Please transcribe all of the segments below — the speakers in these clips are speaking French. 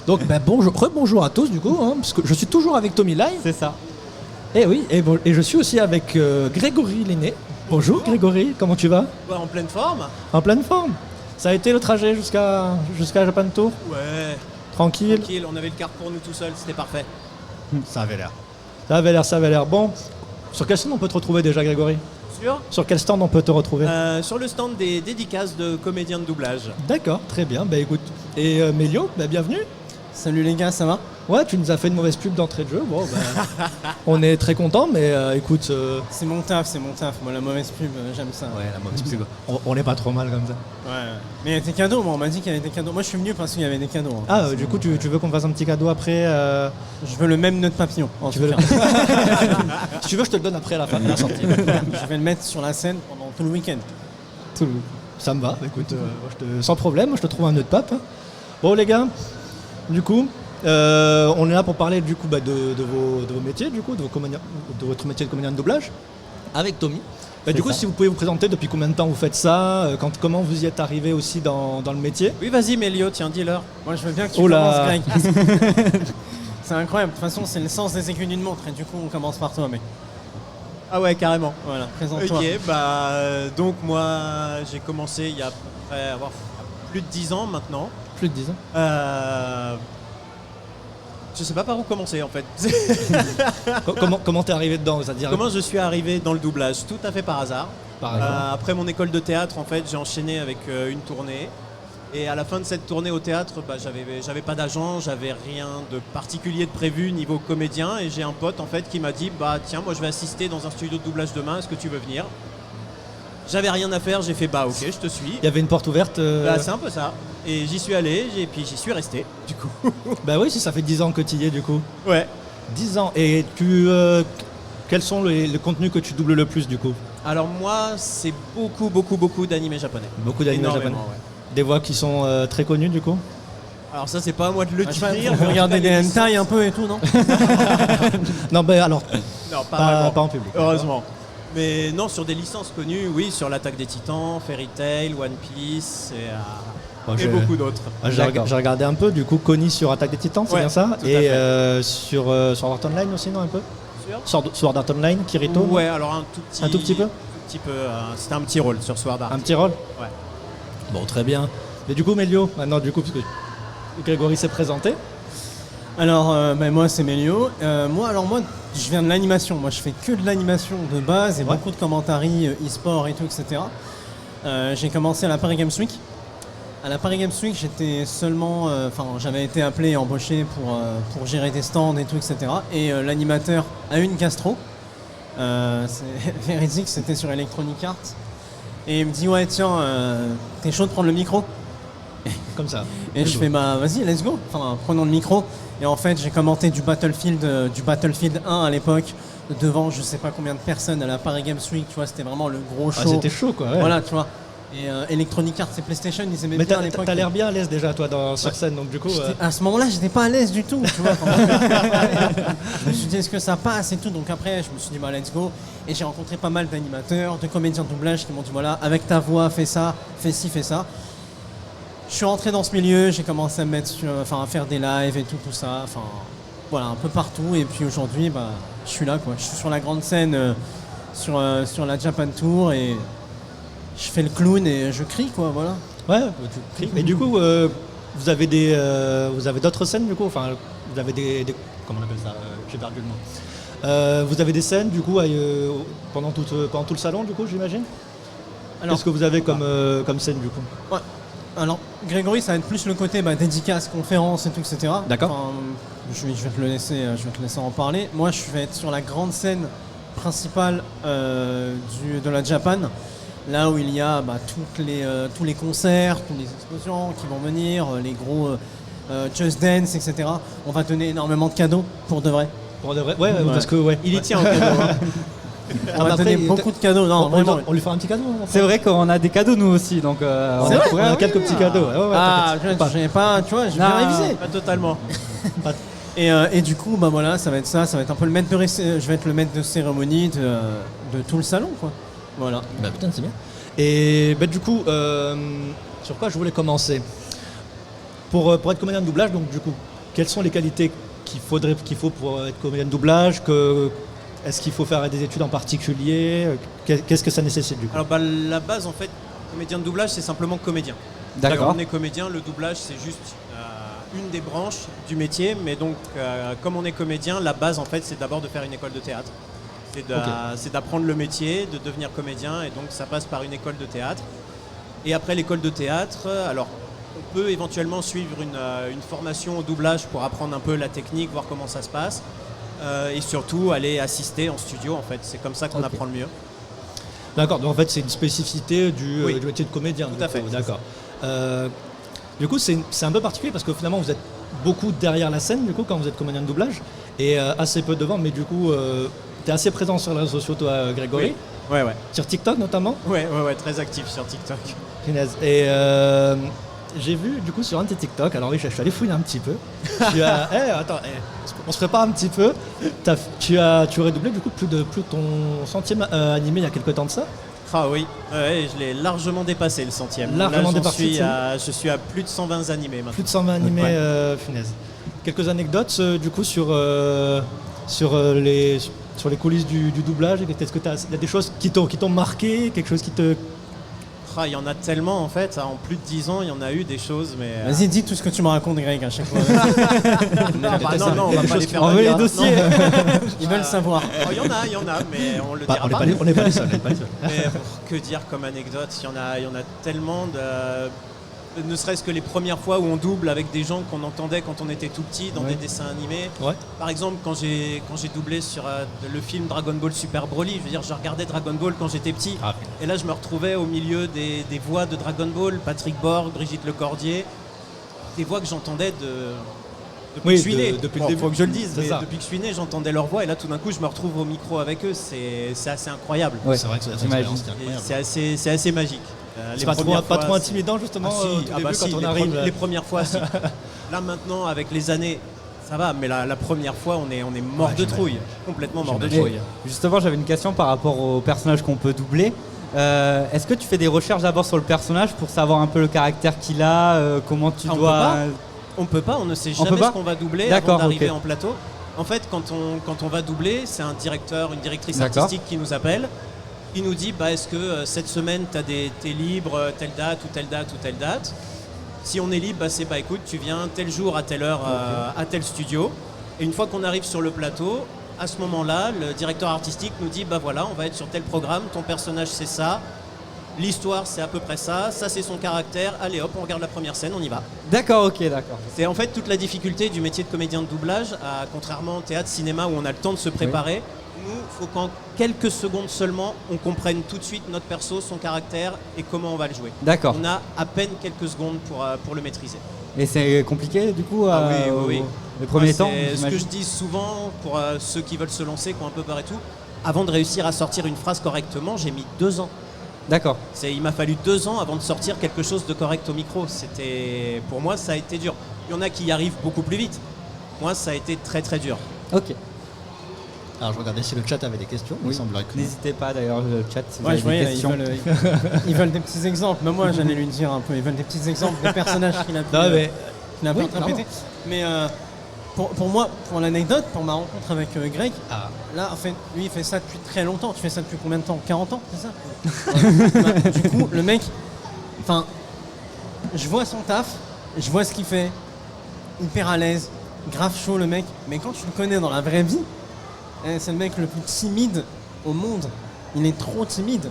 Donc bonjour à tous du coup, hein, parce que je suis toujours avec Tommy Live. C'est ça. Et oui, et je suis aussi avec Grégory Lenné. Bonjour Grégory, comment tu vas? En pleine forme. En pleine forme. Ça a été le trajet jusqu'à Japan Tour? Ouais. Tranquille. On avait le car pour nous tout seul, c'était parfait. Ça avait l'air. Bon, sur quel stand on peut te retrouver déjà Grégory? Sur quel stand on peut te retrouver? Sur le stand des dédicaces de comédiens de doublage. D'accord, très bien, bah écoute. Et Mélio, bah, bienvenue. Salut les gars, ça va? Ouais, tu nous as fait une mauvaise pub d'entrée de jeu. Bon, bah, on est très content, mais écoute. C'est mon taf. Moi, la mauvaise pub, j'aime ça. Ouais, la mauvaise pub. On n'est pas trop mal comme ça. Ouais. Mais il y a des cadeaux, on m'a dit qu'il y avait des cadeaux. Moi, je suis venu parce qu'il y avait des cadeaux. Hein. Ah, du coup, tu veux qu'on fasse un petit cadeau après Je veux le même nœud de papillon. Si tu veux, je te le donne après à la fin de la sortie. Je vais le mettre sur la scène pendant tout le week-end. Ça me va, écoute, sans problème, je te trouve un nœud de pape. Bon, les gars, du coup. On est là pour parler du coup de vos métiers, du coup, de votre métier de comédien de doublage avec Tommy. Du coup, si vous pouvez vous présenter, depuis combien de temps vous faites ça, comment vous y êtes arrivé aussi dans le métier? Oui, vas-y Mélio, tiens, dis-leur. Moi, je veux bien que tu commences, Greg. C'est incroyable, de toute façon, c'est le sens des aiguilles d'une montre, et du coup, on commence par toi, mec. Ah ouais, carrément. Voilà, présente-toi. Ok, donc moi, j'ai commencé il y a à peu près plus de 10 ans maintenant. Plus de 10 ans. Je sais pas par où commencer en fait. Comment t'es arrivé dedans, c'est-à-dire Comment je suis arrivé dans le doublage? Tout à fait par hasard. Par Après mon école de théâtre, en fait, j'ai enchaîné avec une tournée. Et à la fin de cette tournée au théâtre, j'avais pas d'agent, j'avais rien de particulier de prévu niveau comédien. Et j'ai un pote en fait qui m'a dit tiens, moi je vais assister dans un studio de doublage demain, est-ce que tu veux venir? J'avais rien à faire, j'ai fait ok, je te suis. Il y avait une porte ouverte C'est un peu ça. Et j'y suis allé, et puis j'y suis resté, du coup. Bah oui, si ça fait 10 ans que tu y es, du coup. Ouais. 10 ans. Et quels sont les contenus que tu doubles le plus, du coup? Alors moi, c'est beaucoup d'animés japonais. Beaucoup d'animés japonais. Ouais. Des voix qui sont très connues, du coup? Alors ça, c'est pas à moi de le dire. Vous regardez des hentai un peu et tout, non? Non, mais alors, Non, pas en public. Heureusement. Mais non, sur des licences connues, oui, sur l'Attaque des Titans, Fairy Tail, One Piece et beaucoup d'autres. J'ai regardé un peu, du coup, Connie sur Attaque des Titans, c'est bien ça? Et sur Sword Art Online aussi, non, un peu? Sword Art Online, Kirito? Ouais, alors un tout petit peu? Un petit peu, c'était un petit rôle sur Sword Art. Un petit rôle? Ouais. Bon, très bien. Mais du coup, Mélio, maintenant, du coup, parce que Grégory s'est présenté. Alors, moi, c'est Mélio. Moi, je viens de l'animation. Moi, je fais que de l'animation de base et beaucoup de commentaires e-sport et tout, etc. J'ai commencé à la Paris Games Week. À la Paris Games Week, j'étais seulement... j'avais été appelé et embauché pour gérer des stands et tout, etc. Et l'animateur a eu une gastro. C'est véridique, c'était sur Electronic Arts. Et il me dit, ouais, tiens, t'es chaud de prendre le micro? Comme ça. Et je fais, vas-y, let's go. Prenons le micro. Et en fait, j'ai commenté du Battlefield 1 à l'époque, devant je sais pas combien de personnes à la Paris Games Week, tu vois, c'était vraiment le gros show. C'était chaud, quoi. Ouais. Voilà, tu vois. Et Electronic Arts et PlayStation, ils aimaient mais bien à l'époque. T'as l'air bien à l'aise déjà, toi, sur scène, donc du coup... À ce moment-là, j'étais pas à l'aise du tout, tu vois. Je me suis dit, est-ce que ça passe et tout. Donc après, je me suis dit, let's go. Et j'ai rencontré pas mal d'animateurs, de comédiens de doublage qui m'ont dit, voilà, avec ta voix, fais ça, fais ci, fais ça. Je suis rentré dans ce milieu, j'ai commencé à me mettre à faire des lives et tout ça, voilà, un peu partout. Et puis aujourd'hui, je suis là, quoi. Je suis sur la grande scène, sur la Japan Tour, et je fais le clown et je crie, quoi, voilà. Ouais, tu cries. Et du coup, vous avez d'autres scènes, du coup, vous avez des comment on appelle ça? J'ai perdu le nom. Vous avez des scènes, du coup, pendant tout le salon, du coup, j'imagine. Qu'est-ce que vous avez comme scène, du coup? Ouais. Alors, Grégory, ça va être plus le côté dédicace, conférence et tout, etc. D'accord. Je vais te laisser en parler. Moi, je vais être sur la grande scène principale de la Japan, là où il y a tous les concerts, toutes les explosions qui vont venir, les gros Just Dance, etc. On va donner énormément de cadeaux, pour de vrai. Pour de vrai? Ouais, parce que, ouais. Il y tient au cadeau, hein. On va donner beaucoup de cadeaux. Non, on lui fait un petit cadeau. C'est vrai qu'on a des cadeaux nous aussi, donc on a quelques petits cadeaux. J'avais pas, tu vois, j'ai bien révisé. Pas totalement. Et du coup, ça va être ça. Ça va être un peu je vais être le maître de cérémonie de tout le salon, quoi. Voilà. Putain, c'est bien. Et du coup, sur quoi je voulais commencer pour être comédien de doublage, donc du coup, quelles sont les qualités qu'il faut pour être comédien de doublage, est-ce qu'il faut faire des études en particulier, qu'est-ce que ça nécessite du coup? Alors la base en fait, comédien de doublage c'est simplement comédien. D'accord. On est comédien, le doublage c'est juste une des branches du métier, mais donc comme on est comédien, la base en fait c'est d'abord de faire une école de théâtre. C'est d'apprendre le métier, de devenir comédien, et donc ça passe par une école de théâtre. Et après l'école de théâtre, alors on peut éventuellement suivre une formation au doublage pour apprendre un peu la technique, voir comment ça se passe, et surtout aller assister en studio en fait. C'est comme ça qu'on apprend le mieux. D'accord, donc en fait c'est une spécificité du métier de comédien. Tout à fait. D'accord. Du coup c'est un peu particulier parce que finalement vous êtes beaucoup derrière la scène du coup quand vous êtes comédien de doublage et assez peu devant, mais du coup tu es assez présent sur les réseaux sociaux toi Grégory. Ouais. Sur TikTok notamment. Ouais, très actif sur TikTok. Punaise. Et j'ai vu du coup sur un de tes TikTok, alors oui je suis allé fouiller un petit peu. On se prépare un petit peu. Tu aurais doublé du coup plus de ton centième animé il y a quelques temps de ça. Ah oui, je l'ai largement dépassé le centième. Largement Là, dépassé. Je suis à plus de 120 animés maintenant. Plus de 120 animés, punaise. Quelques anecdotes du coup sur les coulisses du doublage. Est-ce que il y a des choses qui t'ont marqué, quelque chose qui te... Il y en a tellement en fait, en plus de 10 ans il y en a eu des choses, mais... Vas-y, dis tout ce que tu me racontes, Greg, à chaque fois. non, on va pas les faire. On veut les dire. dossiers. Ils veulent savoir. Il y en a, mais on le dira pas. On n'est pas les seuls. Mais que dire comme anecdote, il y en a tellement ne serait-ce que les premières fois où on double avec des gens qu'on entendait quand on était tout petit dans des dessins animés. Ouais. Par exemple, quand j'ai doublé sur le film Dragon Ball Super Broly, je veux dire, je regardais Dragon Ball quand j'étais petit. Et là, je me retrouvais au milieu des voix de Dragon Ball, Patrick Borg, Brigitte Lecordier, des voix que j'entendais depuis que je suis né. Depuis le début. Faut que je le dise, C'est mais ça. depuis que je suis né, j'entendais leur voix et là, tout d'un coup, je me retrouve au micro avec eux. C'est assez incroyable. Ouais, C'est vrai que c'est j'imagine. C'est assez magique. C'est pas trop fois, intimidant justement Ah, si. au tout début, quand on arrive. Les premières fois, si. Là maintenant, avec les années, ça va, mais la première fois, on est mort de trouille, complètement mort de Et trouille. justement, j'avais une question par rapport au personnage qu'on peut doubler. Est-ce que tu fais des recherches d'abord sur le personnage pour savoir un peu le caractère qu'il a, comment tu dois... On peut pas, on ne sait On peut jamais pas ce qu'on va doubler D'accord, avant d'arriver ok. en plateau. En fait, quand on va doubler, c'est un directeur, une directrice D'accord. artistique qui nous appelle. Il nous dit, est-ce que cette semaine, t'es libre, telle date ou telle date ou telle date. Si on est libre, écoute, tu viens tel jour à telle heure à tel studio. Et une fois qu'on arrive sur le plateau, à ce moment-là, le directeur artistique nous dit, voilà, on va être sur tel programme, ton personnage c'est ça, l'histoire c'est à peu près ça c'est son caractère, allez hop, on regarde la première scène, on y va. D'accord, ok, d'accord. C'est en fait toute la difficulté du métier de comédien de doublage, contrairement au théâtre, cinéma où on a le temps de se préparer. Nous, il faut qu'en quelques secondes seulement, on comprenne tout de suite notre perso, son caractère et comment on va le jouer. D'accord. On a à peine quelques secondes pour le maîtriser. Et c'est compliqué du coup Oui. Les premiers temps, C'est ce que j'imagine. je dis souvent pour ceux qui veulent se lancer, qui ont un peu peur et tout. Avant de réussir à sortir une phrase correctement, j'ai mis 2 ans. D'accord. Il m'a fallu 2 ans avant de sortir quelque chose de correct au micro. Pour moi, ça a été dur. Il y en a qui y arrivent beaucoup plus vite. Moi, ça a été très très dur. Ok. Alors je regardais si le chat avait des questions, il semblerait que... N'hésitez pas d'ailleurs le chat si vous Ouais, avez je voyais, des questions. ils veulent des petits exemples. Même moi, j'allais lui dire un peu. Ils veulent des petits exemples des personnages qu'il a pu, Non, mais... qu'il a pu Oui, interpréter. Mais pour moi, pour l'anecdote, pour ma rencontre avec Greg, là, en fait, lui, il fait ça depuis très longtemps. Tu fais ça depuis combien de temps? 40 ans, c'est ça? Du coup, le mec, enfin, je vois son taf, je vois ce qu'il fait, hyper à l'aise, grave chaud le mec. Mais quand tu le connais dans la vraie vie, c'est le mec le plus timide au monde. Il est trop timide.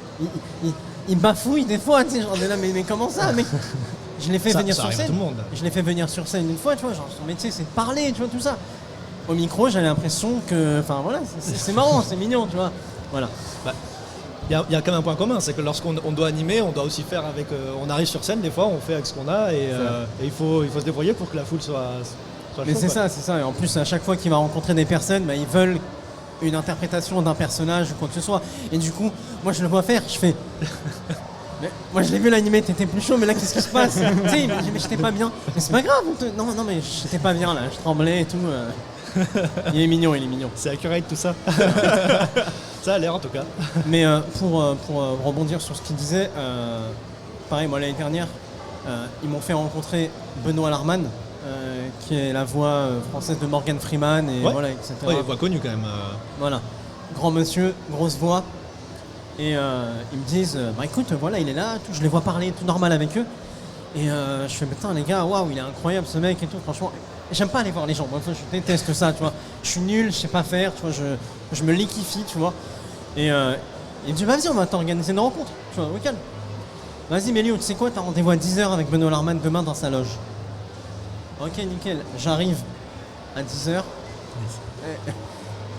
Il bafouille des fois, tu sais, genre là, mais comment ça, mec? Je l'ai fait venir ça sur arrive à scène. tout le monde. Je l'ai fait venir sur scène une fois, tu vois, genre son métier c'est de parler, tu vois, tout ça. Au micro, j'avais l'impression que, enfin voilà, c'est marrant, c'est mignon, tu vois. Voilà. Il y a quand même un point commun, c'est que lorsqu'on doit animer, on doit aussi faire avec... on arrive sur scène, des fois, on fait avec ce qu'on a et il faut se débrouiller pour que la foule soit Mais chaude, c'est quoi. ça. Et en plus, à chaque fois qu'il va rencontrer des personnes, ils veulent une interprétation d'un personnage ou quoi que ce soit. Et du coup, moi je le vois faire, je fais... Mais moi je l'ai vu l'animé, t'étais plus chaud, mais là qu'est-ce qui se passe? Tu sais, mais j'étais pas bien. Mais c'est pas grave, non mais j'étais pas bien là, je tremblais et tout. Il est mignon. C'est accurate tout ça. Ça a l'air en tout cas. Mais pour rebondir sur ce qu'il disait, pareil, moi l'année dernière, ils m'ont fait rencontrer Benoît Larman, qui est la voix française de Morgan Freeman, et Ouais. voilà, etc. Ouais, voix connue quand même. Voilà, grand monsieur, grosse voix. Et ils me disent, bah écoute, voilà, il est là, tout, je les vois parler, tout normal avec eux. Et je fais, putain, les gars, waouh, il est incroyable ce mec et tout, franchement. J'aime pas aller voir les gens, moi, je déteste ça, tu vois. Je suis nul, je sais pas faire, tu vois, je me liquifie, tu vois. Et il me dit, vas-y, on va t'organiser une rencontre, tu vois, au calme. Vas-y, Mélio, tu sais quoi, t'as rendez-vous à 10h avec Benoît Larman demain dans sa loge. Ok, nickel, j'arrive à 10h.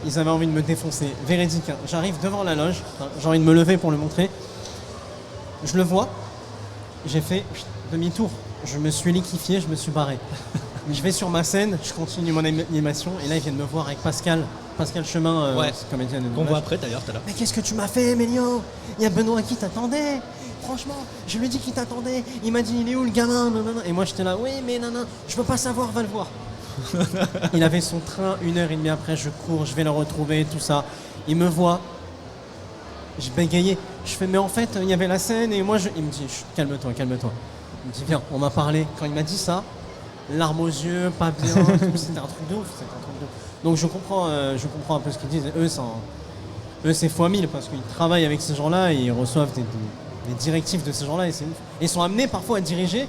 Ils avaient envie de me défoncer, véridique. Hein. J'arrive devant la loge, j'ai envie de me lever pour le montrer. Je le vois, j'ai fait demi-tour. Je me suis liquéfié, je me suis barré. Je vais sur ma scène, je continue mon animation, et là ils viennent me voir avec Pascal Chemin, Ouais. comédien de Qu'on doublage. voit après d'ailleurs tout à l'heure. Mais qu'est-ce que tu m'as fait, Mélio? Il y a Benoît qui t'attendait. Franchement, je lui ai dit qu'il t'attendait. Il m'a dit, il est où le gamin? Nanana. Et moi j'étais là, oui, mais non, je peux pas savoir, va le voir. Il avait son train 1h30 après, je cours, je vais le retrouver, tout ça. Il me voit, je bégayais. Je fais, mais en fait, il y avait la scène, et moi, il me dit, calme-toi. Il me dit, viens, on m'a parlé. Quand il m'a dit ça, larmes aux yeux, pas bien, tout, c'était un truc de ouf. Donc je comprends un peu ce qu'ils disent. Et eux, c'est x1000 parce qu'ils travaillent avec ces gens-là et ils reçoivent des directives de ces gens-là, et c'est ouf. Et ils sont amenés parfois à diriger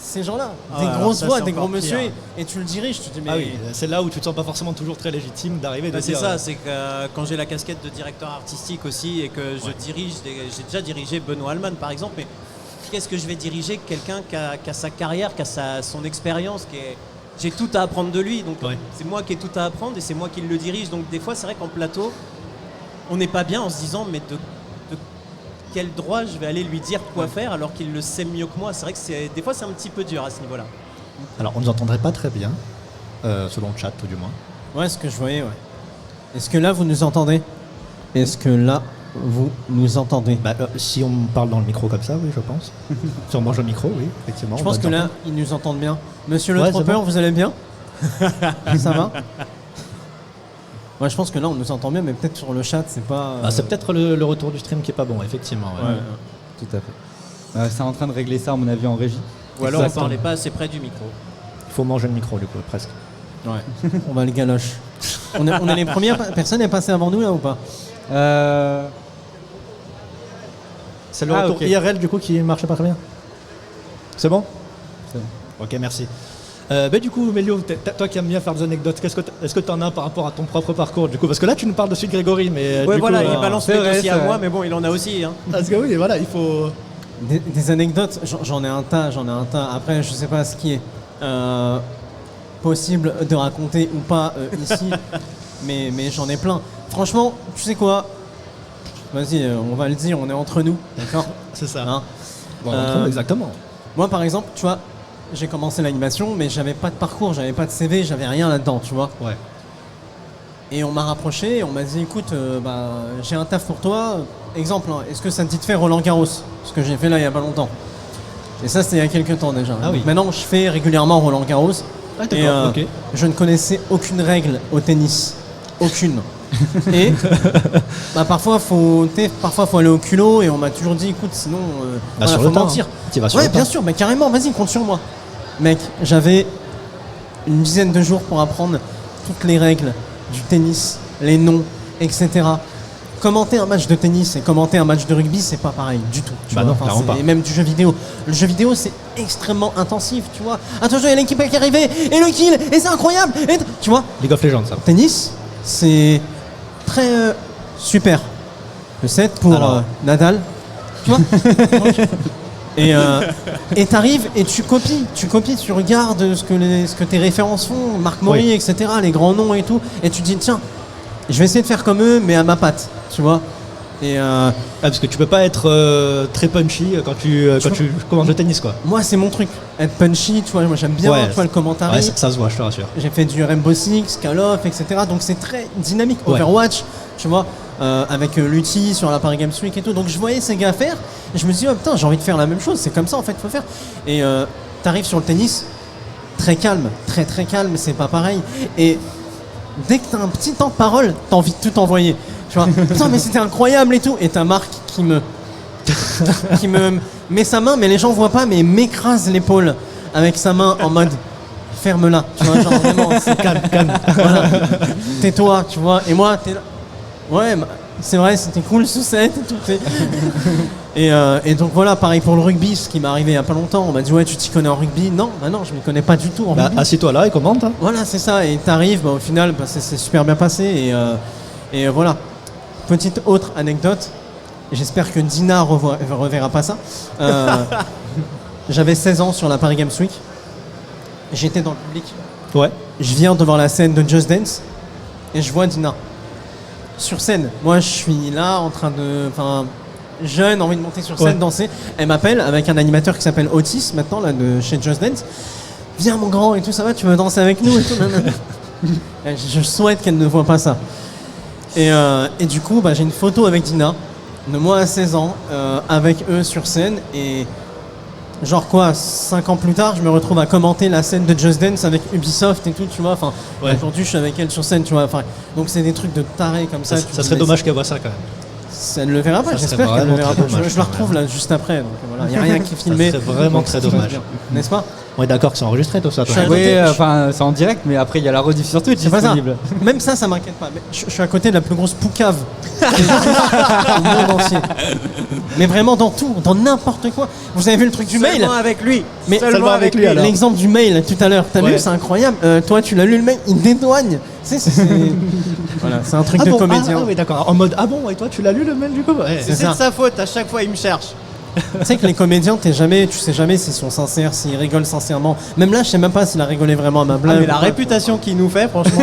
ces gens-là, des alors grosses ça, voix, c'est des gros encore monsieur, pire. et tu le diriges, tu te dis, mais Ah oui, c'est là où tu te sens pas forcément toujours très légitime d'arriver et de Bah, c'est dire. ça, c'est que quand j'ai la casquette de directeur artistique aussi et que je dirige, j'ai déjà dirigé Benoît Alman par exemple, mais qu'est-ce que je vais diriger quelqu'un qui a sa carrière, qui a son expérience, j'ai tout à apprendre de lui, donc Ouais. c'est moi qui ai tout à apprendre et c'est moi qui le dirige, donc des fois c'est vrai qu'en plateau, on n'est pas bien en se disant mais de quel droit je vais aller lui dire quoi faire alors qu'il le sait mieux que moi. C'est vrai que des fois c'est un petit peu dur à ce niveau-là. Alors on nous entendrait pas très bien, selon le chat tout du moins. ouais, ce que je voyais, ouais. Est-ce que là, vous nous entendez? Est-ce que là, vous nous entendez? Bah, si on parle dans le micro comme ça, oui, je pense. Si on mange le micro, oui, effectivement. Je on pense va que nous là, entendre. ils nous entendent bien. Monsieur le Ouais, c'est Tropper, bon. vous allez bien? Ça va? Ouais, je pense que là, on nous entend bien, mais peut-être sur le chat, c'est pas... Ah, c'est peut-être le retour du stream qui est pas bon, effectivement. Ouais. Ouais. Tout à fait. C'est en train de régler ça, à mon avis, en régie. Ou alors on Exactement. parlait pas assez près du micro. Il faut manger le micro, du coup, presque. Ouais. On va le galoche. On est les premières personnes à passer avant nous, là, ou pas? C'est le Ah, retour ok. IRL, du coup, qui marchait pas très bien. C'est bon? C'est bon. Ok, merci. Du coup, Mélio, toi qui aimes bien faire des anecdotes, est-ce que tu en as par rapport à ton propre parcours, du coup? Parce que là, tu nous parles de celui de Grégory, mais Ouais, du voilà, coup, il balance c'est le vrai, dossier c'est à vrai. moi, mais bon, il en a aussi. Hein. Parce que oui, voilà, il faut... Des anecdotes, j'en ai un tas. Après, je sais pas ce qui est possible de raconter ou pas ici, mais j'en ai plein. Franchement, tu sais quoi? Vas-y, on va le dire, on est entre nous, d'accord? C'est ça. Hein. Bon, Euh, exactement. Moi, par exemple, tu vois, j'ai commencé l'animation, mais j'avais pas de parcours, j'avais pas de CV, j'avais rien là-dedans, tu vois. Ouais. Et on m'a rapproché, et on m'a dit, écoute, j'ai un taf pour toi. Exemple, hein, est-ce que ça te dit de faire Roland Garros? Ce que j'ai fait là il y a pas longtemps. Et ça, c'était il y a quelques temps déjà. Ah oui. Donc maintenant, je fais régulièrement Roland Garros. Ah, Et d'accord, ok. je ne connaissais aucune règle au tennis. Aucune. Et parfois, faut aller au culot, et on m'a toujours dit, écoute, sinon, Sur faut le tas, mentir. hein. Tu vas sur Ouais, le bien tas. sûr, mais carrément, vas-y, compte sur moi. Mec, j'avais une dizaine de jours pour apprendre toutes les règles du tennis, les noms, etc. Commenter un match de tennis et commenter un match de rugby, c'est pas pareil du tout. Tu Bah vois. non, clairement pas. Et même du jeu vidéo. Le jeu vidéo, c'est extrêmement intensif, tu vois. Attention, il y a l'équipe qui est arrivée, et le kill, et c'est incroyable. Et tu vois, League of Legends, ça. tennis, c'est très super. Le 7 pour Alors. Nadal. Tu vois. Et t'arrives et tu copies, tu regardes ce que tes références font, Marc Maury, Oui. etc., les grands noms et tout, et tu te dis tiens, je vais essayer de faire comme eux, mais à ma patte, tu vois. Et Ah, parce que tu peux pas être très punchy quand tu commences le tennis, quoi. moi c'est mon truc, être punchy, tu vois, moi j'aime bien, Ouais, tu vois, le commentaire. Ouais, ça se voit, je te rassure. J'ai fait du Rainbow Six, Call of, etc. Donc c'est très dynamique. Ouais. Overwatch, tu vois, avec Lutti sur la Paris Games Week et tout. Donc je voyais ces gars faire, et je me dis, oh putain, j'ai envie de faire la même chose. C'est comme ça en fait, faut faire. Et t'arrives sur le tennis, très calme, très très calme, c'est pas pareil. Et dès que t'as un petit temps de parole, t'as envie de tout envoyer. Tu vois, putain, mais c'était incroyable et tout. Et t'as Marc qui me met sa main, mais les gens voient pas, mais il m'écrase l'épaule avec sa main en mode ferme-la, tu vois, genre vraiment, c'est calme, voilà. Tais-toi, tu vois, et moi, t'es là. Ouais, c'est vrai, c'était cool sous cette et tout. Et donc voilà, pareil pour le rugby, ce qui m'est arrivé il y a pas longtemps. On m'a dit, ouais, tu t'y connais en rugby? Non, bah non, je m'y connais pas du tout en rugby. Assis-toi là et commente. Hein. Voilà, c'est ça, et t'arrives, bah, au final, bah, c'est super bien passé, et voilà. Petite autre anecdote, j'espère que Dina reverra pas ça. J'avais 16 ans sur la Paris Games Week, j'étais dans le public. Ouais. Je viens devant la scène de Just Dance et je vois Dina sur scène. Moi, je suis là en train de, jeune, envie de monter sur scène, danser. Elle m'appelle avec un animateur qui s'appelle Otis maintenant là de chez Just Dance. Viens mon grand et tout, ça va, tu veux danser avec nous et tout. Je souhaite qu'elle ne voit pas ça. Et du coup, bah, j'ai une photo avec Dina de moi à 16 ans avec eux sur scène et genre quoi, 5 ans plus tard, je me retrouve à commenter la scène de Just Dance avec Ubisoft et tout, tu vois. Enfin, aujourd'hui, je suis avec elle sur scène, tu vois. Enfin, donc c'est des trucs de taré comme ça. Ça serait dommage qu'elle voit ça quand même. Elle ne le verra pas, j'espère qu'elle ne le verra pas. Je la retrouve là juste après, donc voilà, il n'y a rien qui est filmé. C'est vraiment très dommage. N'est-ce pas? On est d'accord que c'est enregistré tout ça. Toi. Oui, enfin c'est en direct, mais après il y a la rediff sur Twitch C'est pas ça. disponible. Même ça m'inquiète pas. Mais je suis à côté de la plus grosse poucave du monde entier. Mais vraiment dans tout, dans n'importe quoi. Vous avez vu le truc du mail? Seulement avec lui. Mais Seulement avec lui alors. L'exemple du mail tout à l'heure, t'as vu, c'est incroyable. Toi, tu l'as lu le mail, il dédouane. Voilà, c'est un truc de comédien. Ah oui, d'accord. En mode, ah bon, et toi, tu l'as lu le mail du coup? Ouais. C'est de sa faute, à chaque fois il me cherche. Tu sais que les comédiens, tu sais jamais s'ils sont sincères, s'ils rigolent sincèrement. Même là, je sais même pas s'il a rigolé vraiment à ma blague. Mais la réputation qu'il nous fait, franchement.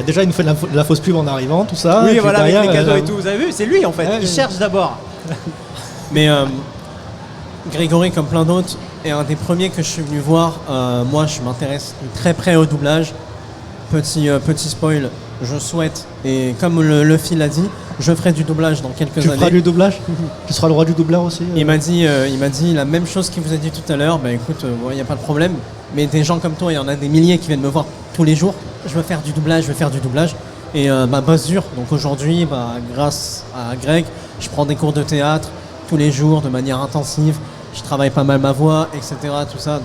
Déjà, il nous fait de la fausse pub en arrivant, tout ça. Oui, et voilà, puis avec les derrière, cadeaux et tout. Vous avez vu, c'est lui en fait. Il cherche d'abord. Mais Grégory, comme plein d'autres, est un des premiers que je suis venu voir. Moi, je m'intéresse de très près au doublage. Petit spoil, je souhaite, et comme le Phil l'a dit, je ferai du doublage dans quelques années. Tu feras du doublage? Tu seras le roi du doubleur aussi? Il m'a dit la même chose qu'il vous a dit tout à l'heure. Bah écoute, il n'y a pas de problème. Mais des gens comme toi, il y en a des milliers qui viennent me voir tous les jours. Je veux faire du doublage. Et ma bosse dure. Donc aujourd'hui, grâce à Greg, je prends des cours de théâtre tous les jours de manière intensive. Je travaille pas mal ma voix, etc. Tout ça.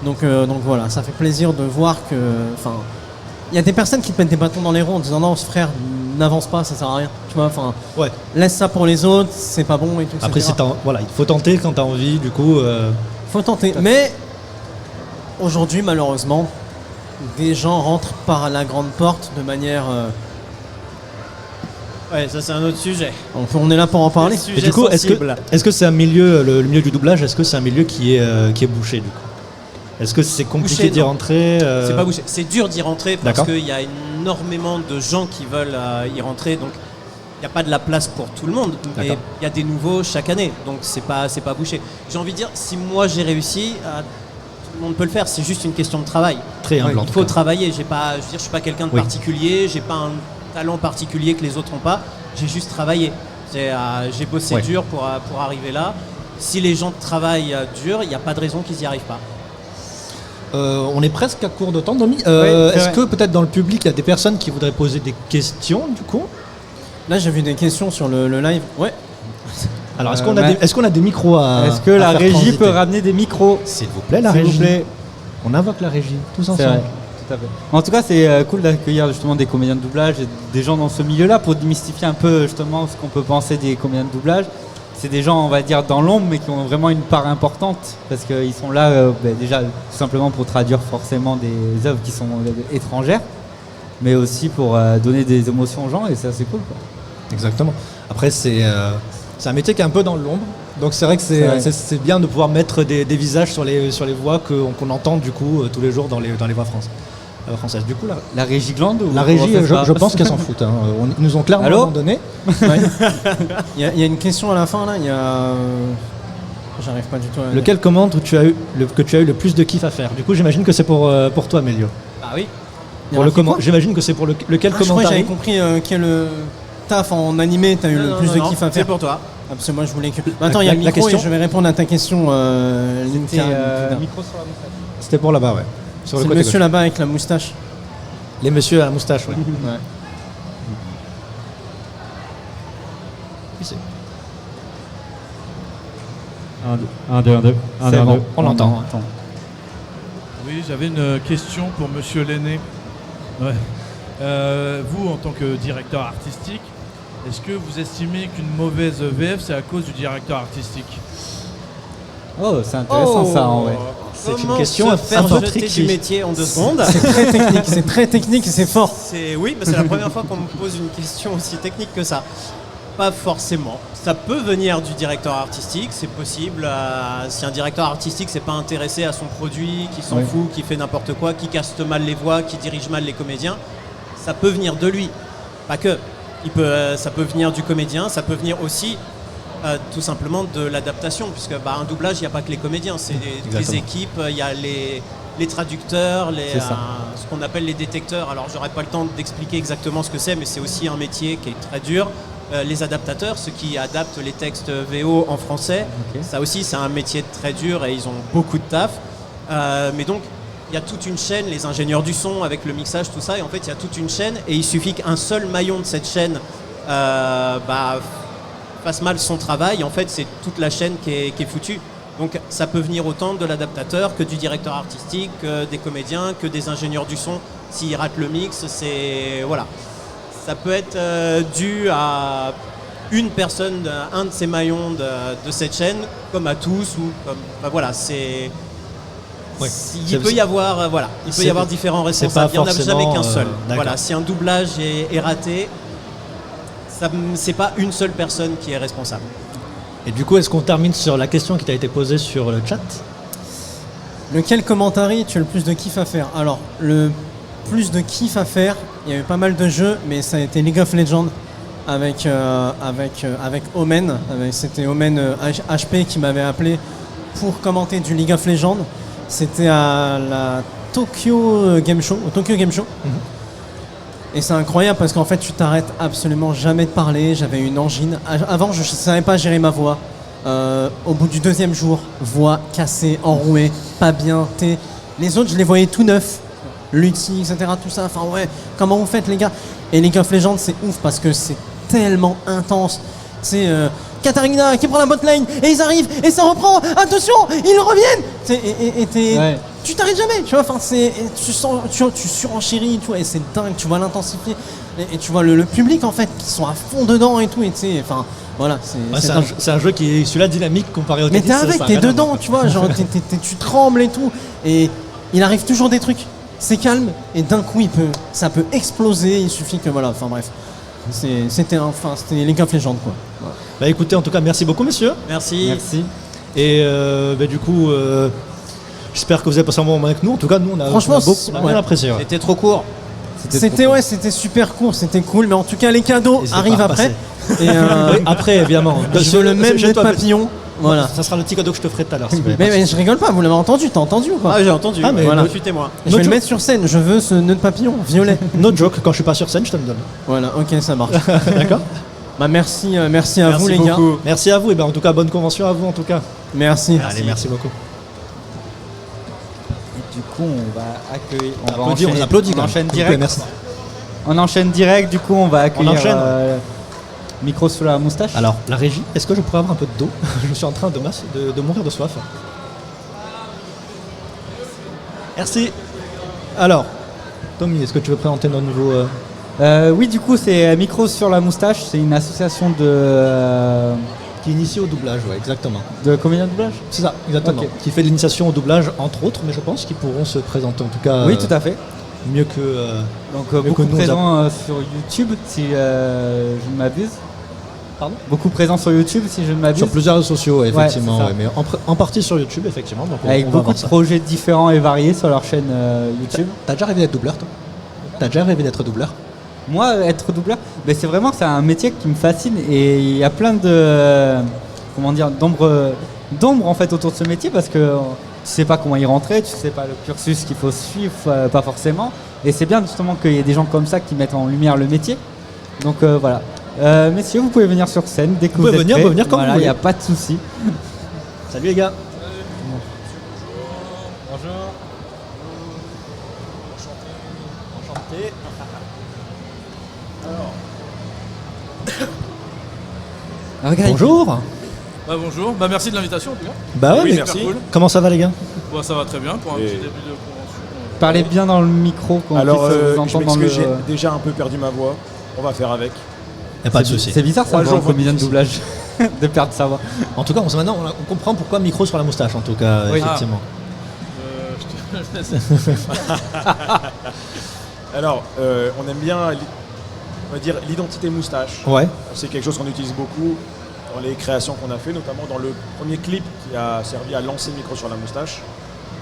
Donc voilà, ça fait plaisir de voir que. Il y a des personnes qui te mettent des bâtons dans les roues en disant non, ce frère, n'avance pas, ça sert à rien. Tu vois, laisse ça pour les autres, c'est pas bon et tout. Après, voilà, il faut tenter quand t'as envie, du coup. Faut tenter. Mais aujourd'hui, malheureusement, des gens rentrent par la grande porte de manière. Ouais, ça c'est un autre sujet. On est là pour en parler. Et du coup, est-ce que c'est un milieu, le milieu du doublage, est-ce que c'est un milieu qui est bouché du coup? Est-ce que c'est compliqué d'y rentrer? C'est pas bouché. C'est dur d'y rentrer parce D'accord. qu'il y a énormément de gens qui veulent y rentrer. Donc il n'y a pas de la place pour tout le monde. Mais D'accord. il y a des nouveaux chaque année. Donc c'est pas bouché. J'ai envie de dire, si moi j'ai réussi, tout le monde peut le faire. C'est juste une question de travail. Très humble, en Il tout faut cas. travailler. Je suis pas quelqu'un de Oui. particulier. J'ai pas un talent particulier que les autres n'ont pas. J'ai juste travaillé. J'ai bossé Ouais. dur pour arriver là. Si les gens travaillent dur, il n'y a pas de raison qu'ils n'y arrivent pas. On est presque à court de temps, Domi. c'est Est-ce vrai. que peut-être dans le public, il y a des personnes qui voudraient poser des questions, du coup? Là, j'ai vu des questions sur le live. Ouais. Alors, est-ce qu'on a des micros à Est-ce que à la faire régie transiter peut ramener des micros? S'il vous plaît, la S'il vous régie. plaît. On invoque la régie, tous C'est ensemble. vrai, tout à fait. En tout cas, c'est cool d'accueillir justement des comédiens de doublage et des gens dans ce milieu-là pour démystifier un peu justement ce qu'on peut penser des comédiens de doublage. C'est des gens, on va dire, dans l'ombre, mais qui ont vraiment une part importante parce qu'ils sont là déjà tout simplement pour traduire forcément des œuvres qui sont étrangères, mais aussi pour donner des émotions aux gens, et ça c'est cool, quoi. Exactement. Après, c'est un métier qui est un peu dans l'ombre. Donc c'est vrai que vrai. c'est bien de pouvoir mettre des visages sur les voix qu'on entend du coup tous les jours dans les voix françaises. Du coup, La régie glande ou la régie, on refait ça je pense qu'elles s'en foutent. Hein. Ils nous ont clairement Allô abandonnés. Ouais. Il y a une question à la fin là. J'arrive pas du tout à. Lequel commande que tu as eu le plus de kiff à faire? Du coup, j'imagine que c'est pour toi, Mélio. Ah oui. Pour le comment? J'imagine que c'est pour lequel Je crois que commentaire. j'avais compris quel taf en animé t'as eu le plus de kiff à C'est faire. pour toi. Ah, parce que moi je voulais que. Attends, il y a le la micro et question je vais répondre à ta question. C'était Linka. micro sur la moustache. C'était pour là-bas, ouais. Sur C'est le côté monsieur gauche. là-bas avec la moustache. Les messieurs à la moustache, ouais. Ouais. Qui c'est? 1, 2, 1, 2. C'est bon, on l'entend. Oui, j'avais une question pour Monsieur Lenné. Ouais. Vous, en tant que directeur artistique, est-ce que vous estimez qu'une mauvaise VF, c'est à cause du directeur artistique? Oh, c'est intéressant ça en vrai. C'est une Comment question se un faire peu jeter tricky. du métier en 2 secondes. C'est très technique et c'est fort. Oui, mais c'est la première fois qu'on me pose une question aussi technique que ça. Pas forcément. Ça peut venir du directeur artistique, c'est possible. Si un directeur artistique s'est pas intéressé à son produit, qui s'en Oui. fout, qui fait n'importe quoi, qui caste mal les voix, qui dirige mal les comédiens, ça peut venir de lui. Pas que. Ça peut venir du comédien, ça peut venir aussi tout simplement de l'adaptation, puisque un doublage, il n'y a pas que les comédiens, c'est les Exactement. équipes, il y a les traducteurs, C'est ça. ce qu'on appelle les détecteurs. Alors j'aurais pas le temps d'expliquer exactement ce que c'est, mais c'est aussi un métier qui est très dur. Les adaptateurs, ceux qui adaptent les textes VO en français, Ok. ça aussi c'est un métier très dur et ils ont beaucoup de taf. Mais donc il y a toute une chaîne, les ingénieurs du son avec le mixage, tout ça, et en fait il y a toute une chaîne et il suffit qu'un seul maillon de cette chaîne fasse mal son travail, en fait c'est toute la chaîne qui est foutue. Donc ça peut venir autant de l'adaptateur que du directeur artistique, que des comédiens, que des ingénieurs du son. S'ils ratent le mix, c'est... Voilà. Ça peut être dû à une personne, un de ces maillons de cette chaîne, comme à tous, ou comme... voilà, c'est... Ouais. Il peut y avoir, il peut y avoir différents responsables. Il n'y en a jamais qu'un seul. Voilà, si un doublage est raté, c'est pas une seule personne qui est responsable. Et du coup, est-ce qu'on termine sur la question qui t'a été posée sur le chat? Lequel commentary tu as le plus de kiff à faire? Alors, le plus de kiff à faire, il y a eu pas mal de jeux, mais ça a été League of Legends avec Omen. C'était Omen HP qui m'avait appelé pour commenter du League of Legends. C'était à la Tokyo Game Show, au Tokyo Game Show. Et c'est incroyable parce qu'en fait, tu t'arrêtes absolument jamais de parler. J'avais une angine. Avant, je ne savais pas gérer ma voix. Au bout du 2e jour, voix cassée, enrouée, pas bien. Les autres, je les voyais tout neufs. Lutti, etc. Tout ça. Enfin, ouais, comment vous faites, les gars? Et League of Legends, c'est ouf parce que c'est tellement intense. C'est Katarina qui prend la botlane et ils arrivent et ça reprend. Attention, ils reviennent. Ouais. Tu t'arrêtes jamais, tu vois. Enfin, tu surenchéris, tu vois, et c'est dingue. Tu vois l'intensifier et tu vois le public en fait qui sont à fond dedans et tout. Et tu sais, enfin, voilà, c'est dingue. C'est un jeu qui est celui-là dynamique comparé au Mais tennis. t'es avec, ça a t'es rien à dedans, voir. tu vois, genre tu trembles et tout, et il arrive toujours des trucs. C'est calme, et d'un coup ça peut exploser, il suffit que voilà, enfin bref. C'était League of Legends quoi. Voilà. Bah écoutez, en tout cas, merci beaucoup, messieurs. Merci. Merci. Et du coup, j'espère que vous avez passé un bon moment avec nous. En tout cas, nous, on a Franchement, on a bien ouais. apprécié. Ouais. C'était trop court. C'était super court, c'était cool, mais en tout cas les cadeaux N'hésitez arrivent pas à après. passer. Et Oui, après, évidemment. je veux le même Chez nœud de toi, papillon. Voilà. Ça sera le petit cadeau que je te ferai tout à l'heure. s'il vous plaît. Mais je rigole pas, vous l'avez entendu, t'as entendu ou pas? Ah, j'ai entendu. Ah, mais voilà. moi- Je suis témoin. Je vais notre le joke. mettre sur scène, je veux ce nœud de papillon, violet. No joke, quand je suis pas sur scène, je te le donne. Voilà, ok, ça marche. D'accord. Bah merci à Merci vous les gars. beaucoup. Merci à vous. Et ben, en tout cas, bonne convention à vous, en tout cas. Merci. Allez, merci beaucoup. Et du coup, on va accueillir. On va Applaudit, on enchaîner- applaudit. on quand même. enchaîne S'il vous plaît, direct. Merci. On enchaîne direct. Du coup, on va accueillir. enchaîne. Micro sous la moustache. Alors, la régie, est-ce que je pourrais avoir un peu d'eau? Je suis en train de mourir de soif. Merci. Alors, Tommy, est-ce que tu veux présenter nos nouveaux... Oui, du coup, c'est Micro sur la moustache. C'est une association qui est initié au doublage, ouais, exactement. de comédiens de doublage. C'est ça, exactement. Ok. Qui fait de l'initiation au doublage, entre autres, mais je pense qu'ils pourront se présenter, en tout cas, Oui, tout à fait. mieux que... Donc Mais beaucoup que nous, présents sur YouTube, si je ne m'abuse. Pardon? Beaucoup présents sur YouTube, si je ne m'abuse. Sur plusieurs réseaux sociaux, ouais, effectivement, c'est ça. ouais, mais en partie sur YouTube, effectivement. Donc Avec on va beaucoup voir de ça. projets différents et variés sur leur chaîne YouTube. T'as déjà rêvé d'être doubleur, toi? T'as déjà rêvé d'être doubleur? Moi, être doubleur, ben, c'est un métier qui me fascine et il y a plein de d'ombre en fait autour de ce métier parce que tu sais pas comment y rentrer, tu sais pas le cursus qu'il faut suivre, pas forcément. Et c'est bien justement qu'il y ait des gens comme ça qui mettent en lumière le métier. Donc voilà. Messieurs, vous pouvez venir sur scène dès que vous, pouvez êtes venir, prêts. vous venir quand vous Voilà, il voulez. n'y a pas de souci. Salut les gars. Enchanté. Ok. Bonjour. Bonjour, merci de l'invitation en tout cas. Bah ouais, Oui, mais merci. Cool. comment ça va les gars? Ça va très bien pour un Et- petit début de convention. Parlez bien dans le micro qu'on Alors, puisse vous je entendre dans le... m'excuse, j'ai déjà un peu perdu ma voix. On va faire avec. Y a pas de souci. C'est bizarre ça, 3 pour un jours, comédien de doublage, de perdre sa voix. En tout cas, maintenant on comprend pourquoi micro sur la moustache en tout cas, Oui. effectivement. Je te laisse. Alors, on aime bien, on va dire, l'identité moustache. Ouais. C'est quelque chose qu'on utilise beaucoup dans les créations qu'on a fait, notamment dans le premier clip qui a servi à lancer Micro sur la moustache,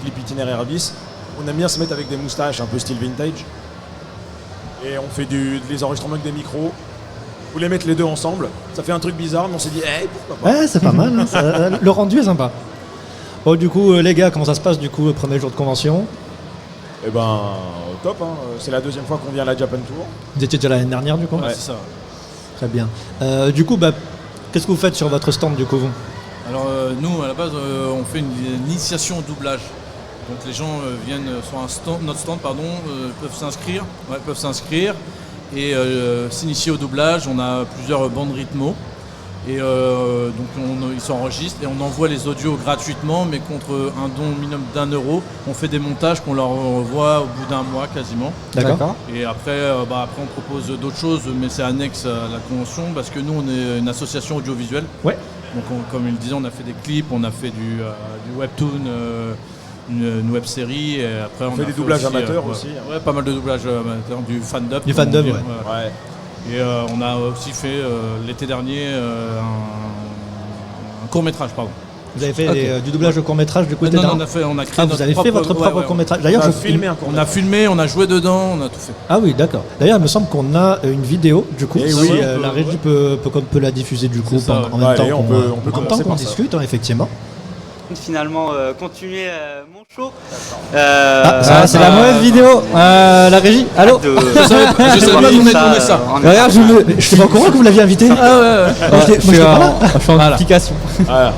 clip itinéraire bis. On aime bien se mettre avec des moustaches un peu style vintage. Et on fait des enregistrements avec des micros. Vous les mettez les deux ensemble, ça fait un truc bizarre, mais on s'est dit, pourquoi pas. Ouais, c'est pas mal. Hein, le rendu est sympa. Bon, du coup, les gars, comment ça se passe du coup le premier jour de convention? Eh ben, top, hein. C'est la deuxième fois qu'on vient à la Japan Tour. Vous étiez déjà l'année dernière du coup? Ouais, c'est ça. Très bien. Du coup, qu'est-ce que vous faites sur votre stand du coup vous? Alors nous à la base on fait une initiation au doublage. Donc les gens viennent sur notre stand peuvent s'inscrire et s'initier au doublage. On a plusieurs bandes rythmo et donc ils s'enregistrent et on envoie les audios gratuitement, mais contre un don minimum d'1 €. On fait des montages qu'on leur envoie au bout d'un mois quasiment. D'accord. Et après on propose d'autres choses, mais c'est annexe à la convention parce que nous on est une association audiovisuelle. Ouais. Donc comme il disait, on a fait des clips, on a fait du webtoon, une web série, et après on fait a des doublages aussi, amateurs aussi. Ouais, pas mal de doublages amateurs, du fandub. Du comme fandub, on dit, ouais. Ouais. Et on a aussi fait l'été dernier un court-métrage, pardon. Vous avez fait Ok. du doublage de court métrage du coup? Non, on a créé Ah, vous avez fait votre propre court métrage. D'ailleurs, On a je filmé un court On a filmé, on a joué dedans, on a tout fait. Ah oui, d'accord. D'ailleurs, il me semble qu'on a une vidéo, du coup, Eh si oui, la régie peut la diffuser du coup C'est ça, en ouais. même temps Allez, on peut en même commencer temps qu'on par ça. discute, hein, effectivement. Finalement continuer mon show. Ah, c'est la mauvaise vidéo. La régie, allô? Je savais pas qu'on allait tourner ça. Regarde, je suis pas au courant que vous l'aviez invité. Ah ouais. Moi, j'étais pas là. Je suis en application. Voilà.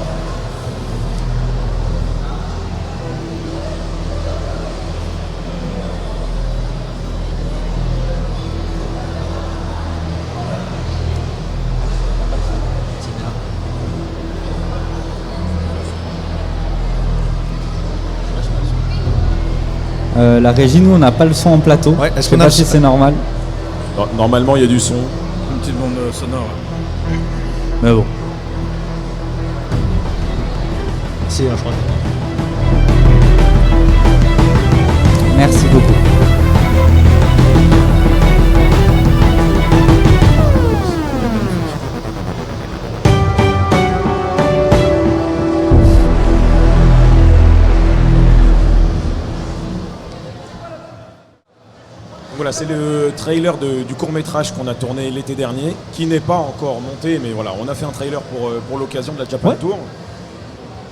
La régie, nous, on n'a pas le son en plateau. Ouais, est-ce Je sais qu'on a pas le si son c'est normal. Normalement, il y a du son. Une petite bande sonore. Mais bon. Si, je crois. Merci beaucoup. Voilà, c'est le trailer du court-métrage qu'on a tourné l'été dernier, qui n'est pas encore monté, mais voilà, on a fait un trailer pour l'occasion de la Japan Ouais. Tour.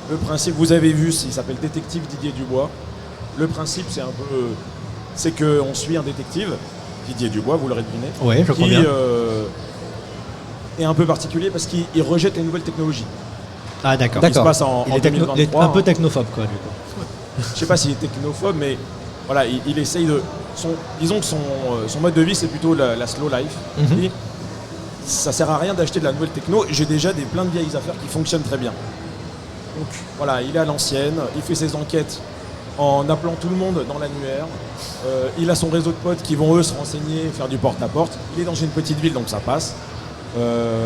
Le principe, vous avez vu, il s'appelle Détective Didier Dubois. Le principe, c'est qu'on suit un détective, Didier Dubois, vous l'aurez deviné, Ouais, je crois qui bien. est un peu particulier parce qu'il rejette les nouvelles technologies. Ah, d'accord. Qui se passe en Il est 2023. un peu technophobe, quoi, du coup. Je sais pas s'il est technophobe, mais voilà, il essaye de. Disons que son mode de vie, c'est plutôt la slow life. Mhm. Il dit, ça sert à rien d'acheter de la nouvelle techno, j'ai déjà plein de vieilles affaires qui fonctionnent très bien. Donc voilà, il est à l'ancienne, il fait ses enquêtes en appelant tout le monde dans l'annuaire. Il a son réseau de potes qui vont eux se renseigner, faire du porte-à-porte. Il est dans une petite ville, donc ça passe.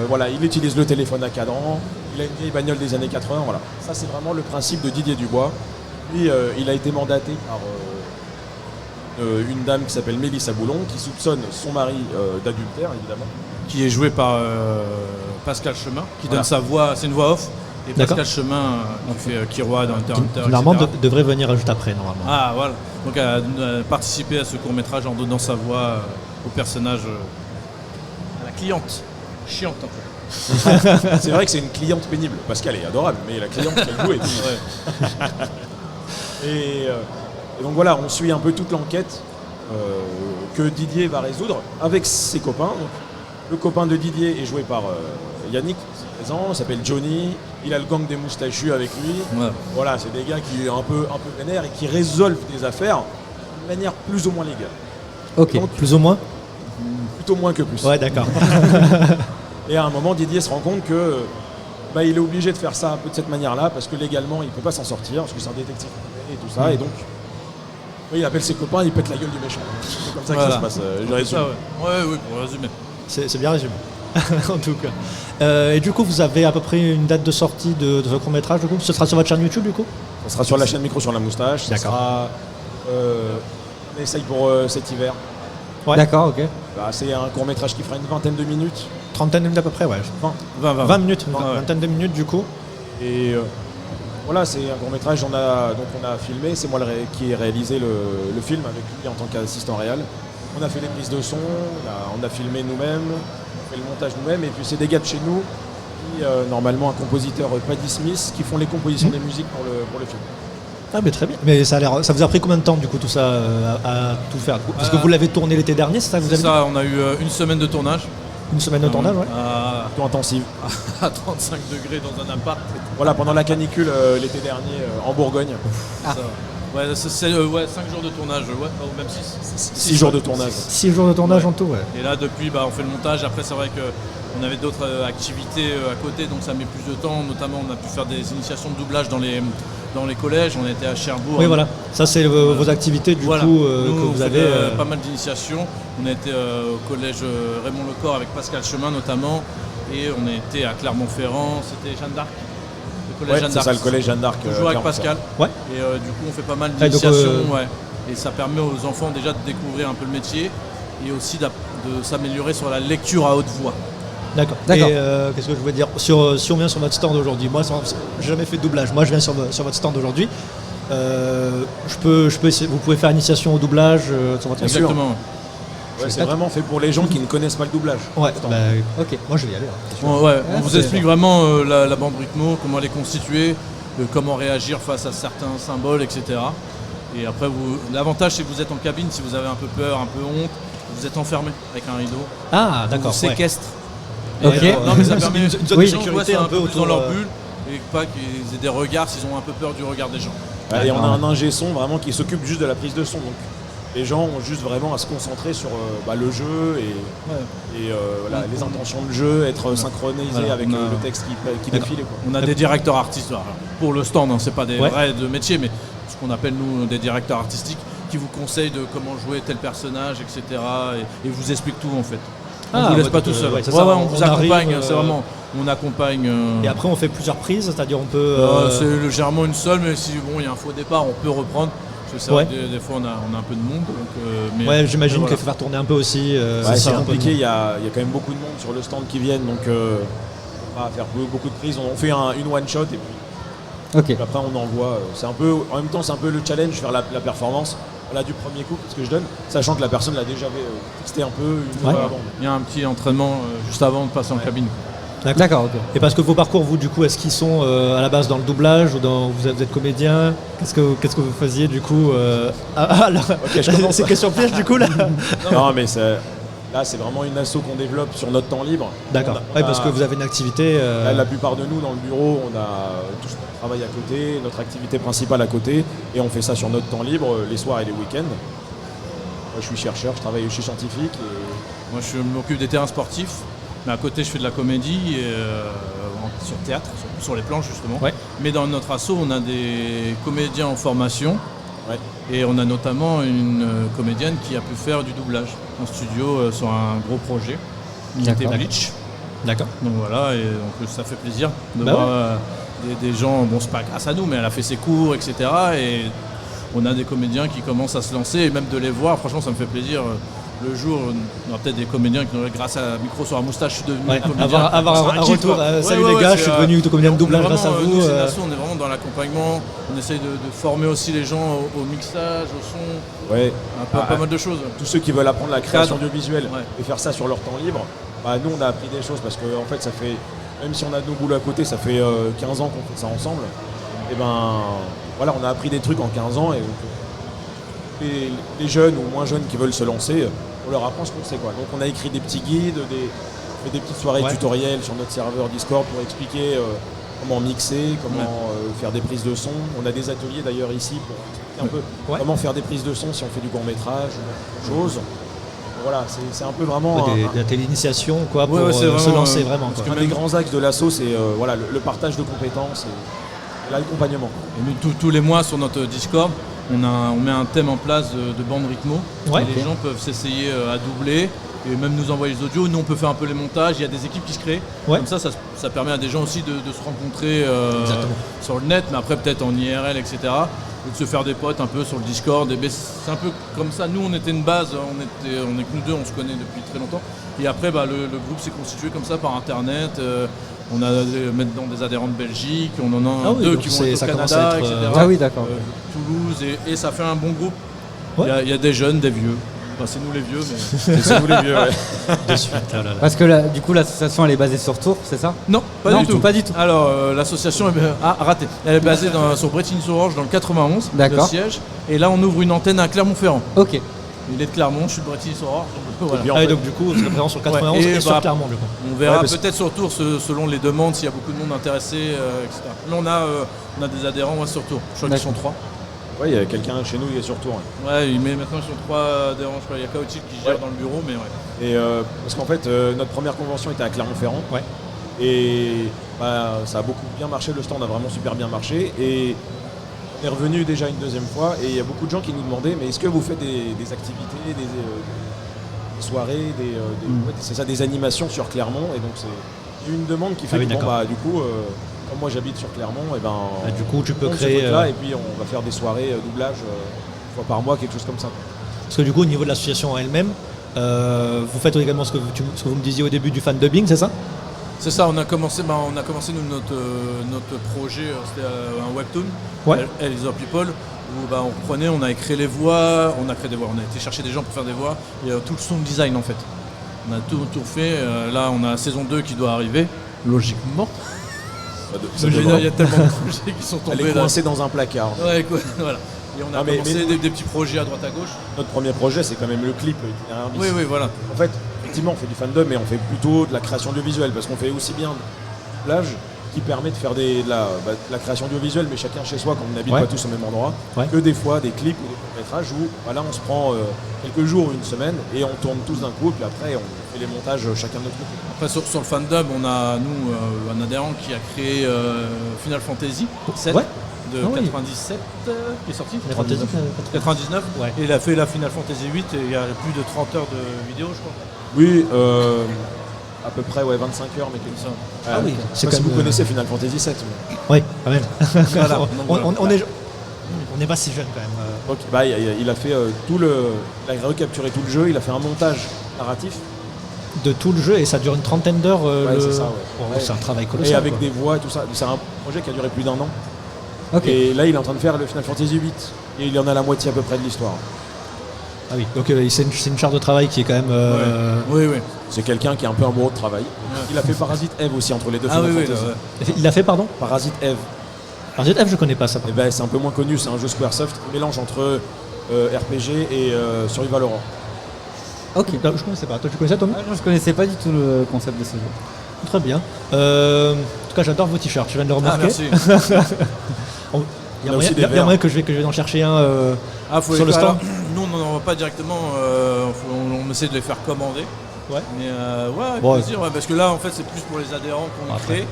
Voilà, il utilise le téléphone à cadran, il a une vieille bagnole des années 80, voilà. Ça c'est vraiment le principe de Didier Dubois. Lui, il a été mandaté par une dame qui s'appelle Mélissa Boulon, qui soupçonne son mari d'adultère, évidemment. Qui est joué par Pascal Chemin, qui donne Voilà. sa voix, c'est une voix off. Et D'accord. Pascal Chemin qui fait Kiroa dans Hunter x Hunter, Normalement, etc. devrait venir juste après, normalement. Ah voilà, donc elle a participé à ce court métrage en donnant sa voix au personnage, à la cliente, chiante un peu. C'est vrai que c'est une cliente pénible, parce qu'elle est adorable, mais la cliente qu'elle joue est pénible. Ouais. Et donc voilà, on suit un peu toute l'enquête que Didier va résoudre avec ses copains. Donc, le copain de Didier est joué par Yannick, présent, il s'appelle Johnny, il a le gang des moustachus avec lui. Ouais. Voilà, c'est des gars qui sont un peu vénères et qui résolvent des affaires de manière plus ou moins légale. Ok. Donc, Plus ou moins? plutôt moins que plus. Ouais, d'accord. Et à un moment, Didier se rend compte que bah, il est obligé de faire ça un peu de cette manière-là parce que légalement il peut pas s'en sortir parce que c'est un détective et tout ça et donc oui, il appelle ses copains, il pète la gueule du méchant. C'est comme ça que ça se passe. Je résume. Oui, pour résumer. C'est bien résumé. En tout cas. Et du coup, vous avez à peu près une date de sortie de ce court-métrage, du coup? Ce sera sur votre chaîne YouTube, du coup? Ça sera sur la chaîne Micro sur la moustache. Ça sera, on essaye pour cet hiver. Ouais. D'accord, ok. Bah, c'est un court-métrage qui fera une vingtaine de minutes. Trentaine de minutes à peu près, ouais. 20 minutes, une vingtaine de minutes, du coup. Et voilà, c'est un court-métrage. On a filmé. C'est moi qui ai réalisé le film avec lui en tant qu'assistant réal. On a fait les prises de son, on a filmé nous-mêmes, on fait le montage nous-mêmes. Et puis c'est des gars de chez nous, qui, normalement un compositeur Paddy Smith, qui font les compositions des musiques pour le film. Ah mais très bien. Mais ça vous a pris combien de temps du coup tout ça à tout faire? Parce que vous l'avez tourné l'été dernier, c'est ça que vous avez dit? Ça, on a eu une semaine de tournage. Une semaine de tournage, ouais. Plutôt intensive. À 35 degrés dans un appart. Voilà, pendant la canicule l'été dernier en Bourgogne. Ça. Ouais, c'est 5 jours de tournage, ou même 6. 6 jours de tournage. 6 jours de tournage en tout, ouais. Et là, depuis, on fait le montage. Après, c'est vrai qu'on avait d'autres activités à côté, donc ça met plus de temps. Notamment, on a pu faire des initiations de doublage dans les collèges. On était à Cherbourg. Oui, voilà. Ça, c'est vos activités du coup Nous, que vous avez. pas mal d'initiations. On a été au collège Raymond Lecor avec Pascal Chemin notamment. Et on a été à Clermont-Ferrand. C'était Jeanne d'Arc. Le collège Jeanne c'est d'Arc. ça, le collège Jeanne d'Arc. Toujours avec Pascal. Ouais. Et du coup, on fait pas mal Ah, donc, d'initiations. Ouais. Et ça permet aux enfants déjà de découvrir un peu le métier et aussi de s'améliorer sur la lecture à haute voix. D'accord. Et qu'est-ce que je voulais dire si on vient sur votre stand aujourd'hui, moi j'ai jamais fait de doublage, moi je viens sur votre stand aujourd'hui. Je peux essayer, vous pouvez faire initiation au doublage sur votre stand. Exactement. Ouais, c'est vraiment fait pour les gens qui ne connaissent pas le doublage. Ouais, ok, moi je vais y aller. On vous explique vraiment la bande rythmo, comment elle est constituée, comment réagir face à certains symboles, etc. Et après, l'avantage c'est que vous êtes en cabine, si vous avez un peu peur, un peu honte, vous êtes enfermé avec un rideau. Ah, d'accord. On vous séquestre. Ok. Non, mais ça permet une zone de sécurité un un peu plus autour dans leur bulle et pas qu'ils aient des regards s'ils ont un peu peur du regard des gens. Et on a un ingé son vraiment qui s'occupe juste de la prise de son. Donc les gens ont juste vraiment à se concentrer sur le jeu et voilà, les intentions de jeu, être synchronisé avec le texte qui défile. Quoi. On a des directeurs artistes pour le stand, hein, c'est pas des vrais de métier, mais ce qu'on appelle nous des directeurs artistiques qui vous conseillent de comment jouer tel personnage, etc. et vous expliquent tout en fait. On ne vous laisse pas tout seul. On vous accompagne, c'est vraiment. On accompagne. Et après, on fait plusieurs prises, c'est-à-dire on peut. C'est légèrement une seule, mais si il y a un faux départ, on peut reprendre. Parce que c'est vrai que des fois, on a un peu de monde. Donc, j'imagine qu'il faut faire tourner un peu aussi. C'est compliqué, il y a quand même beaucoup de monde sur le stand qui viennent, donc on va faire beaucoup de prises. On fait une one-shot et puis après on envoie. En même temps, c'est un peu le challenge, faire la performance. Là, du premier coup, ce que je donne, sachant que la personne l'a déjà texté un peu une fois avant. Il y a un petit entraînement juste avant de passer en cabine. D'accord, ok. Et parce que vos parcours, vous, du coup, est-ce qu'ils sont à la base dans le doublage ou vous êtes comédien? Qu'est-ce que vous faisiez, du coup c'est question piège, du coup, là. Non, mais là, c'est vraiment une asso qu'on développe sur notre temps libre. D'accord, parce que vous avez une activité... Là, la plupart de nous, dans le bureau, on a tout notre travail à côté, notre activité principale à côté, et on fait ça sur notre temps libre, les soirs et les week-ends. Moi, je suis chercheur, je travaille chez Scientifique. Moi, je m'occupe des terrains sportifs, mais à côté, je fais de la comédie sur théâtre, sur les planches, justement. Ouais. Mais dans notre asso, on a des comédiens en formation. Ouais. Et on a notamment une comédienne qui a pu faire du doublage en studio sur un gros projet qui était Bleach. D'accord. Donc voilà, et donc ça fait plaisir de voir des gens, bon c'est pas grâce à nous, mais elle a fait ses cours, etc. Et on a des comédiens qui commencent à se lancer et même de les voir, franchement ça me fait plaisir. Le jour, on aura peut-être des comédiens qui auraient, grâce à Micro sur la moustache, je suis devenu comédien. Avoir un retour, salut les gars, je suis devenu comédien de doublage grâce à vous. Nous, on est vraiment dans l'accompagnement, on essaye de former aussi les gens au mixage, au son, pas mal de choses. Tous ceux qui veulent apprendre la création audiovisuelle et faire ça sur leur temps libre, nous on a appris des choses parce qu'en fait ça fait, même si on a nos boulots à côté, ça fait 15 ans qu'on fait ça ensemble, et voilà, on a appris des trucs en 15 ans et les jeunes ou moins jeunes qui veulent se lancer, on leur apprend ce qu'on sait. Donc on a écrit des petits guides, des petites soirées tutoriels sur notre serveur Discord pour expliquer comment mixer, comment faire des prises de son. On a des ateliers d'ailleurs ici pour expliquer un peu comment faire des prises de son si on fait du court métrage ou autre chose. voilà, c'est un peu vraiment T'es l'initiation quoi, pour Ouais, c'est se vraiment, lancer vraiment. parce Quoi. un des grands axes de l'assaut, c'est voilà, le partage de compétences et l'accompagnement. Et nous, tous les mois sur notre Discord, on met un thème en place de bande rythmo. Ouais. Et les gens peuvent s'essayer à doubler et même nous envoyer les audios. Nous, on peut faire un peu les montages. Il y a des équipes qui se créent. Ouais. Comme ça permet à des gens aussi de se rencontrer Exactement. sur le net, mais après peut-être en IRL, etc. Et de se faire des potes un peu sur le Discord. Et c'est un peu comme ça. Nous, on était une base. On est que nous deux, on se connaît depuis très longtemps. Et après, le groupe s'est constitué comme ça par Internet. On a maintenant des adhérents de Belgique, on en a oui, deux donc qui vont être au ça commence Canada, à être, etc. Ah oui, d'accord. Toulouse, et ça fait un bon groupe. Ouais. Il y a des jeunes, des vieux. Enfin, c'est nous les vieux, mais... C'est nous les vieux, ouais. De suite. Oh là là. Parce que du coup, l'association elle est basée sur Tours, c'est ça? Non, Non, du tout. pas du tout. Alors, l'association est raté. Elle est basée sur Brétigny-sur-Orge, dans le 91, le D'accord. siège. Et là, on ouvre une antenne à Clermont-Ferrand. Ok. Il est de Clermont, je suis de Brétigny-sur-Orge. Donc, voilà. Et puis, en Ah, et fait, donc du coup, vous êtes présent sur 91 Ouais, et et sur bah, Clermont du coup. On verra Ouais, parce- peut-être sur Tours selon les demandes, s'il y a beaucoup de monde intéressé, etc. Là, on a des adhérents sur Tours. Je crois qu'ils sont 3. ouais, il y a quelqu'un chez nous qui est sur Tours. Ouais. Ouais, mais maintenant ils sont 3 adhérents. Je crois. Il y a Kaotic qui gère Ouais. dans le bureau, mais ouais. Et parce qu'en fait, notre première convention était à Clermont-Ferrand. Ouais. Et ça a beaucoup bien marché, le stand a vraiment super bien marché. Et on est revenu déjà une deuxième fois. Et il y a beaucoup de gens qui nous demandaient, mais est-ce que vous faites des activités, des soirées, c'est ça, des animations sur Clermont? Et donc c'est une demande qui fait Ah oui, que, bon, d'accord. du coup, comme moi j'habite sur Clermont, et ben, Ah, du coup, tu peux on se créer. côte là et puis on va faire des soirées doublage une fois par mois, quelque chose comme ça. Parce que du coup, au niveau de l'association en elle-même, vous faites également ce que vous me disiez au début du fan dubbing, c'est ça? C'est ça, on a commencé nous, notre projet, c'était un webtoon, Ouais. Hell is Our People, où on a créé les voix, on a créé des voix, on a été chercher des gens pour faire des voix, et tout le sound design en fait. On a tout fait, là on a la saison 2 qui doit arriver, logiquement. Ça Il devrait- y a tellement de projets qui sont Elle tombés est là. coincée dans un placard. Ouais, quoi, voilà. Et on a Ah, mais- commencé des petits projets à droite à gauche. Notre premier projet, c'est quand même le clip. Itinéraire Bis. Oui, voilà. En fait, effectivement, on fait du fandom, mais on fait plutôt de la création audiovisuelle, parce qu'on fait aussi bien de doublage qui permet de faire de la création audiovisuelle, mais chacun chez soi, quand on n'habite Ouais. pas tous au même endroit, Ouais. que des fois des clips ou des courts-métrages où voilà, on se prend quelques jours ou une semaine et on tourne tous d'un coup, et puis après on fait les montages chacun de notre côté. Après, sur le fandom, on a, nous, un adhérent qui a créé Final Fantasy 7 Ouais. de Ah oui. 97, qui est sorti. Final Fantasy, 99. Ouais. Et il a fait la Final Fantasy 8 et il y a plus de 30 heures de vidéo, je crois. Oui, à peu près 25 heures, mais quelque Ça. Ah oui, c'est c'est pas si quand vous même, connaissez Final Fantasy 7. Oui, quand même. Voilà. On n'est pas si jeune quand même. Donc, il a fait il a recapturé tout le jeu, il a fait un montage narratif. De tout le jeu et ça dure une trentaine d'heures. C'est ça, ouais. Oh, Ouais. c'est un travail colossal. Et avec quoi. des voix et tout ça. C'est un projet qui a duré plus d'1 an. Ok. Et là, il est en train de faire le Final Fantasy 8. Et il en a la moitié à peu près de l'histoire. Ah oui, donc c'est une charge de travail qui est quand même. Oui. C'est quelqu'un qui a un peu un bourreau de travail. Il a fait Parasite Eve aussi entre les deux Ah Final oui, Fantasy. ouais. Il a fait, pardon? Parasite Eve. Parasite F, je connais pas ça. Et ben, c'est un peu moins connu, c'est un jeu Squaresoft qui mélange entre RPG et Survival Horror. Ok. Non, je connaissais pas. Toi, tu connaissais, Tommy? Ah, non, je connaissais pas du tout le concept de ce jeu. Très bien. En tout cas, j'adore vos t-shirts. Je viens de le Ah, remarquer. merci. Il y On a a aussi des moyen verres. que je vais en chercher un Faut sur les le faire. stand. Nous, on n'en envoie pas directement. On essaie de les faire commander. Ouais. Mais avec Bon, plaisir, ouais, parce que là, en fait, c'est plus pour les adhérents qu'on Après, crée.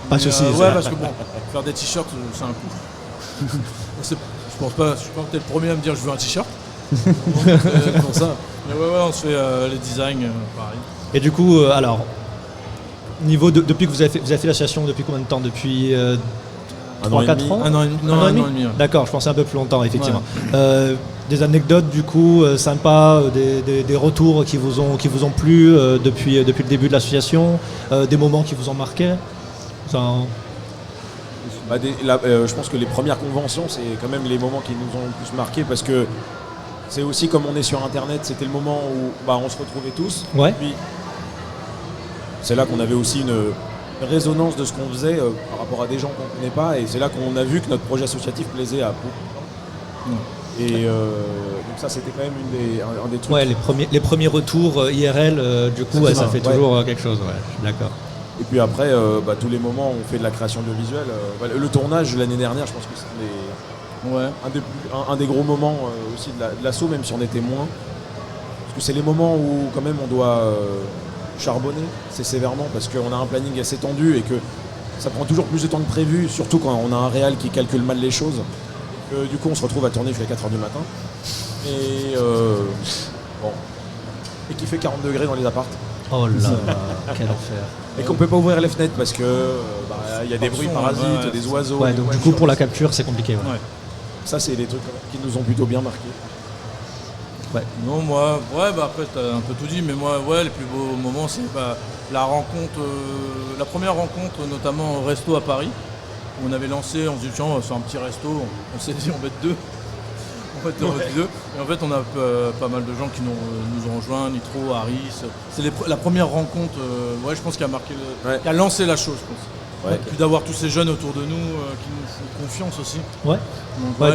pas Mais, de souci, ouais, ça. parce que bon, faire des t-shirts, c'est un coût. Je pense pas que t'es le premier à me dire je veux un t-shirt. Pour ça. Mais ouais, on se fait les designs, pareil. Et du coup, alors, depuis que vous avez fait l'association depuis combien de temps? Depuis 3-4 ans? Un an et demi. Non, un an et demi. Ouais. D'accord, je pensais un peu plus longtemps, effectivement. Des anecdotes, du coup, sympas, des retours qui vous ont plu depuis le début de l'association, des moments qui vous ont marqué. Je pense que les premières conventions, c'est quand même les moments qui nous ont le plus marqué parce que c'est aussi comme on est sur Internet, c'était le moment où on se retrouvait tous. Ouais. Puis, c'est là qu'on avait aussi une résonance de ce qu'on faisait par rapport à des gens qu'on ne connaît pas et c'est là qu'on a vu que notre projet associatif plaisait à beaucoup de gens. Et donc ça c'était quand même un des trucs. Ouais, les premiers retours IRL, du coup, ouais, ça fait Ouais. toujours quelque chose. Ouais, je suis d'accord. Et puis après, tous les moments où on fait de la création audiovisuelle, le tournage l'année dernière, je pense que c'était Ouais. un des gros moments aussi de l'assaut, même si on était moins. Parce que c'est les moments où quand même on doit charbonner, c'est sévèrement, parce qu'on a un planning assez tendu et que ça prend toujours plus de temps que prévu, surtout quand on a un réal qui calcule mal les choses. Du coup on se retrouve à tourner jusqu'à 4h du matin. Et bon. Et qui fait 40 degrés dans les apparts. Oh là là, quel enfer. Et qu'on peut pas ouvrir les fenêtres parce que y a des bruits son, parasites, ouais. des oiseaux. Ouais, des donc du voitures. coup pour la capture c'est compliqué. Ouais. Ouais. Ça c'est des trucs qui nous ont plutôt bien marqués. Non, moi, après, tu as un peu tout dit, mais moi, les plus beaux moments, c'est la rencontre, la première rencontre, notamment au resto à Paris, où on avait lancé, on se dit, tiens, on va faire un petit resto, on s'est dit, on va être deux. En fait, deux. Et en fait, on a pas mal de gens qui nous ont rejoints, Nitro, Harris. C'est la première rencontre, je pense, qui a marqué, qui a lancé la chose, je pense. Ouais. Puis d'avoir tous ces jeunes autour de nous qui nous font confiance aussi. Ouais.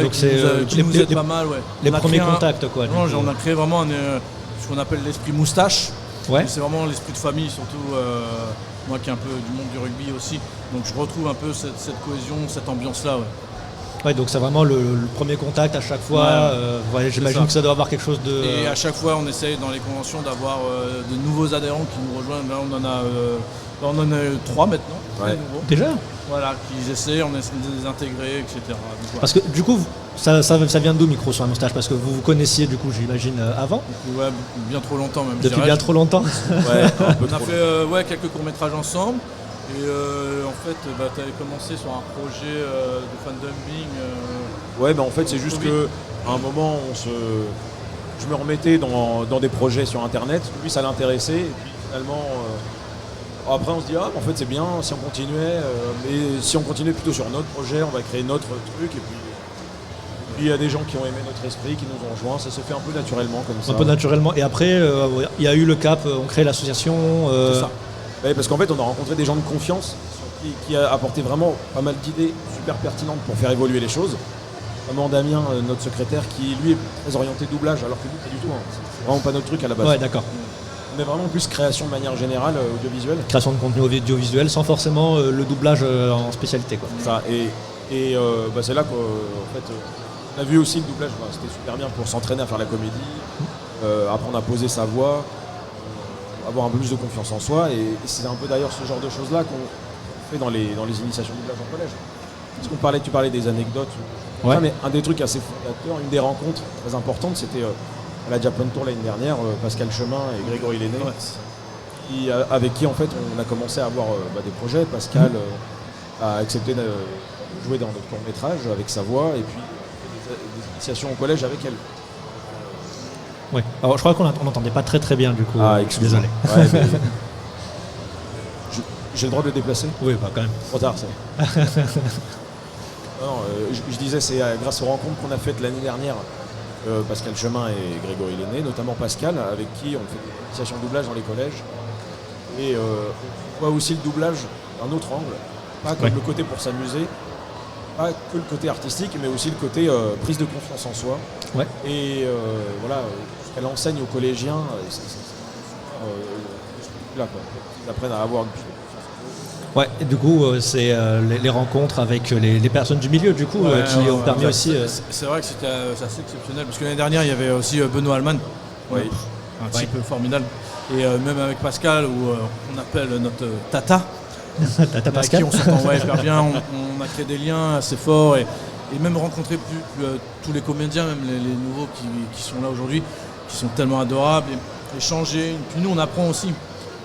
Donc qui c'est nous aident pas mal. Ouais. les On a premiers créé contacts quoi. Non, on a créé vraiment ce qu'on appelle l'esprit moustache. Ouais. C'est vraiment l'esprit de famille, surtout moi qui est un peu du monde du rugby aussi. Donc je retrouve un peu cette cohésion, cette ambiance-là. Ouais. Ouais, donc c'est vraiment le premier contact à chaque fois. J'imagine que ça doit avoir quelque chose de. Et à chaque fois, on essaye dans les conventions d'avoir de nouveaux adhérents qui nous rejoignent. Là, on en a 3 maintenant. Ouais. Nouveaux. Déjà. Voilà, qu'ils essaient, on essaie de les intégrer, etc. Donc, voilà. Parce que du coup, ça vient d'où Micro sur la moustache? Parce que vous vous connaissiez du coup, j'imagine, avant. Ouais, bien trop longtemps même. Depuis bien trop longtemps. Ouais, un peu On a trop. fait quelques courts-métrages ensemble. Et en fait, tu avais commencé sur un projet de fandubbing. Ouais, en fait, c'est juste que à un moment, je me remettais dans des projets sur Internet. Lui, ça l'intéressait. Et puis finalement, après, on se dit, en fait, c'est bien si on continuait. Mais si on continuait plutôt sur notre projet, on va créer notre truc. Et puis, il y a des gens qui ont aimé notre esprit, qui nous ont rejoints. Ça se fait un peu naturellement comme ça. Un peu naturellement. Et après, il y a eu le cap, on crée l'association. C'est ça. Ouais, parce qu'en fait, on a rencontré des gens de confiance qui a apporté vraiment pas mal d'idées super pertinentes pour faire évoluer les choses. Notamment Damien, notre secrétaire, qui lui est très orienté doublage, alors que nous, pas du tout. C'est vraiment pas notre truc à la base. Ouais, d'accord. On est vraiment plus création de manière générale, audiovisuelle. Création de contenu audiovisuel sans forcément le doublage en spécialité quoi. Ça, et c'est là qu'en fait, on a vu aussi le doublage, c'était super bien pour s'entraîner à faire la comédie. Après, on a posé sa voix, avoir un peu plus de confiance en soi. Et c'est un peu d'ailleurs ce genre de choses-là qu'on fait dans les initiations de doublage en collège. Parce que tu parlais des anecdotes. Ouais. Mais un des trucs assez fondateurs, une des rencontres très importantes, c'était à la Japan Tour l'année dernière, Pascal Chemin et Grégory Lenné, avec qui en fait on a commencé à avoir des projets. Pascal a accepté de jouer dans notre court-métrage avec sa voix et puis des initiations au collège avec elle. Ouais. Alors je crois qu'on n'entendait pas très bien du coup. Excuse-moi. Désolé. Ouais, mais j'ai le droit de le déplacer. Oui, quand même. Trop tard, ça. Non, je disais, c'est grâce aux rencontres qu'on a faites l'année dernière, Pascal Chemin et Grégory Lenné, notamment Pascal, avec qui on fait des initiations de doublage dans les collèges. Et on voit aussi le doublage d'un autre angle, pas comme le côté pour s'amuser, pas que le côté artistique, mais aussi le côté prise de confiance en soi. Ouais. Et elle enseigne aux collégiens, là, quoi. Ils apprennent à avoir plus de confiance. Ouais, et du coup, c'est les rencontres avec les personnes du milieu, du coup, qui ont permis aussi. C'est vrai que c'était assez exceptionnel, parce que l'année dernière, il y avait aussi Benoît Allman, un type formidable. Et même avec Pascal, où on appelle notre Tata, Tata avec Pascal. qui on s'entend hyper bien, on a créé des liens assez forts, et même rencontrer tous les comédiens, même les nouveaux qui sont là aujourd'hui, qui sont tellement adorables, et échanger. Puis nous, on apprend aussi.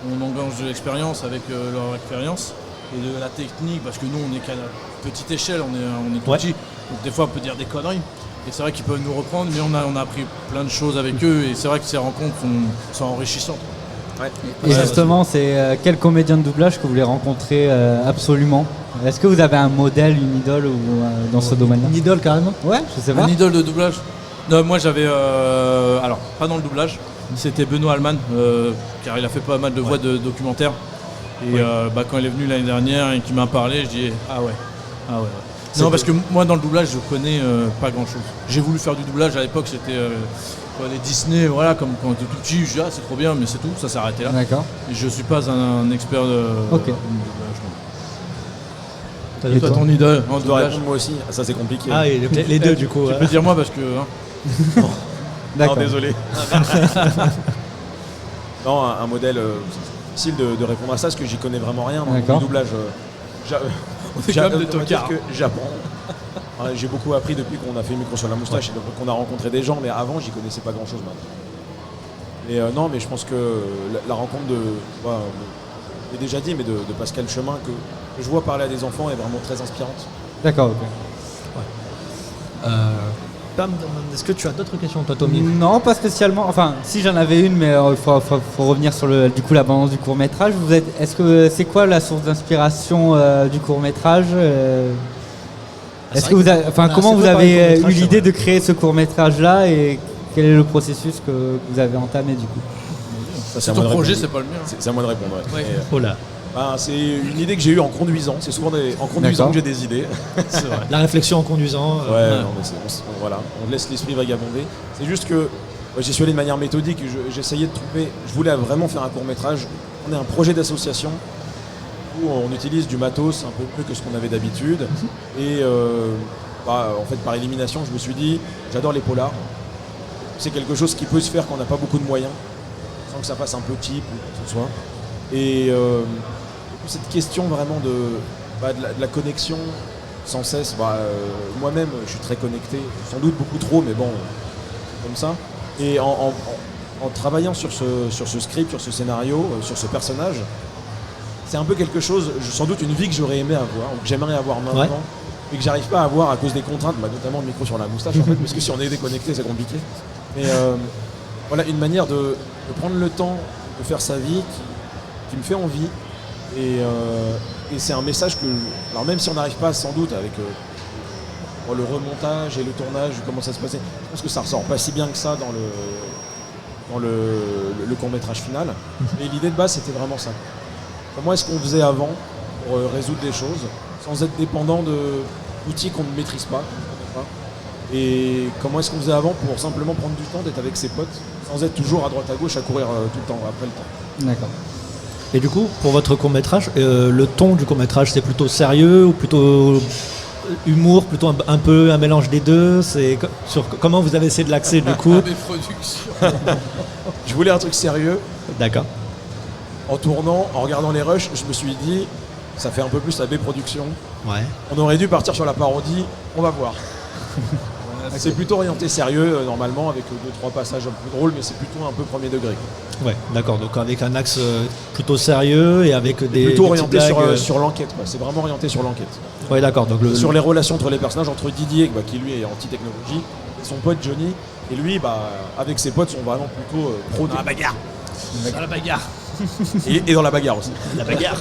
On engage de l'expérience avec leur expérience et de la technique, parce que nous on est qu'à petite échelle, on est tout petit, donc des fois on peut dire des conneries, et c'est vrai qu'ils peuvent nous reprendre, mais on a appris plein de choses avec eux, et c'est vrai que ces rencontres sont enrichissantes. Ouais. Et justement, c'est quel comédien de doublage que vous voulez rencontrer absolument? Est-ce que vous avez un modèle, une idole dans ce domaine-là? Une idole carrément. Ouais, je sais pas. Un idole de doublage? Non, moi j'avais, alors pas dans le doublage, c'était Benoît Allman, car il a fait pas mal de voix de documentaires. Et quand il est venu l'année dernière et qu'il m'a parlé, je dis ah ouais. Non, parce que moi dans le doublage je connais pas grand chose. J'ai voulu faire du doublage à l'époque, c'était les Disney, voilà, comme quand j'étais tout petit, je dis c'est trop bien, mais c'est tout, ça s'est arrêté là. D'accord. Et je suis pas un expert de doublage. Et Toi ton idole en Je dois doublage? répondre moi aussi, ça c'est compliqué. Ah, et les deux du coup. Tu peux dire moi parce que. D'accord. Non, désolé. Non, un modèle, c'est difficile de répondre à ça parce que j'y connais vraiment rien dans le D'accord. doublage. est comme des on va dire tocards. que j'apprends. Ouais, j'ai beaucoup appris depuis qu'on a fait Micro sur la moustache et depuis qu'on a rencontré des gens, mais avant j'y connaissais pas grand chose maintenant. Et non, mais je pense que la rencontre je l'ai déjà dit, mais de Pascal Chemin que je vois parler à des enfants est vraiment très inspirante. D'accord, ok. Pam, est-ce que tu as d'autres questions, toi, Tommy? Non, pas spécialement. Enfin, si j'en avais une, mais il faut revenir sur l'abondance du court métrage. Est-ce que c'est quoi la source d'inspiration du court métrage Est-ce que comment vous avez eu l'idée de créer ce court métrage là et quel est le processus que vous avez entamé du coup? Ça, C'est à ton moi de projet, répondre. c'est pas le mien. C'est à moi de répondre. Ouais. Ouais. Oh là, C'est une idée que j'ai eue en conduisant. C'est souvent en conduisant D'accord. que j'ai des idées. c'est vrai. La réflexion en conduisant. Ouais, non, mais voilà, on laisse l'esprit vagabonder. C'est juste que j'y suis allé de manière méthodique. J'essayais de trouver. Je voulais vraiment faire un court métrage. On est un projet d'association où on utilise du matos un peu plus que ce qu'on avait d'habitude. Et en fait, par élimination, je me suis dit, j'adore les polars. C'est quelque chose qui peut se faire quand on n'a pas beaucoup de moyens, sans que ça fasse un peu cheap ou quoi que ce soit. Et cette question vraiment de la connexion sans cesse, moi-même je suis très connecté, sans doute beaucoup trop, mais bon, comme ça. Et en travaillant sur ce script, sur ce scénario, sur ce personnage, c'est un peu quelque chose, sans doute une vie que j'aurais aimé avoir, ou que j'aimerais avoir maintenant, Ouais. et que j'arrive pas à avoir à cause des contraintes, notamment le micro sur la moustache en fait, parce que si on est déconnecté c'est compliqué. Mais voilà, une manière de prendre le temps de faire sa vie qui me fait envie. Et c'est un message que, alors même si on n'arrive pas sans doute avec le remontage et le tournage, comment ça se passait, je pense que ça ressort pas si bien que ça dans le court-métrage final. Et l'idée de base c'était vraiment ça. Comment est-ce qu'on faisait avant pour résoudre des choses sans être dépendant d'outils qu'on ne maîtrise pas, et comment est-ce qu'on faisait avant pour simplement prendre du temps, d'être avec ses potes, sans être toujours à droite à gauche à courir tout le temps, après le temps. D'accord. Et du coup, pour votre court-métrage, le ton du court-métrage, c'est plutôt sérieux ou plutôt humour, plutôt un peu un mélange des deux? Comment vous avez essayé de l'axer du coup? Des productions. Je voulais un truc sérieux. D'accord. En tournant, en regardant les rushs, je me suis dit, ça fait un peu plus la B-production. Ouais. On aurait dû partir sur la parodie, on va voir. C'est plutôt orienté sérieux normalement, avec 2-3 passages un peu drôles, mais c'est plutôt un peu premier degré. Ouais, d'accord. Donc avec un axe plutôt sérieux et avec des Plutôt des orienté petites blagues, sur l'enquête, quoi. C'est vraiment orienté sur l'enquête. Ouais, d'accord. Donc Sur les relations entre les personnages, entre Didier, qui lui est anti-technologie, et son pote Johnny, et lui, avec ses potes, sont vraiment plutôt pro de la bagarre. Dans la bagarre. Et dans la bagarre aussi. la bagarre.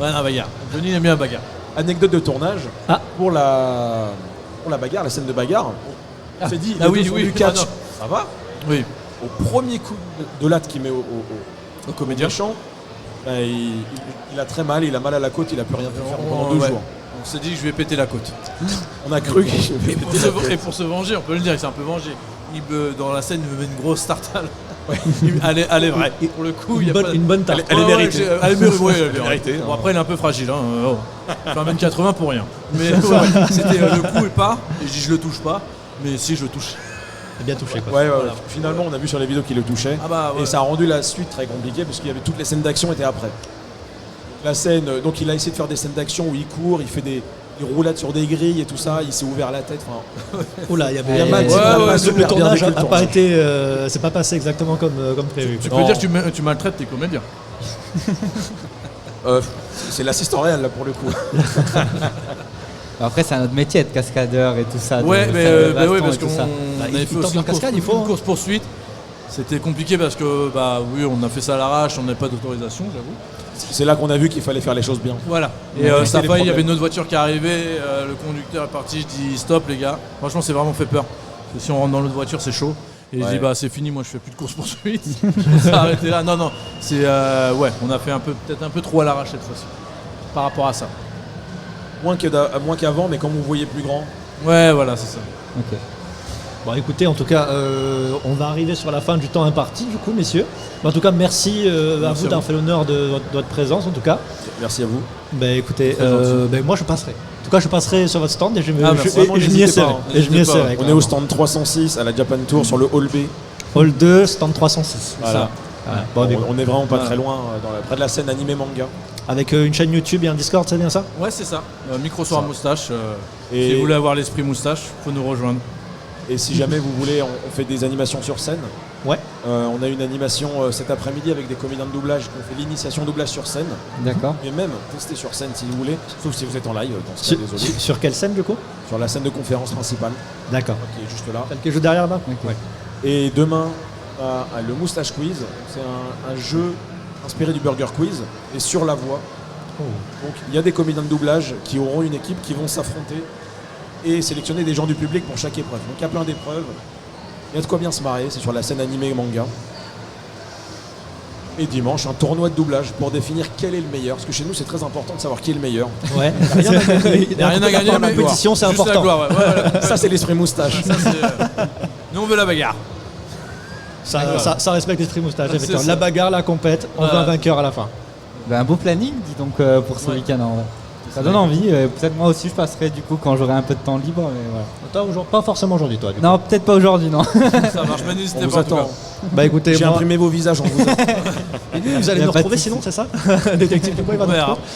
Ouais, dans la bagarre. Johnny il aime bien la bagarre. Anecdote de tournage, Ah. pour la bagarre, la scène de bagarre, on s'est dit, Ah oui, le oui, du catch, ah non. ça va. Oui. Au premier coup de latte qu'il met au comédien. méchant, il a très mal, il a mal à la côte, il a plus rien pu faire pendant 2 Ouais. jours. On s'est dit que je vais péter la côte. On a cru qu'il Et pour se venger, on peut le dire, il s'est un peu vengé. Dans la scène, il me met une grosse tartale. Elle est vraie. Pour le coup, il y a pas... Une bonne tarte. Elle est Ouais, méritée. Elle est méritée. Ouais, elle est Méritée, méritée. hein. Bon, après, il est un peu fragile. Hein. Je fais un 1m80 pour rien. Mais ouais, c'était le coup et pas. Et je dis, je le touche pas. Mais si, je le touche. C'est bien touché, quoi. Ouais, finalement, on a vu sur les vidéos qu'il le touchait. Ah bah, ouais. Et ça a rendu la suite très compliquée parce qu'il y avait toutes les scènes d'action étaient après. La scène, donc il a essayé de faire des scènes d'action où il court, il fait des roulades sur des grilles et tout ça, il s'est ouvert la tête. Enfin, Oula, il y avait Il y a Max, ouais, ouais, le super bien tournage vécu le n'a pas tournage. été, c'est pas passé exactement comme prévu. Tu Non. peux dire que tu maltraites tes comédiens. c'est l'assistant réel là pour le coup. Après, c'est un autre métier de cascadeur et tout ça. Ouais, de mais faire le bah ouais, baston parce et tout qu'on ça. il avait fait tente aussi en une cascade, il faut, hein. course poursuite. C'était compliqué parce que oui, on a fait ça à l'arrache, on n'avait pas d'autorisation, j'avoue. C'est là qu'on a vu qu'il fallait faire les choses bien. Voilà. Et On a ça a évité les failli, il y avait problèmes. une autre voiture qui arrivait, le conducteur est parti, je dis stop les gars. Franchement, c'est vraiment fait peur. Parce que si on rentre dans l'autre voiture, c'est chaud. Et je Ouais. dis c'est fini, moi je fais plus de course poursuite. On s'est arrêté là. Non, c'est on a fait peut-être un peu trop à l'arrache cette fois-ci. Par rapport à ça. Moins qu'avant, mais comme vous voyez plus grand. Ouais, voilà, c'est ça. Ok. Bon, écoutez, en tout cas, on va arriver sur la fin du temps imparti, du coup, messieurs. Mais en tout cas, merci à Merci vous à d'avoir vous. fait l'honneur de votre présence, en tout cas. Merci à vous. Ben écoutez, Très gentil. moi je passerai. En tout cas, je passerai sur votre stand et je Ah, merci. m'y Vraiment, n'hésitez essaierai. pas, hein. Et je m'y N'hésitez pas. essaierai. On est au stand 306 à la Japan Tour sur le Hall B. Hall 2, stand 306. Voilà. Voilà. Bon, mais On est vraiment pas Voilà. très loin, près de la scène animé manga. avec une chaîne YouTube et un Discord, c'est bien ça? Ouais, c'est ça. Micro soir moustache. Et- Si vous voulez avoir l'esprit moustache, faut nous rejoindre. Et si jamais vous voulez, on fait des animations sur scène. Ouais. On a une animation cet après-midi avec des comédiens de doublage. On fait l'initiation doublage sur scène. D'accord. Et même tester sur scène si vous voulez. Sauf si vous êtes en live, dans ce Sur, cas, désolé. sur quelle scène du coup? Sur la scène de conférence principale, D'accord. qui est juste là. Celle qui joue derrière là? Ok. Ouais. Et demain, le Moustache Quiz. C'est un jeu inspiré du Burger Quiz et sur la voix. Donc il y a des comédiens de doublage qui auront une équipe qui vont s'affronter et sélectionner des gens du public pour chaque épreuve. Donc il y a plein d'épreuves. Il y a de quoi bien se marrer. C'est sur la scène animée et manga. Et dimanche, un tournoi de doublage pour définir quel est le meilleur. Parce que chez nous, c'est très important de savoir qui est le meilleur. Ouais. Il y a rien à gagner. Il n'y a rien à gagner, La mais compétition, c'est juste la important. gloire, ouais. Voilà. Ça, c'est l'esprit moustache. Ça, c'est, Nous, on veut la bagarre. Ça respecte l'esprit moustache. C'est effectivement. ça. La bagarre, la compète, on veut Voilà. un vainqueur à la fin. Ben, un beau planning, dis donc, pour ce Ouais. week-end en vrai. Ça donne envie. Peut-être moi aussi je passerai du coup quand j'aurai un peu de temps libre. Mais voilà. Toi, pas forcément aujourd'hui, toi. Du coup. Non, peut-être pas aujourd'hui, non. Ça marche, mais On n'hésitez vous pas en tout attend. cas. Bah écoutez, J'ai moi, imprimé vos visages en vous attend. vous allez Y a nous pas de retrouver souci. sinon, c'est ça? Détective Dupont, il va On nous verra. retrouver.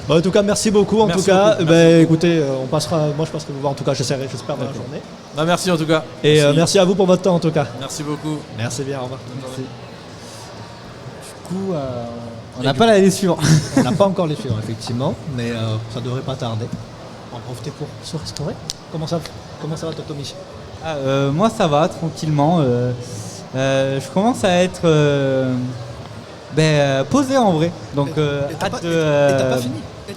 Bah, en tout cas, merci beaucoup. En Merci tout cas, beaucoup, bah, merci. écoutez, moi je passerai vous voir. En tout cas, j'espère dans la journée. Bah, merci en tout cas. Et merci à vous pour votre temps en tout cas. Merci beaucoup. Merci bien, au revoir. Du coup, on n'a pas la suivante. On n'a pas encore les suivants, effectivement, mais ça devrait pas tarder. On va en profiter pour se restaurer. Comment ça va, toi, Tommy? Moi ça va, tranquillement. Je commence à être posé en vrai. Donc hâte de. Et t'as pas fini?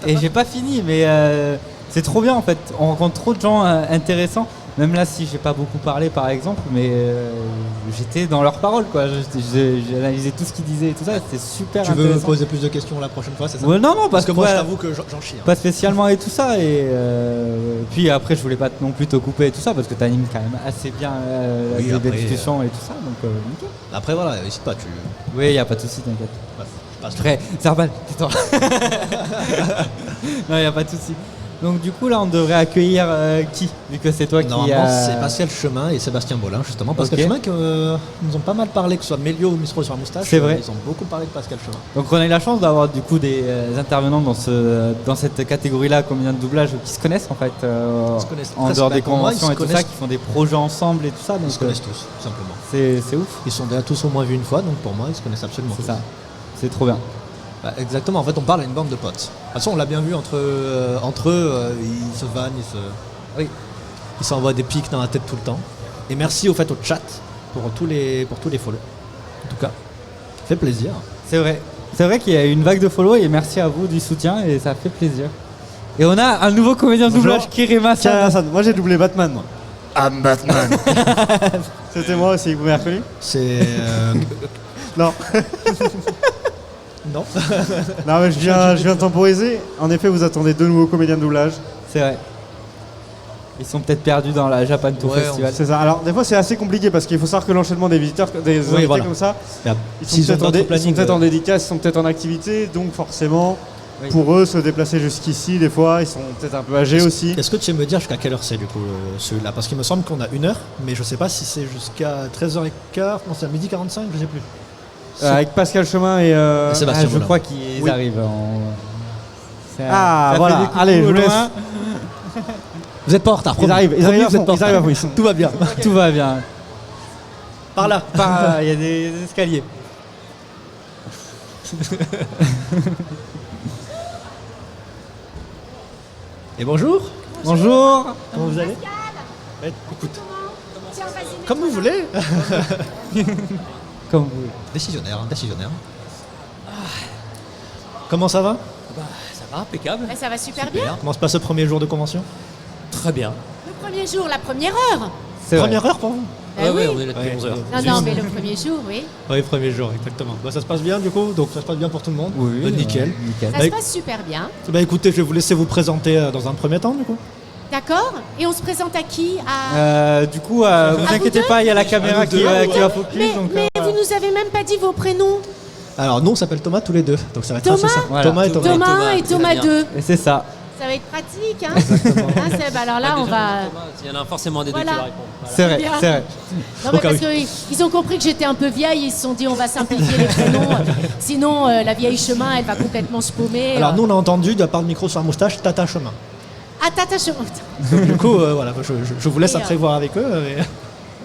Et j'ai pas fini, mais c'est trop bien en fait. On rencontre trop de gens intéressants. Même là, si j'ai pas beaucoup parlé par exemple, mais j'étais dans leurs paroles quoi. J'ai analysé tout ce qu'ils disaient et tout ça. C'était super Tu veux intéressant. poser plus de questions la prochaine fois, c'est ça? Ouais, non, Parce que moi, je ouais, t'avoue que j'en chie. Hein. pas spécialement et tout ça. Et puis après, je voulais pas non plus te couper et tout ça parce que tu animes quand même assez bien Oui, les après, discussions et tout ça. Donc nickel. Après, voilà, n'hésite pas, tu Oui, y a pas de souci, t'inquiète. passes. Prêt, Zarbal, tais-toi. Non, y a pas de souci. Donc du coup là, on devrait accueillir qui, vu que c'est toi qui Normalement, a... c'est Pascal Chemin et Sébastien Bolin, justement. Pascal Ok. Chemin, qui nous ont pas mal parlé, que ce soit Mélio ou Mistro sur la moustache. C'est vrai. Ils ont beaucoup parlé de Pascal Chemin. Donc on a eu la chance d'avoir du coup des intervenants dans cette catégorie-là, combien de doublage qui se connaissent en fait, se connaissent en très dehors bien. des Pour moi, conventions ils et se tout ça, connaissent- qui font des projets ensemble et tout ça. Donc Ils se connaissent tous, tout simplement. c'est ouf, Ils sont déjà tous au moins vus une fois, donc pour moi, ils se connaissent absolument c'est tous. ça. C'est trop bien. Bah, exactement, en fait, on parle à une bande de potes. De toute façon, on l'a bien vu entre eux, ils se vannent, ils s'envoient des pics dans la tête tout le temps. Et merci au fait au chat pour tous les follow. En tout cas, ça fait plaisir. C'est vrai. C'est vrai qu'il y a eu une vague de follow et merci à vous du soutien et ça fait plaisir. Et on a un nouveau comédien de Bonjour. doublage, Kirima Tiens, San. Hassan, moi j'ai doublé Batman. Moi. I'm Batman. C'était moi aussi, vous m'avez reconnu? C'est. Non. Non. Non, mais je viens temporiser. En effet, vous attendez 2 nouveaux comédiens de doublage. C'est vrai. Ils sont peut-être perdus dans la Japan Tour Ouais, Festival. C'est ça. Alors, des fois, c'est assez compliqué parce qu'il faut savoir que l'enchaînement des visiteurs, des invités voilà. comme ça, ils S'ils sont ont peut-être en, d'autres plannings, en dédicace, ils sont peut-être en activité, donc forcément, Oui. pour eux, se déplacer jusqu'ici, des fois, ils sont peut-être un peu âgés aussi. Est-ce que tu sais me dire jusqu'à quelle heure c'est du coup celui-là? Parce qu'il me semble qu'on a 1 heure, mais je sais pas si c'est jusqu'à 13h15, non c'est à 12h45, je sais plus. Avec Pascal Chemin et. Sébastien je Bolin. crois qu'ils Oui. arrivent en... Ah, Ça voilà. fait des coucous Allez, je au vous laisse. loin. Vous êtes pas en retard, Ils arrivent à Promis, vous fond, êtes pas en ils arrivent à retard. fond. Tout va bien. Tout va bien. Par là. Il y a des escaliers. Et bonjour. Bonjour. Comment vous allez? Écoute, comme vous voulez. Comme vous. Décisionnaire, hein, décisionnaire. Comment ça va? Ça va, impeccable. Ça va super bien. Comment se passe le premier jour de convention? Très bien. Le premier jour, la première heure. C'est vrai. Première heure pour vous? Ah oui. on est là depuis Ouais. 11h. Non, mais le premier jour, oui. Oui, premier jour, exactement. Bah, ça se passe bien du coup, donc ça se passe bien pour tout le monde. Oui, Nickel. nickel. Ça Bah, se passe super bien. Bah écoutez, je vais vous laisser vous présenter dans un premier temps du coup. D'accord. Et on se présente à qui? À... Du coup, vous vous inquiétez deux pas, il y a la caméra qui va focus. Mais, donc, mais vous nous avez même pas dit vos prénoms. Alors nous on s'appelle Thomas tous les deux, donc ça va être Thomas assez simple. Voilà. Thomas et Thomas. Thomas et Thomas, Thomas très bien. 2. Et c'est ça. Ça va être pratique, hein. Hein, Seb, alors là, on va... Il y en a forcément des deux qui Voilà. va répondre. Voilà. C'est vrai, Bien. c'est vrai. Non, mais parce qu'ils ont compris que j'étais un peu vieille, ils se sont dit on va simplifier les prénoms, sinon la vieille chemin elle va complètement se paumer. Alors nous on a entendu de la part de micro sur la moustache Tata Chemin. Ah, Tata Chemin. Donc du coup voilà, je vous laisse Et, après voir avec eux.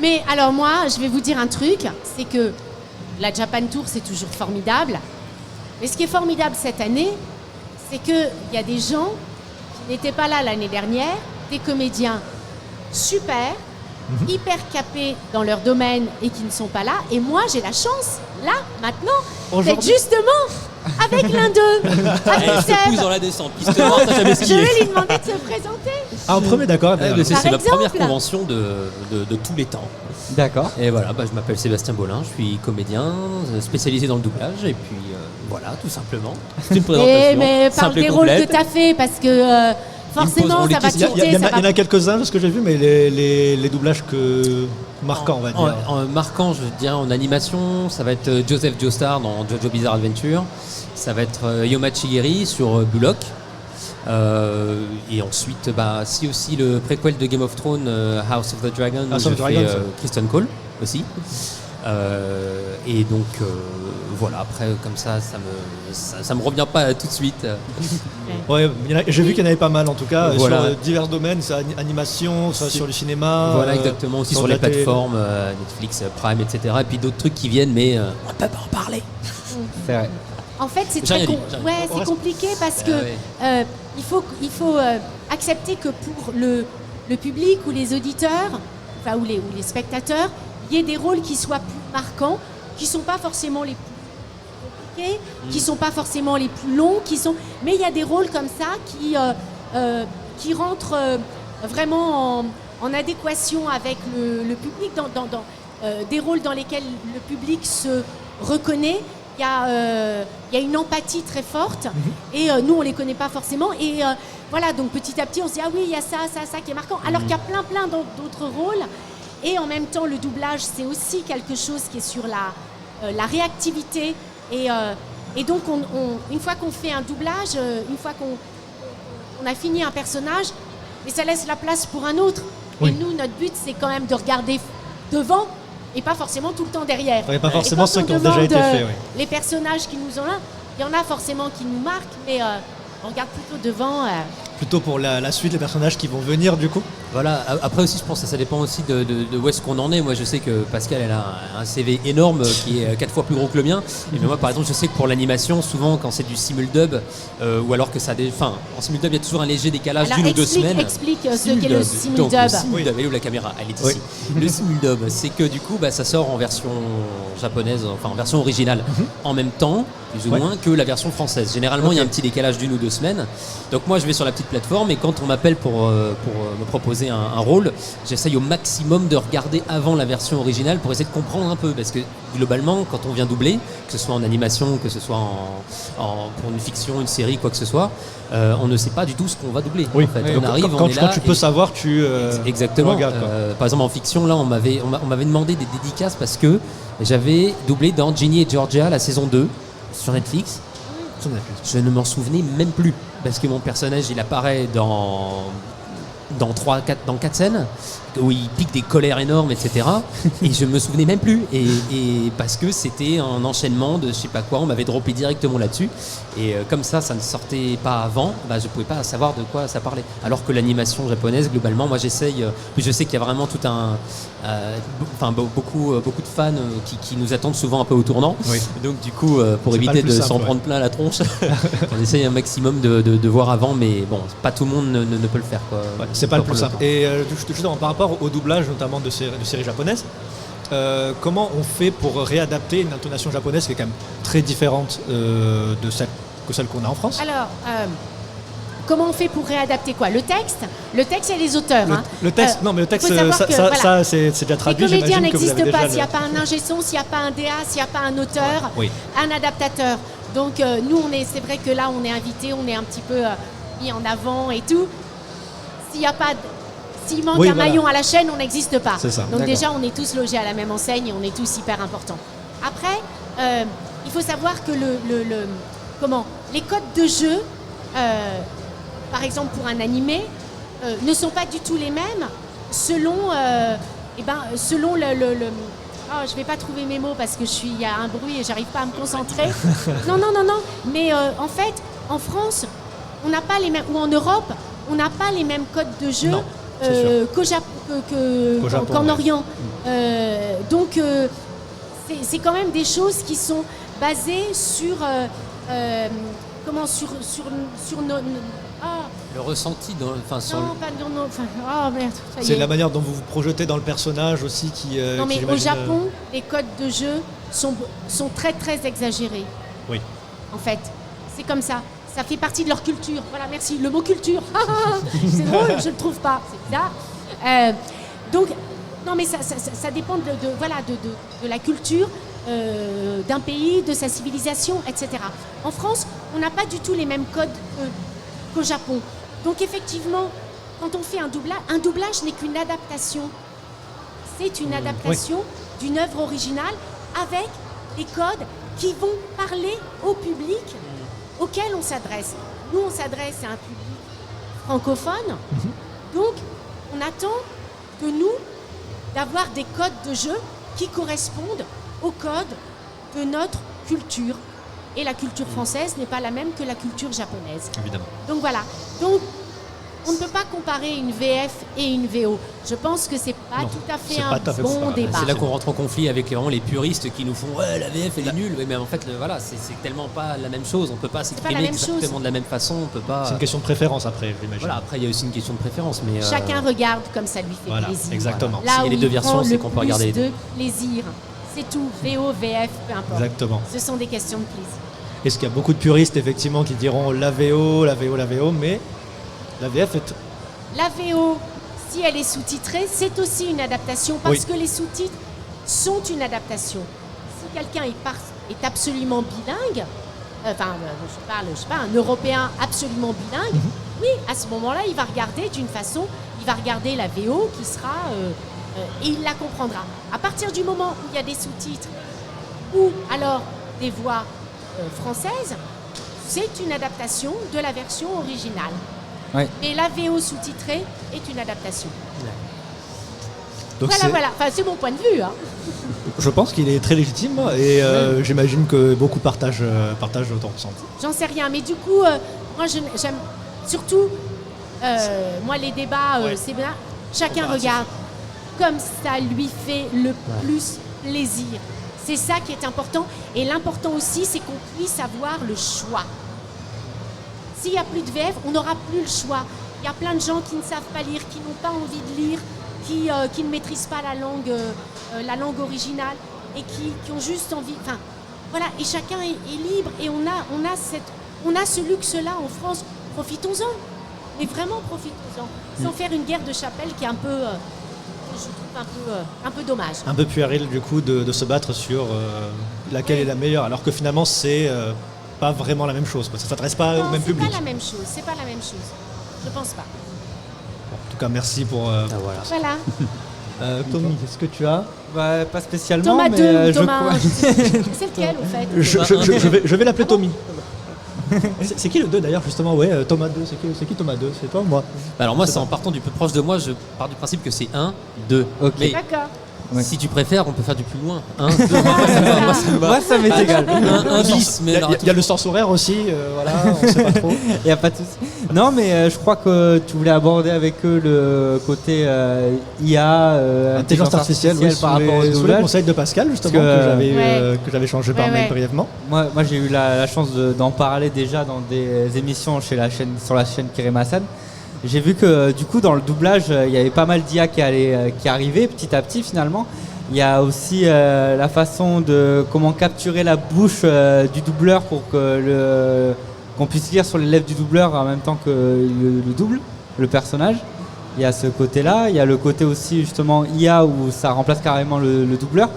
Mais alors moi, je vais vous dire un truc, c'est que la Japan Tour c'est toujours formidable, mais ce qui est formidable cette année, c'est qu'il y a des gens qui n'étaient pas là l'année dernière, des comédiens super, hyper capés dans leur domaine et qui ne sont pas là. Et moi, j'ai la chance, là, maintenant, d'être justement avec l'un d'eux, avec Elle se pousse Seb. dans la descente. Piste noire, t'as jamais Je skié. vais lui demander de se présenter. Ah, en premier, d'accord. Mais c'est Par la exemple. première convention de tous les temps. D'accord. Et voilà, je m'appelle Sébastien Bolin, je suis comédien spécialisé dans le doublage. Et puis voilà, tout simplement. C'est une présentation Mais parle simple et des rôles que complète. tu as fait parce que forcément poseront les ça va questions. tilter. Il y ça en va- a quelques-uns de ce que j'ai vu, mais les doublages marquants, on va dire. En marquant, je dirais en animation, ça va être Joseph Joestar dans Jojo Bizarre Adventure. Ça va être Yoma Chihiri sur Bullock. Et ensuite, si aussi le préquel de Game of Thrones, House of the Dragon, House où of je the Dragon, fais ça. Kristen Cole aussi. Et donc voilà, après comme ça me revient pas tout de suite. Ouais, j'ai vu qu'il y en avait pas mal en tout cas, Voilà. sur divers domaines, soit animation, soit sur le cinéma. Voilà, exactement, aussi sur la les télé. plateformes, Netflix, Prime, etc. Et puis d'autres trucs qui viennent, mais on peut pas en parler. C'est vrai. En fait, c'est J'ai très rien dit, j'ai rien dit. ouais, c'est compliqué parce que ouais. il faut accepter que pour le public ou les auditeurs, enfin ou les spectateurs, il y ait des rôles qui soient plus marquants, qui sont pas forcément les plus compliqués, qui sont pas forcément les plus longs, mais il y a des rôles comme ça qui rentrent vraiment en adéquation avec le public, dans des rôles dans lesquels le public se reconnaît. Il y a une empathie très forte et nous on les connaît pas forcément et voilà, donc petit à petit on se dit ah oui, il y a ça qui est marquant, alors qu'il y a plein d'autres rôles. Et en même temps, le doublage, c'est aussi quelque chose qui est sur la réactivité. Et donc, une fois qu'on fait un doublage, une fois qu'on a fini un personnage, et ça laisse la place pour un autre. Oui. Et nous, notre but, c'est quand même de regarder devant et pas forcément tout le temps derrière. Ouais, pas Et forcément quand ceux on qui ont déjà demande, été faits. Ouais. les personnages qui nous ont là, il y en a forcément qui nous marquent, mais on regarde plutôt devant. Plutôt pour la suite, les personnages qui vont venir du coup. Voilà, après aussi je pense que ça dépend aussi de où est-ce qu'on en est. Moi je sais que Pascal elle a un CV énorme qui est 4 fois plus gros que le mien. Et mais moi par exemple je sais que pour l'animation, souvent quand c'est du simuldub ou alors que ça en simuldub il y a toujours un léger décalage Alors d'une ou deux semaines. explique ce qu'est le Donc, simuldub. le simuldub, elle est où la caméra? Elle est ici. Le simuldub, c'est que du coup ça sort en version japonaise, enfin en version originale, en même temps, plus ou moins, que la version française. Généralement il y a un petit décalage d'une ou deux semaines. Donc moi je vais sur la petite plateforme et quand on m'appelle pour me proposer un rôle, j'essaye au maximum de regarder avant la version originale pour essayer de comprendre un peu, parce que globalement quand on vient doubler, que ce soit en animation, que ce soit pour une fiction, une série, quoi que ce soit, on ne sait pas du tout ce qu'on va doubler. En fait. On arrive, on est là quand tu peux savoir, tu exactement. regardes, quoi. Par exemple en fiction, là on m'avait demandé des dédicaces parce que j'avais doublé dans Ginny et Georgia la saison 2 sur Netflix. Je ne m'en souvenais même plus parce que mon personnage il apparaît dans 4 scènes où il pique des colères énormes, etc. Et je me souvenais même plus. Et parce que c'était un enchaînement de je sais pas quoi, on m'avait droppé directement là-dessus. Et comme ça ne sortait pas avant, je pouvais pas savoir de quoi ça parlait. Alors que l'animation japonaise, globalement, moi j'essaye. Puis je sais qu'il y a vraiment tout beaucoup de fans qui nous attendent souvent un peu au tournant. Oui. Donc du coup, pour C'est pas éviter le plus de simple, s'en prendre plein la tronche, on essaye un maximum de voir avant, mais bon, pas tout le monde ne peut le faire, quoi. Ouais, c'est pas le plus Pour simple. Et justement, par rapport au doublage, notamment de séries japonaises, comment on fait pour réadapter une intonation japonaise qui est quand même très différente de celle qu'on a en France? Alors, comment on fait pour réadapter quoi? Le texte, il y a les auteurs. Le texte, non, mais le texte, faut savoir que, ça, voilà, c'est déjà traduit. les comédiens j'imagine que vous avez n'existent pas déjà s'il n'y a pas un ingé son, s'il n'y a pas un DA, s'il n'y a pas un auteur, Oui. un adaptateur. Donc nous, c'est vrai que là, on est invités, on est un petit peu mis en avant et tout. S'il manque Oui, un voilà. maillon à la chaîne, on n'existe pas. C'est ça. Donc D'accord. déjà, on est tous logés à la même enseigne et on est tous hyper importants. Après, il faut savoir que les codes de jeu par exemple pour un animé, ne sont pas du tout les mêmes selon, selon le oh, je vais pas trouver mes mots parce que il y a un bruit et j'arrive pas à me concentrer. Non. Mais en fait, en France, on n'a pas les mêmes, ou en Europe, on n'a pas les mêmes codes de jeu Non, c'est sûr. qu'en Japon, Orient. Donc, c'est quand même des choses qui sont basées sur Le ressenti, merde. Ça y C'est est. la manière dont vous vous projetez dans le personnage aussi qui. Non, qui, mais au j'imagine, Japon, les codes de jeu sont très très exagérés. Oui. En fait, c'est comme ça. Ça fait partie de leur culture. Voilà, merci. Le mot culture. C'est drôle, je ne le trouve pas. C'est bizarre. Donc, non, mais ça dépend de la culture d'un pays, de sa civilisation, etc. En France, on n'a pas du tout les mêmes codes qu'au Japon. Donc, effectivement, quand on fait un doublage n'est qu'une adaptation. C'est une adaptation d'une œuvre originale avec des codes qui vont parler au public auquel on s'adresse. Nous, on s'adresse à un public francophone, donc on attend de nous d'avoir des codes de jeu qui correspondent aux codes de notre culture. Et la culture française n'est pas la même que la culture japonaise. Évidemment. Donc voilà. Donc, on ne peut pas comparer une VF et une VO. Je pense que c'est pas tout à fait un bon débat. C'est là qu'on rentre en conflit avec vraiment les puristes qui nous font ouais, la VF elle est nulle. Ouais, mais en fait voilà, c'est tellement pas la même chose. On peut pas s'exprimer exactement de la même façon. On peut pas. C'est une question de préférence après, j'imagine. Voilà, après il y a aussi une question de préférence, mais chacun regarde comme ça lui fait plaisir. Exactement. Là S'il y a où les deux il versions, prend c'est le qu'on peut regarder les plus deux. de plaisir. C'est tout. VO, VF, peu importe. Exactement. Ce sont des questions de plaisir. Est-ce qu'il y a beaucoup de puristes effectivement qui diront la VO, mais la VF est. La VO, si elle est sous-titrée, c'est aussi une adaptation parce que les sous-titres sont une adaptation. Si quelqu'un est absolument bilingue, je parle, un Européen absolument bilingue, oui, à ce moment-là, il va regarder d'une façon, il va regarder la VO qui sera, et il la comprendra. À partir du moment où il y a des sous-titres ou alors des voix françaises, c'est une adaptation de la version originale. Ouais. Mais la VO sous-titrée est une adaptation. Donc voilà. Enfin, c'est mon point de vue. Hein. Je pense qu'il est très légitime et j'imagine que beaucoup partagent ton ressenti. J'en sais rien, mais du coup, moi j'aime surtout, moi les débats, c'est bien. Chacun regarde comme ça lui fait le plus plaisir. C'est ça qui est important. Et l'important aussi, c'est qu'on puisse avoir le choix. S'il n'y a plus de VF, on n'aura plus le choix. Il y a plein de gens qui ne savent pas lire, qui n'ont pas envie de lire, qui ne maîtrisent pas la langue originale et qui ont juste envie. Enfin, voilà. Et chacun est libre et on a ce luxe-là en France. Profitons-en. Mais vraiment, profitons-en. Sans faire une guerre de chapelle qui est un peu, je trouve un peu dommage. Un peu puéril du coup de se battre sur laquelle est la meilleure, alors que finalement c'est pas vraiment la même chose. Ça ne s'adresse pas au même public. C'est pas la même chose. C'est pas la même chose. Je pense pas. Bon, en tout cas, merci pour. Voilà. Tommy, est-ce que tu as pas spécialement. Thomas mais 2 ou je Thomas crois- 1. C'est lequel, au fait je vais l'appeler Tommy. C'est qui le 2 d'ailleurs justement? Ouais, Thomas 2, c'est qui Thomas 2? C'est toi ou moi? Alors moi, c'est en partant du plus proche de moi, je pars du principe que c'est 1, 2. Ok. Mais D'accord. si tu préfères, on peut faire du plus loin. 1, 2. Moi, ça m'est égal. Un bis, mais alors, Il y a le sens horaire aussi, voilà, on sait pas trop. Il n'y a pas de souci. Non, mais je crois que tu voulais aborder avec eux le côté IA, Intelligence artificielle, oui, par rapport au sous les doublage. conseils de Pascal justement Parce que j'avais changé par mail brièvement. Moi j'ai eu la chance d'en parler déjà dans des émissions sur la chaîne Kiremasan. J'ai vu que du coup dans le doublage, il y avait pas mal d'IA qui arrivait petit à petit finalement. Il y a aussi la façon de comment capturer la bouche du doubleur pour que qu'on puisse lire sur les lèvres du doubleur en même temps que le double, le personnage. Il y a ce côté-là. Il y a le côté aussi justement IA où ça remplace carrément le doubleur.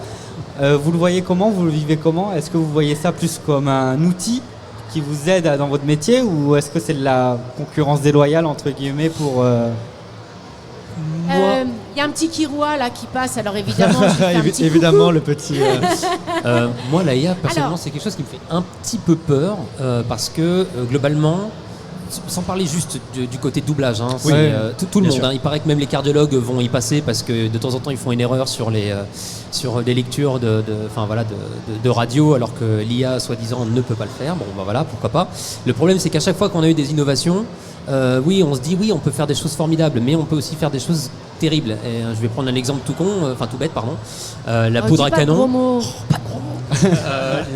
Vous le voyez comment? Vous le vivez comment? Est-ce que vous voyez ça plus comme un outil qui vous aide dans votre métier ou est-ce que c'est de la concurrence déloyale entre guillemets pour Il y a un petit Kiroua là qui passe, alors évidemment, je lui fais un petit évidemment coucou. le petit. moi, la IA, personnellement, Alors- c'est quelque chose qui me fait un petit peu peur parce que globalement, sans parler juste du côté doublage, hein, c'est, Ouais, tout le bien monde. sûr. Hein. Il paraît que même les cardiologues vont y passer parce que de temps en temps ils font une erreur sur les lectures de radio, alors que l'IA soi-disant ne peut pas le faire. Bon, bah voilà, pourquoi pas. Le problème, c'est qu'à chaque fois qu'on a eu des innovations, oui, on se dit oui, on peut faire des choses formidables, mais on peut aussi faire des choses terribles. Et, je vais prendre un exemple tout bête, pardon. La poudre à canon.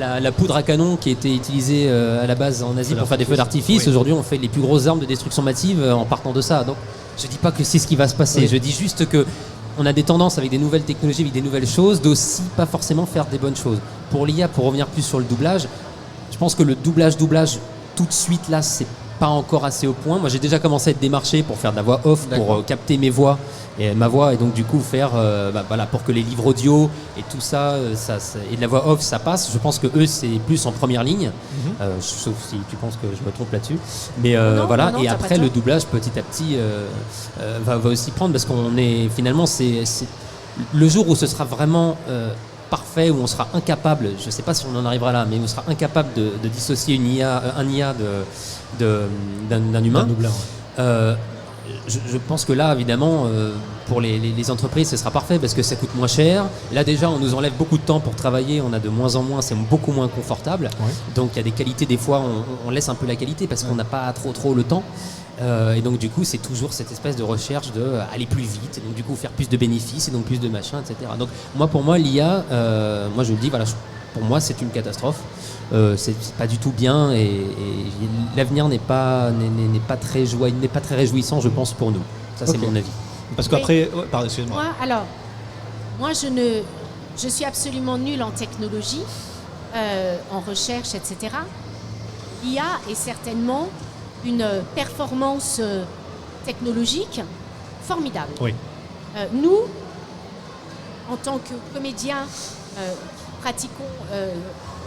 La poudre à canon qui était utilisée à la base en Asie pour faire des feux d'artifice, aujourd'hui on fait les plus grosses armes de destruction massive en partant de ça. Donc je dis pas que c'est ce qui va se passer, je dis juste que on a des tendances avec des nouvelles technologies, avec des nouvelles choses, d'aussi pas forcément faire des bonnes choses. Pour l'IA, pour revenir plus sur le doublage, je pense que le doublage tout de suite là, c'est pas encore assez au point. Moi j'ai déjà commencé à être démarché pour faire de la voix off, pour capter ma voix et donc du coup faire pour que les livres audio et tout ça, et de la voix off ça passe. Je pense que eux c'est plus en première ligne, sauf si tu penses que je me trompe là-dessus, mais Non, et t'as après pas le tort. doublage petit à petit va aussi prendre, parce qu'on est finalement c'est le jour où ce sera vraiment parfait, où on sera incapable, je ne sais pas si on en arrivera là, mais on sera incapable de dissocier un IA d'un humain. Un doubleur, Je pense que là, évidemment, pour les entreprises, ce sera parfait parce que ça coûte moins cher. Là, déjà, on nous enlève beaucoup de temps pour travailler. On a de moins en moins, c'est beaucoup moins confortable. Donc, il y a des qualités, des fois, on laisse un peu la qualité parce qu'on n'a pas trop le temps. Et donc, du coup, c'est toujours cette espèce de recherche de aller plus vite. Et donc, du coup, faire plus de bénéfices et donc plus de machins, etc. Donc, pour moi, l'IA, moi, je le dis, voilà, pour moi, c'est une catastrophe. C'est pas du tout bien et l'avenir n'est pas très réjouissant, je pense, pour nous. Ça, c'est Ok. mon avis. Parce qu'après, pardon, excuse-moi. Moi, je suis absolument nulle en technologie, en recherche, etc. L'IA est certainement une performance technologique formidable. Oui. Nous, en tant que comédiens, pratiquons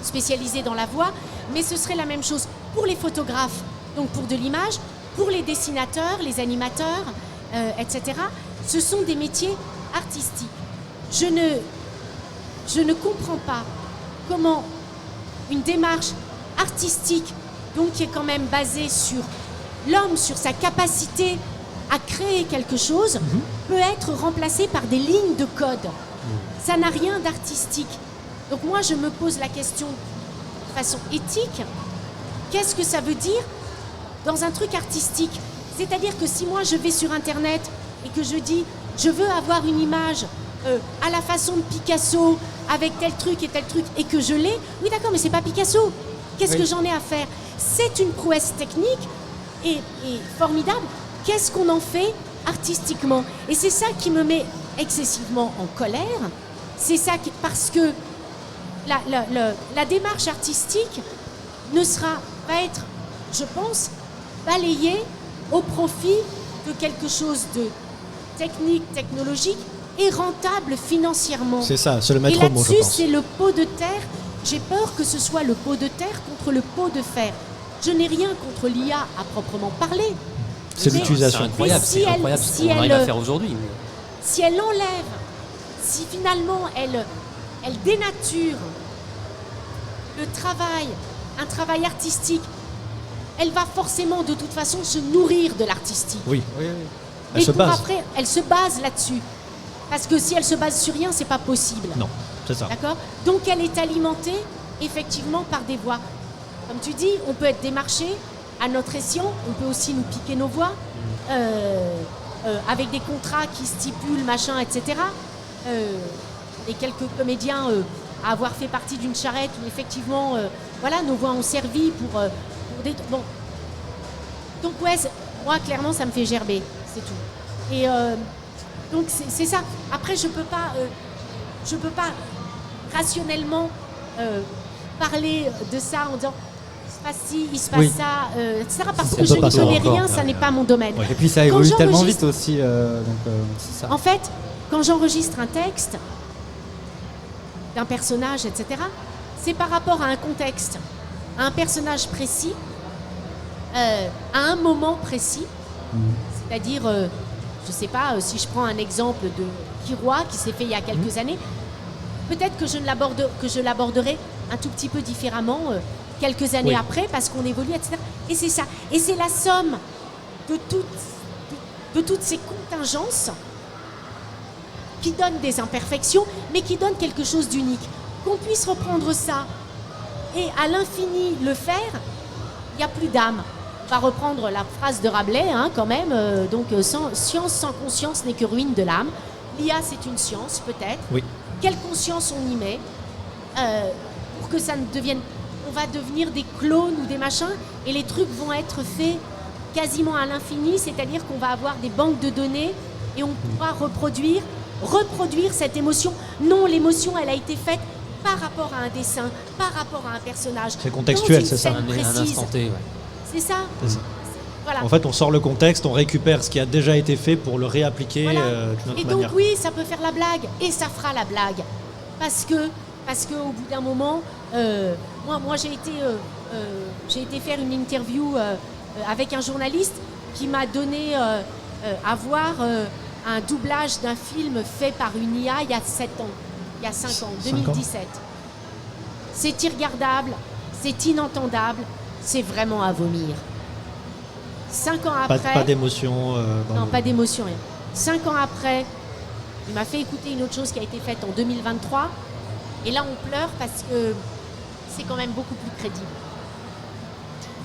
spécialisés dans la voix, mais ce serait la même chose pour les photographes, donc pour de l'image, pour les dessinateurs, les animateurs, etc. Ce sont des métiers artistiques. Je ne comprends pas comment une démarche artistique, donc qui est quand même basée sur l'homme, sur sa capacité à créer quelque chose, peut être remplacée par des lignes de code. Ça n'a rien d'artistique. Donc moi, je me pose la question de façon éthique. Qu'est-ce que ça veut dire dans un truc artistique? C'est-à-dire que si moi, je vais sur Internet et que je dis « je veux avoir une image à la façon de Picasso, avec tel truc, et que je l'ai », oui d'accord, mais c'est pas Picasso. Qu'est-ce que j'en ai à faire? C'est une prouesse technique et formidable. Qu'est-ce qu'on en fait artistiquement? Et c'est ça qui me met excessivement en colère. C'est ça parce que la démarche artistique va être, je pense, balayée au profit de quelque chose de technique, technologique et rentable financièrement. C'est ça, c'est le maître et mot, je là-dessus, pense. c'est le pot de terre. J'ai peur que ce soit le pot de terre contre le pot de fer. Je n'ai rien contre l'IA à proprement parler. C'est Mais- l'utilisation. C'est incroyable, mais c'est incroyable ce qu'on arrive à faire aujourd'hui. Si elle enlève, si finalement elle dénature le travail, un travail artistique, elle va forcément de toute façon se nourrir de l'artistique. Oui. Et se pour base. après, elle se base là-dessus. Parce que si elle se base sur rien, c'est pas possible. Non, c'est ça. D'accord? Donc elle est alimentée effectivement par des voix. Comme tu dis, on peut être démarché à notre escient, on peut aussi nous piquer nos voix avec des contrats qui stipulent machin, etc. Et quelques comédiens à avoir fait partie d'une charrette où effectivement, voilà, nos voix ont servi pour des... Bon. Donc ouais, moi clairement ça me fait gerber, c'est tout. Et donc c'est ça. Après je peux pas rationnellement parler de ça en disant il se passe ci, il se passe ça, etc. Parce que je n'y connais rien, ça n'est pas mon domaine. Et puis ça Quand évolue tellement j'enregistre- vite aussi, donc c'est ça. En fait, quand j'enregistre un texte d'un personnage, etc., c'est par rapport à un contexte, à un personnage précis, à un moment précis. C'est-à-dire, je sais pas, si je prends un exemple de Kiroy qui s'est fait il y a quelques années, peut-être que je l'aborderai un tout petit peu différemment quelques années après parce qu'on évolue, etc. Et c'est ça. Et c'est la somme de toutes ces contingences qui donnent des imperfections, mais qui donnent quelque chose d'unique. Qu'on puisse reprendre ça et à l'infini le faire, il n'y a plus d'âme. On va reprendre la phrase de Rabelais, quand même. Science sans conscience n'est que ruine de l'âme. L'IA, c'est une science, peut-être. Oui. Quelle conscience on y met pour que ça ne devienne... On va devenir des clones ou des machins, et les trucs vont être faits quasiment à l'infini, c'est-à-dire qu'on va avoir des banques de données et on pourra reproduire cette émotion. Non, l'émotion, elle a été faite par rapport à un dessin, par rapport à un personnage. C'est contextuel, dans une c'est ça. scène Un précise. instant T, ouais. C'est ça. Voilà. En fait, on sort le contexte, on récupère ce qui a déjà été fait pour le réappliquer Voilà. d'une autre Et donc manière. oui, ça peut faire la blague, et ça fera la blague. Parce que au bout d'un moment, moi j'ai été faire une interview avec un journaliste qui m'a donné à voir un doublage d'un film fait par une IA il y a 7 ans, il y a 5 ans, 2017. C'est irregardable, c'est inentendable, c'est vraiment à vomir. 5 ans après... Pas d'émotion. Non, pas d'émotion, rien. 5 ans après, il m'a fait écouter une autre chose qui a été faite en 2023. Et là, on pleure parce que c'est quand même beaucoup plus crédible.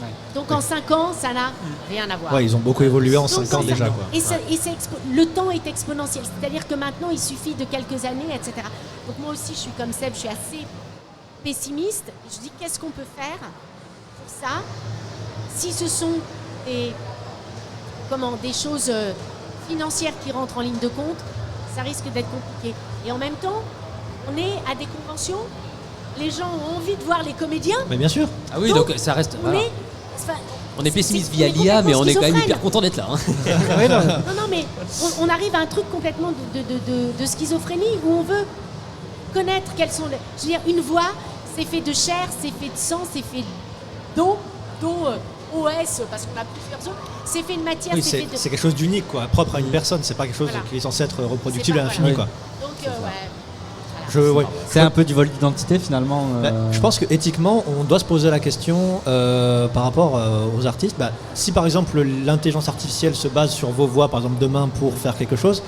Ouais. Donc en 5 ans, ça n'a rien à voir. Ouais, ils ont beaucoup évolué en Donc, 5 ans déjà. Quoi. Le temps est exponentiel. C'est-à-dire que maintenant, il suffit de quelques années, etc. Donc moi aussi, je suis comme Seb, je suis assez pessimiste. Je dis, qu'est-ce qu'on peut faire pour ça? Si ce sont des choses financières qui rentrent en ligne de compte, ça risque d'être compliqué. Et en même temps, on est à des conventions, les gens ont envie de voir les comédiens. Mais bien sûr. Ah oui, donc ça reste. On voilà. On est pessimiste via l'IA, mais on est quand même hyper content d'être là. Non, mais on arrive à un truc complètement de schizophrénie où on veut connaître quelles sont les... Je veux dire, une voix, c'est fait de chair, c'est fait de sang, c'est fait d'eau, OS, parce qu'on a plusieurs os, c'est fait de matière, Oui, c'est fait de... c'est quelque chose d'unique, quoi, propre à une personne. C'est pas quelque chose Voilà. qui est censé être reproductible à C'est pas- l'infini, voilà. quoi. Donc, C'est un peu du vol d'identité finalement. Je pense que éthiquement, on doit se poser la question par rapport aux artistes. Si par exemple l'intelligence artificielle se base sur vos voix, par exemple demain pour faire quelque chose,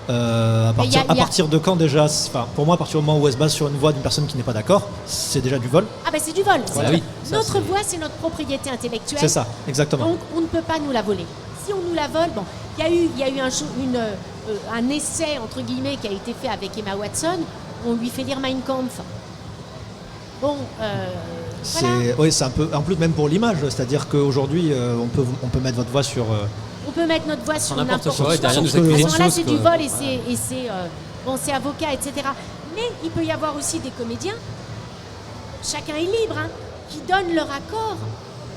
à partir de quand déjà, pour moi, à partir du moment où elle se base sur une voix d'une personne qui n'est pas d'accord, c'est déjà du vol. Ah c'est du vol. Voilà, oui. Notre voix, c'est notre propriété intellectuelle. C'est ça, exactement. Donc on ne peut pas nous la voler. Si on nous la vole, bon, il y a eu un essai entre guillemets qui a été fait avec Emma Watson. On lui fait lire Mein Kampf. Bon, voilà. Oui, c'est un peu, en plus même pour l'image, c'est-à-dire qu'aujourd'hui, on peut mettre votre voix sur. On peut mettre notre voix sur n'importe n'importe quoi, quoi. derrière nous À ce écrire une moment-là, chose, c'est quoi. du vol et c'est avocat, etc. Mais il peut y avoir aussi des comédiens, chacun est libre, qui donnent leur accord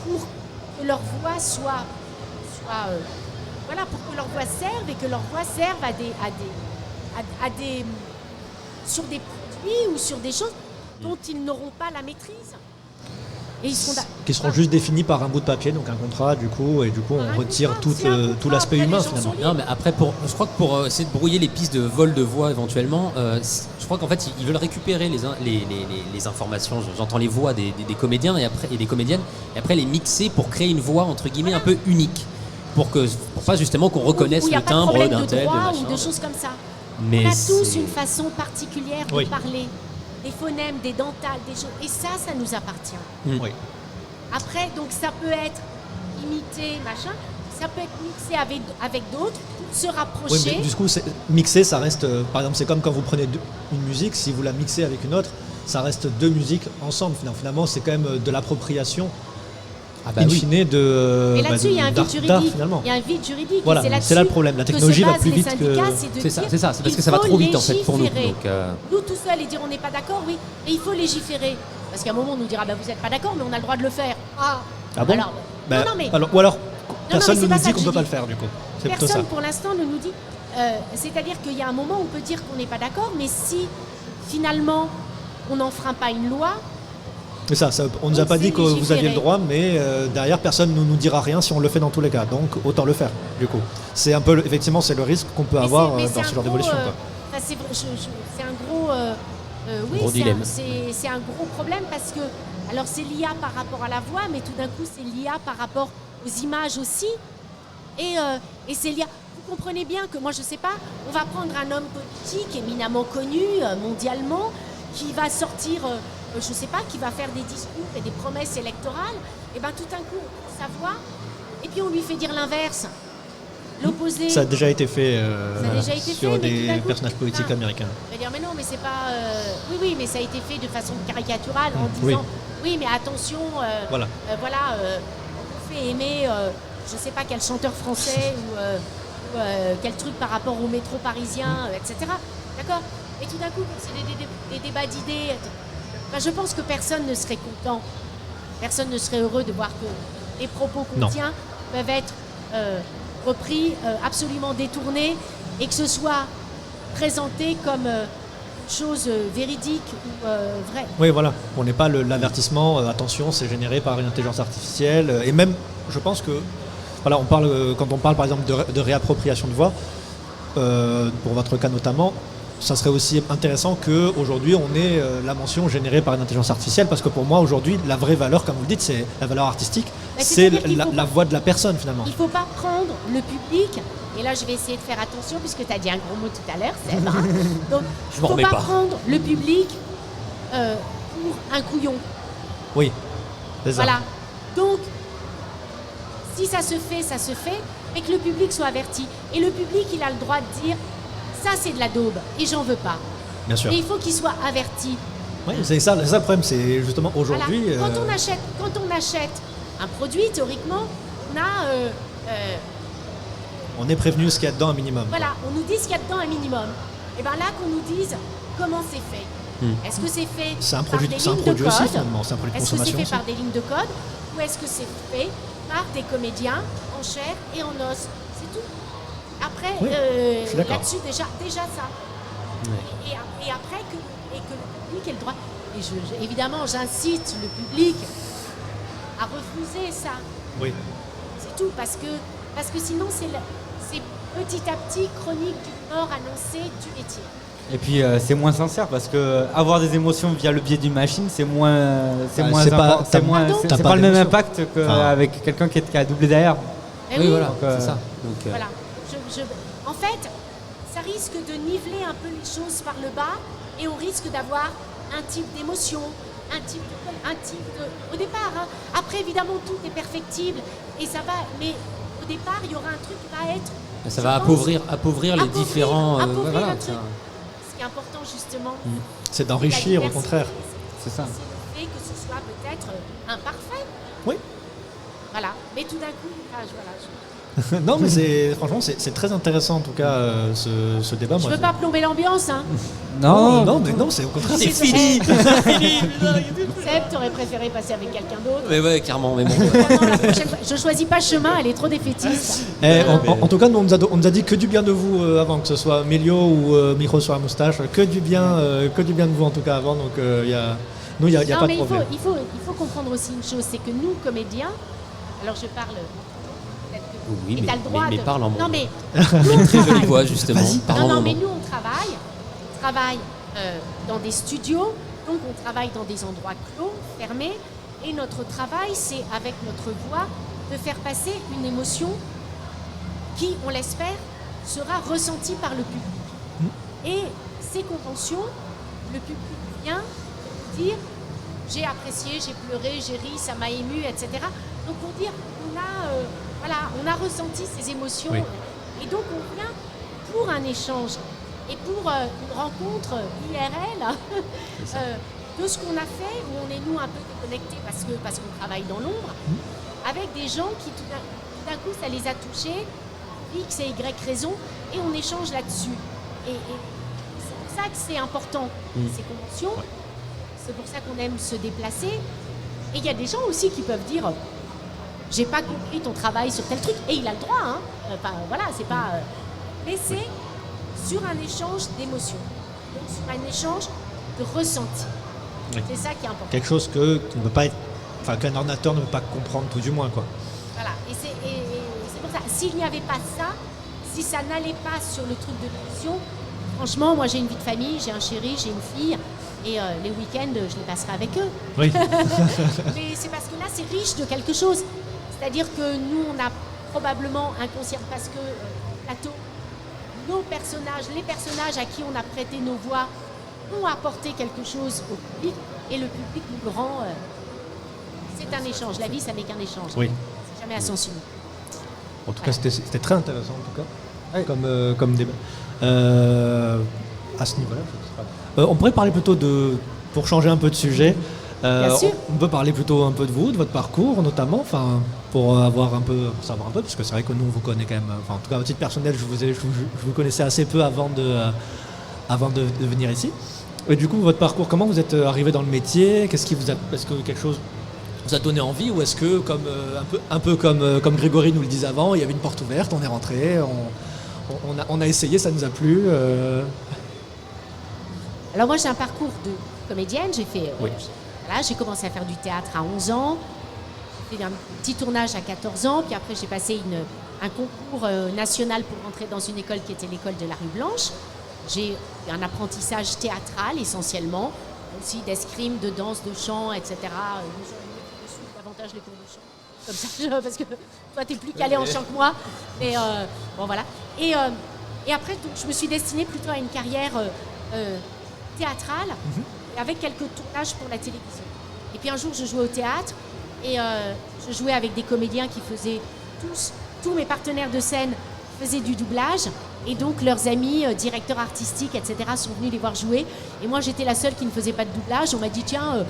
pour que leur voix soit pour que leur voix serve et que leur voix serve sur des produits ou sur des choses dont ils n'auront pas la maîtrise. Et ils seront Qui seront juste définis par un bout de papier, donc un contrat, du coup on retire tout l'aspect humain finalement. Non, mais après, je crois que pour essayer de brouiller les pistes de vol de voix éventuellement, je crois qu'en fait ils veulent récupérer les informations, j'entends les voix des comédiens et des comédiennes, et après les mixer pour créer une voix entre guillemets un peu unique, pour pas justement qu'on reconnaisse le timbre d'un tel, de droit machin. ou de choses comme ça. Mais on a tous c'est- une façon particulière de parler, des phonèmes, des dentales, des choses, et ça nous appartient. Oui. Après, donc ça peut être imité, machin, ça peut être mixé avec d'autres pour se Oui, rapprocher. mais du coup, mixer, ça reste. Par exemple, c'est comme quand vous prenez une musique, si vous la mixez avec une autre, ça reste deux musiques ensemble. Finalement, c'est quand même de l'appropriation. In fine, de. Et là-dessus, il y a un vide d'art, juridique. finalement. Il y a un vide juridique. Voilà, et c'est là le problème. La technologie que se va basent plus les vite que. syndicats, C'est ça, c'est parce il que ça va faut trop vite en fait pour nous. légiférer. Donc, Nous tout seuls et dire on n'est pas d'accord, oui, et il faut légiférer. Parce qu'à un moment on nous dira vous n'êtes pas d'accord, mais on a le droit de le faire. Ah bon Alors, Ben, non, mais, ou alors, mais personne ne c'est nous pas dit ça qu'on que ne peut je pas le dis. faire du coup. C'est plutôt ça. Personne pour l'instant ne nous dit. C'est-à-dire qu'il y a un moment où on peut dire qu'on n'est pas d'accord, mais si finalement on n'enfreint pas une loi. Mais ça, on nous a Donc, pas dit c'est que vous aviez légiférer. le droit, mais derrière, personne ne nous dira rien si on le fait dans tous les cas. Donc, autant le faire, du coup. C'est un peu, effectivement, c'est le risque qu'on peut avoir Mais dans c'est ce un genre d'évolution. gros, quoi. c'est un gros. Oui, Gros dilemme. c'est un gros problème parce que Alors c'est l'IA par rapport à la voix, mais tout d'un coup c'est l'IA par rapport aux images aussi. Et c'est l'IA. Vous comprenez bien que moi je sais pas, on va prendre un homme politique éminemment connu mondialement qui va sortir, je sais pas, qui va faire des discours et des promesses électorales. Et ben tout d'un coup on prend sa voix et puis on lui fait dire l'inverse, l'opposé. Ça a déjà été fait, Ça a déjà été sur fait, mais tout d'un des coup, personnages politiques américains. On va dire mais non, mais c'est pas. Oui, mais ça a été fait de façon caricaturale en disant oui, mais attention, Voilà. on vous fait aimer, je sais pas quel chanteur français ou quel truc par rapport au métro parisien, etc. D'accord. Et tout d'un coup, c'est des débats d'idées. Enfin, je pense que personne ne serait content, personne ne serait heureux de voir que les propos qu'on Non. tient peuvent être repris, absolument détournés, et que ce soit présenté comme chose véridique ou vraie. Oui, voilà. On n'est pas l'avertissement, attention, c'est généré par une intelligence artificielle. Et même, je pense que, voilà, quand on parle par exemple de réappropriation de voix, pour votre cas notamment, ça serait aussi intéressant qu'aujourd'hui on ait la mention générée par une intelligence artificielle, parce que pour moi aujourd'hui la vraie valeur, comme vous le dites, c'est la valeur artistique, c'est la voix de la personne finalement. Il ne faut pas prendre le public, et là je vais essayer de faire attention puisque tu as dit un gros mot tout à l'heure, Seb. Donc il ne faut pas prendre le public pour un couillon. Oui, c'est ça. Voilà. Donc si ça se fait, mais que le public soit averti. Et le public, il a le droit de dire ça c'est de la daube et j'en veux pas. Bien sûr. Mais il faut qu'il soit averti. Oui, c'est ça le problème, c'est justement aujourd'hui. Voilà. Quand on achète un produit, théoriquement, on est prévenu ce qu'il y a dedans un minimum. Voilà, on nous dit ce qu'il y a dedans un minimum. Et bien là, qu'on nous dise comment c'est fait. Est-ce que c'est fait par des lignes de code? Aussi, finalement. C'est un produit de Est-ce que c'est consommation fait aussi. par des lignes de code ou est-ce que c'est fait par des comédiens en chair et en os? C'est tout. Après, je suis d'accord. là-dessus, déjà ça. Et après, que le public ait le droit. Et évidemment, j'incite le public à refuser ça. Oui. C'est tout, parce que sinon, c'est petit à petit chronique d'une mort annoncée du métier. Et puis c'est moins sincère parce que avoir des émotions via le biais d'une machine, c'est pas le même impact qu'avec quelqu'un qui a doublé derrière. Oui, voilà, Donc, c'est ça. Donc, Voilà. En fait, ça risque de niveler un peu les choses par le bas et on risque d'avoir un type d'émotion, un type de... Au départ, hein. Après évidemment tout est perfectible et ça va, mais au départ il y aura un truc qui va être... ça va appauvrir les différents... Appauvrir voilà, un truc. Ce qui est important justement, C'est d'enrichir au contraire. C'est ça. c'est le fait que ce soit peut-être imparfait. Oui. Voilà. Mais tout d'un coup, Non, mais franchement, c'est très intéressant en tout cas ce débat. je veux pas plomber l'ambiance, hein. Non, mais non, c'est au contraire. C'est fini. Seb, t'aurais préféré passer avec quelqu'un d'autre. Mais ouais, clairement, mais bon. Vraiment, la prochaine fois, je choisis pas chemin, elle est trop défaitiste. En tout cas, nous, on nous a dit que du bien de vous avant, que ce soit Mélio ou Micro sur la moustache, que du bien de vous en tout cas avant. Donc il y a Non, pas mais de problème. il faut comprendre aussi une chose, c'est que nous, comédiens, alors je parle... Oui, et t'as le droit mais de... parle en Non, mais Très nous, on jolie travaille. voix, justement. Parle en Non, moment. mais nous, on travaille dans des studios, donc on travaille dans des endroits clos, fermés, et notre travail, c'est, avec notre voix, de faire passer une émotion qui, on l'espère, sera ressentie par le public. Et ces conventions, le public vient dire « j'ai apprécié, j'ai pleuré, j'ai ri, ça m'a ému, etc. » Donc pour dire, on a ressenti ces émotions, Oui. et donc on vient pour un échange et pour une rencontre IRL de ce qu'on a fait, où on est nous un peu déconnectés parce qu'on travaille dans l'ombre, avec des gens qui tout d'un coup ça les a touchés, X et Y raison, et on échange là-dessus. Et c'est pour ça que c'est important, ces conventions. C'est pour ça qu'on aime se déplacer. Et il y a des gens aussi qui peuvent dire j'ai pas compris ton travail sur tel truc, et il a le droit, hein. Enfin voilà, c'est pas. Mais c'est sur un échange d'émotions, donc sur un échange de ressenti. Oui. C'est ça qui est important. Quelque chose qui ne peut pas être, enfin qu'un ordinateur ne peut pas comprendre tout du moins quoi. Voilà, et c'est pour ça. S'il n'y avait pas ça, si ça n'allait pas sur le truc de l'émotion, franchement, moi j'ai une vie de famille, j'ai un chéri, j'ai une fille. Et les week-ends, je les passerai avec eux. Oui. Mais c'est parce que là, c'est riche de quelque chose. C'est-à-dire que nous, on a probablement inconscient, parce que plateau, nos personnages, les personnages à qui on a prêté nos voix, ont apporté quelque chose au public, et le public nous le rend. C'est un échange. La vie, ça n'est qu'un échange. Oui. C'est jamais à sens unique. En tout cas, c'était très intéressant, en tout cas, comme débat. À ce niveau-là, je sais pas. On pourrait parler plutôt pour changer un peu de sujet. Bien sûr. On peut parler plutôt un peu de vous, de votre parcours notamment, pour savoir un peu, parce que c'est vrai que nous on vous connaît quand même. En tout cas, à titre personnel, je vous connaissais assez peu avant de venir ici. Et du coup, votre parcours, comment vous êtes arrivé dans le métier? Est-ce que quelque chose vous a donné envie, ou est-ce que, un peu comme Grégory nous le disait avant, il y avait une porte ouverte, on est rentré, on a essayé, ça nous a plu. Alors moi, j'ai un parcours de comédienne. Oui. J'ai commencé à faire du théâtre à 11 ans. J'ai fait un petit tournage à 14 ans. Puis après, j'ai passé un concours national pour rentrer dans une école qui était l'école de la rue Blanche. J'ai eu un apprentissage théâtral essentiellement, aussi d'escrime, de danse, de chant, etc. Je suis davantage les cours de chant, comme ça, parce que toi, tu es plus calé en chant que moi. Mais bon, voilà. Et après, donc, je me suis destinée plutôt à une carrière théâtrale, avec quelques tournages pour la télévision. Et puis un jour, je jouais au théâtre, et je jouais avec des comédiens qui faisaient tous mes partenaires de scène faisaient du doublage, et donc leurs amis, directeurs artistiques, etc. sont venus les voir jouer. Et moi, j'étais la seule qui ne faisait pas de doublage. On m'a dit, tiens,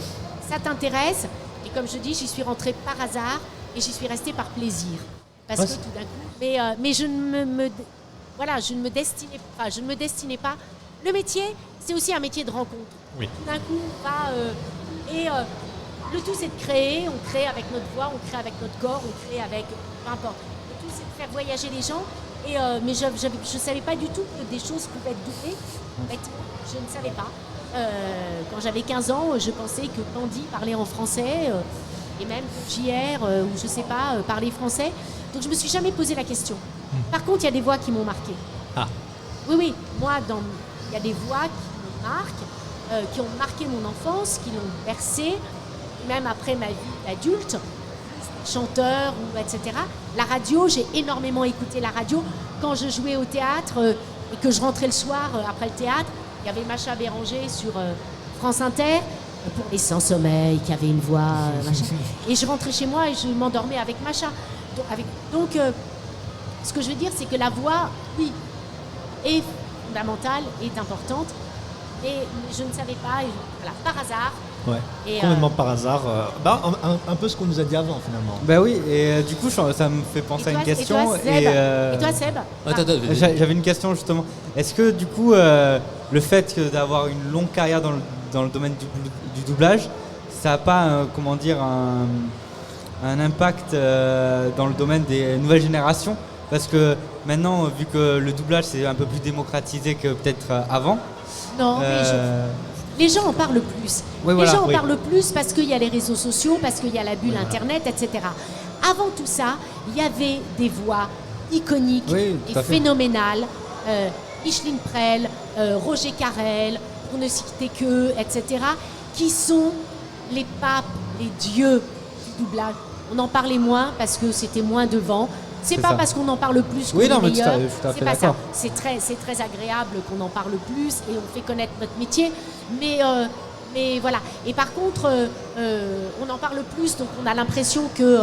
ça t'intéresse? Et comme je dis, j'y suis rentrée par hasard, et j'y suis restée par plaisir. Parce que tout d'un coup... Mais je ne me destinais pas. Le métier, c'est aussi un métier de rencontre. Oui. Tout d'un coup, on va... le tout, c'est de créer. On crée avec notre voix, on crée avec notre corps, on crée avec... Peu importe. Le tout, c'est de faire voyager les gens. Mais je ne savais pas du tout que des choses pouvaient être doublées. En fait, je ne savais pas. Quand j'avais 15 ans, je pensais que Candy parlait en français, et même JR, ou je ne sais pas, parlait français. Donc je ne me suis jamais posé la question. Par contre, il y a des voix qui m'ont marqué. Ah. Oui, moi, il y a des voix qui me marquent, qui ont marqué mon enfance, qui l'ont bercé, même après ma vie d'adulte, chanteur, etc. La radio, j'ai énormément écouté la radio. Quand je jouais au théâtre et que je rentrais le soir après le théâtre, il y avait Macha Béranger sur France Inter, pour les sans-sommeil, qui avait une voix, machin. Et je rentrais chez moi et je m'endormais avec Macha. Donc, ce que je veux dire, c'est que la voix, oui, est fondamentale, est importante, mais je ne savais pas, et voilà, par hasard. Ouais, Et complètement par hasard. Un peu ce qu'on nous a dit avant, finalement. Bah oui, et du coup, ça me fait penser à une question. Et toi, Seb? J'avais une question, justement. Est-ce que, du coup, le fait d'avoir une longue carrière dans le domaine du doublage, ça n'a pas, un impact dans le domaine des nouvelles générations? Parce que maintenant, vu que le doublage, c'est un peu plus démocratisé que peut-être avant. Non, les gens en parlent plus. Oui, les gens en parlent plus parce qu'il y a les réseaux sociaux, parce qu'il y a la bulle Internet, etc. Avant tout ça, il y avait des voix iconiques et phénoménales. Micheline Prel, Roger Carrel, pour ne citer qu'eux, etc. qui sont les papes, les dieux du doublage. On en parlait moins parce que c'était moins devant. C'est pas parce qu'on en parle plus qu'on est meilleur. C'est pas ça. C'est très agréable qu'on en parle plus et on fait connaître notre métier. Mais voilà. Et par contre, on en parle plus, donc on a l'impression que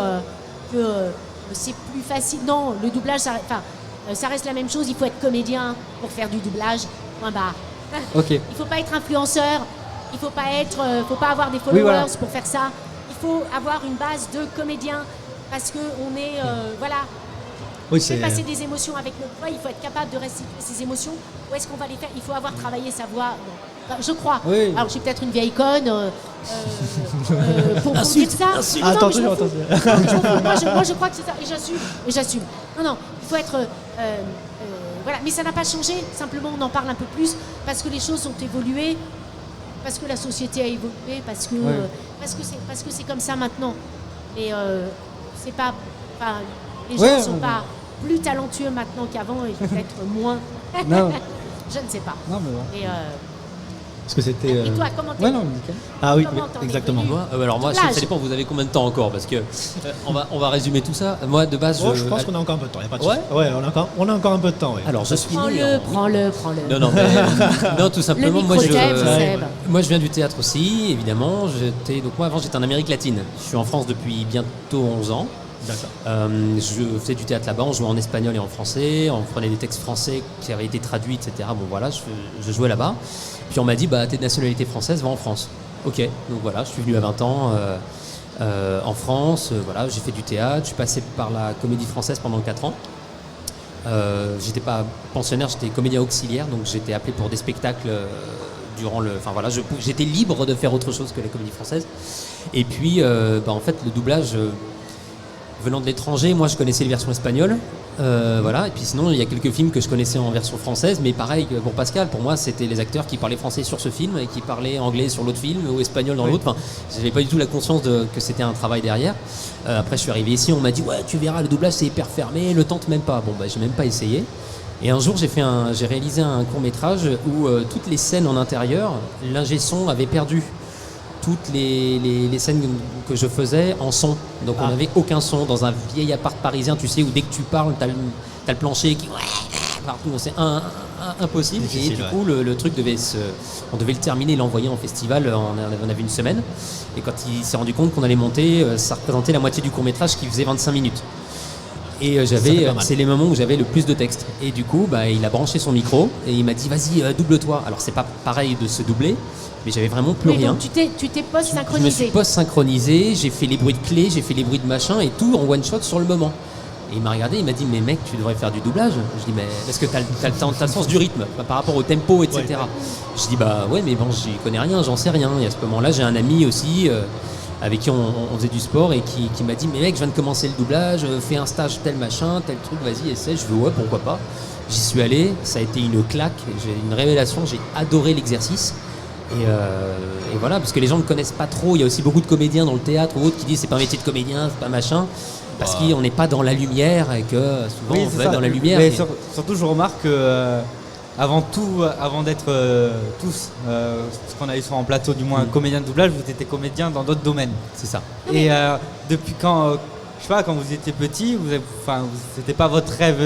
c'est plus facile. Non, le doublage, ça reste la même chose. Il faut être comédien pour faire du doublage. Point barre. Okay. Il faut pas être influenceur. Il faut pas avoir des followers pour faire ça. Il faut avoir une base de comédien parce que on est Oui, c'est passer des émotions avec notre voix, il faut être capable de restituer ces émotions. Où est-ce qu'on va les faire? Il faut avoir travaillé sa voix. Je crois. Oui. Alors, je suis peut-être une vieille conne pour dire ça. Attends, moi, je crois que c'est ça. Et j'assume. Non, il faut être... voilà. Mais ça n'a pas changé. Simplement, on en parle un peu plus parce que les choses ont évolué, parce que la société a évolué, parce que c'est comme ça maintenant. Mais c'est pas... les gens ne sont pas plus talentueux maintenant qu'avant et peut-être moins. Non. Je ne sais pas. Non, mais bon. Parce que c'était. Et toi, comment t'es Ouais, non, nickel. Ah oui, comment t'en es exactement. venu Alors moi, Doublage. ça dépend, vous avez combien de temps encore? Parce que on va résumer tout ça. Moi, de base, Oh, je pense qu'on a encore un peu de temps. Y a pas de Ouais. souci. Ouais, on a encore un peu de temps. Ouais. Alors, je suis né Prends-le. Non, mais non, tout simplement, Le moi, micro thème, Seb. moi, je viens du théâtre aussi, évidemment. Donc moi, avant, j'étais en Amérique latine. Je suis en France depuis bientôt 11 ans. D'accord. Je faisais du théâtre là-bas, on jouait en espagnol et en français, on prenait des textes français qui avaient été traduits, etc. Bon voilà, je jouais là-bas. Puis on m'a dit, bah t'es de nationalité française, va en France. Ok, donc voilà, je suis venu à 20 ans en France, voilà, j'ai fait du théâtre, je suis passé par la Comédie Française pendant 4 ans. J'étais pas pensionnaire, j'étais comédien auxiliaire, donc j'étais appelé pour des spectacles durant le... Enfin voilà, j'étais libre de faire autre chose que la Comédie Française. Et puis, en fait, le doublage... venant de l'étranger, moi je connaissais les versions espagnoles, voilà. Et puis sinon il y a quelques films que je connaissais en version française, mais pareil que pour Pascal, pour moi c'était les acteurs qui parlaient français sur ce film et qui parlaient anglais sur l'autre film ou espagnol dans l'autre. Enfin, j'avais pas du tout la conscience que c'était un travail derrière. Après je suis arrivé ici, on m'a dit ouais tu verras le doublage c'est hyper fermé, le tente même pas. Bon bah j'ai même pas essayé. Et un jour j'ai réalisé un court métrage où toutes les scènes en intérieur, l'ingé son avait perdu toutes les scènes que je faisais en son. Donc on n'avait aucun son dans un vieil appart parisien, tu sais, où dès que tu parles, t'as le plancher qui... partout, c'est impossible. Difficile, et du coup, le truc on devait le terminer et l'envoyer en festival, on avait une semaine. Et quand il s'est rendu compte qu'on allait monter, ça représentait la moitié du court-métrage qui faisait 25 minutes. Et c'est les moments où j'avais le plus de texte. Et du coup, il a branché son micro et il m'a dit vas-y, double-toi. Alors c'est pas pareil de se doubler, mais j'avais vraiment plus rien. Donc tu t'es post-synchronisé. Je me suis post-synchronisé, j'ai fait les bruits de clés, j'ai fait les bruits de machin et tout en one-shot sur le moment. Et il m'a regardé, il m'a dit mais mec, tu devrais faire du doublage. Je dis mais parce que t'as le sens du rythme par rapport au tempo, etc. Ouais. Je dis bah ouais mais bon j'y connais rien, j'en sais rien. Et à ce moment-là j'ai un ami aussi avec qui on faisait du sport et qui m'a dit mais mec je viens de commencer le doublage, fais un stage tel machin, tel truc, vas-y essaie. Je veux ouais pourquoi pas. J'y suis allé, ça a été une claque, j'ai une révélation, j'ai adoré l'exercice. Et voilà, parce que les gens ne connaissent pas trop. Il y a aussi beaucoup de comédiens dans le théâtre ou autres qui disent c'est pas un métier de comédien, c'est pas machin. Parce qu'on n'est pas dans la lumière et que souvent on veut être dans la lumière. Mais surtout, je remarque que avant d'être tous, ce qu'on a eu sur en plateau, du moins comédien de doublage, vous étiez comédien dans d'autres domaines. C'est ça. Et depuis quand, je sais pas, quand vous étiez petit, c'était pas votre rêve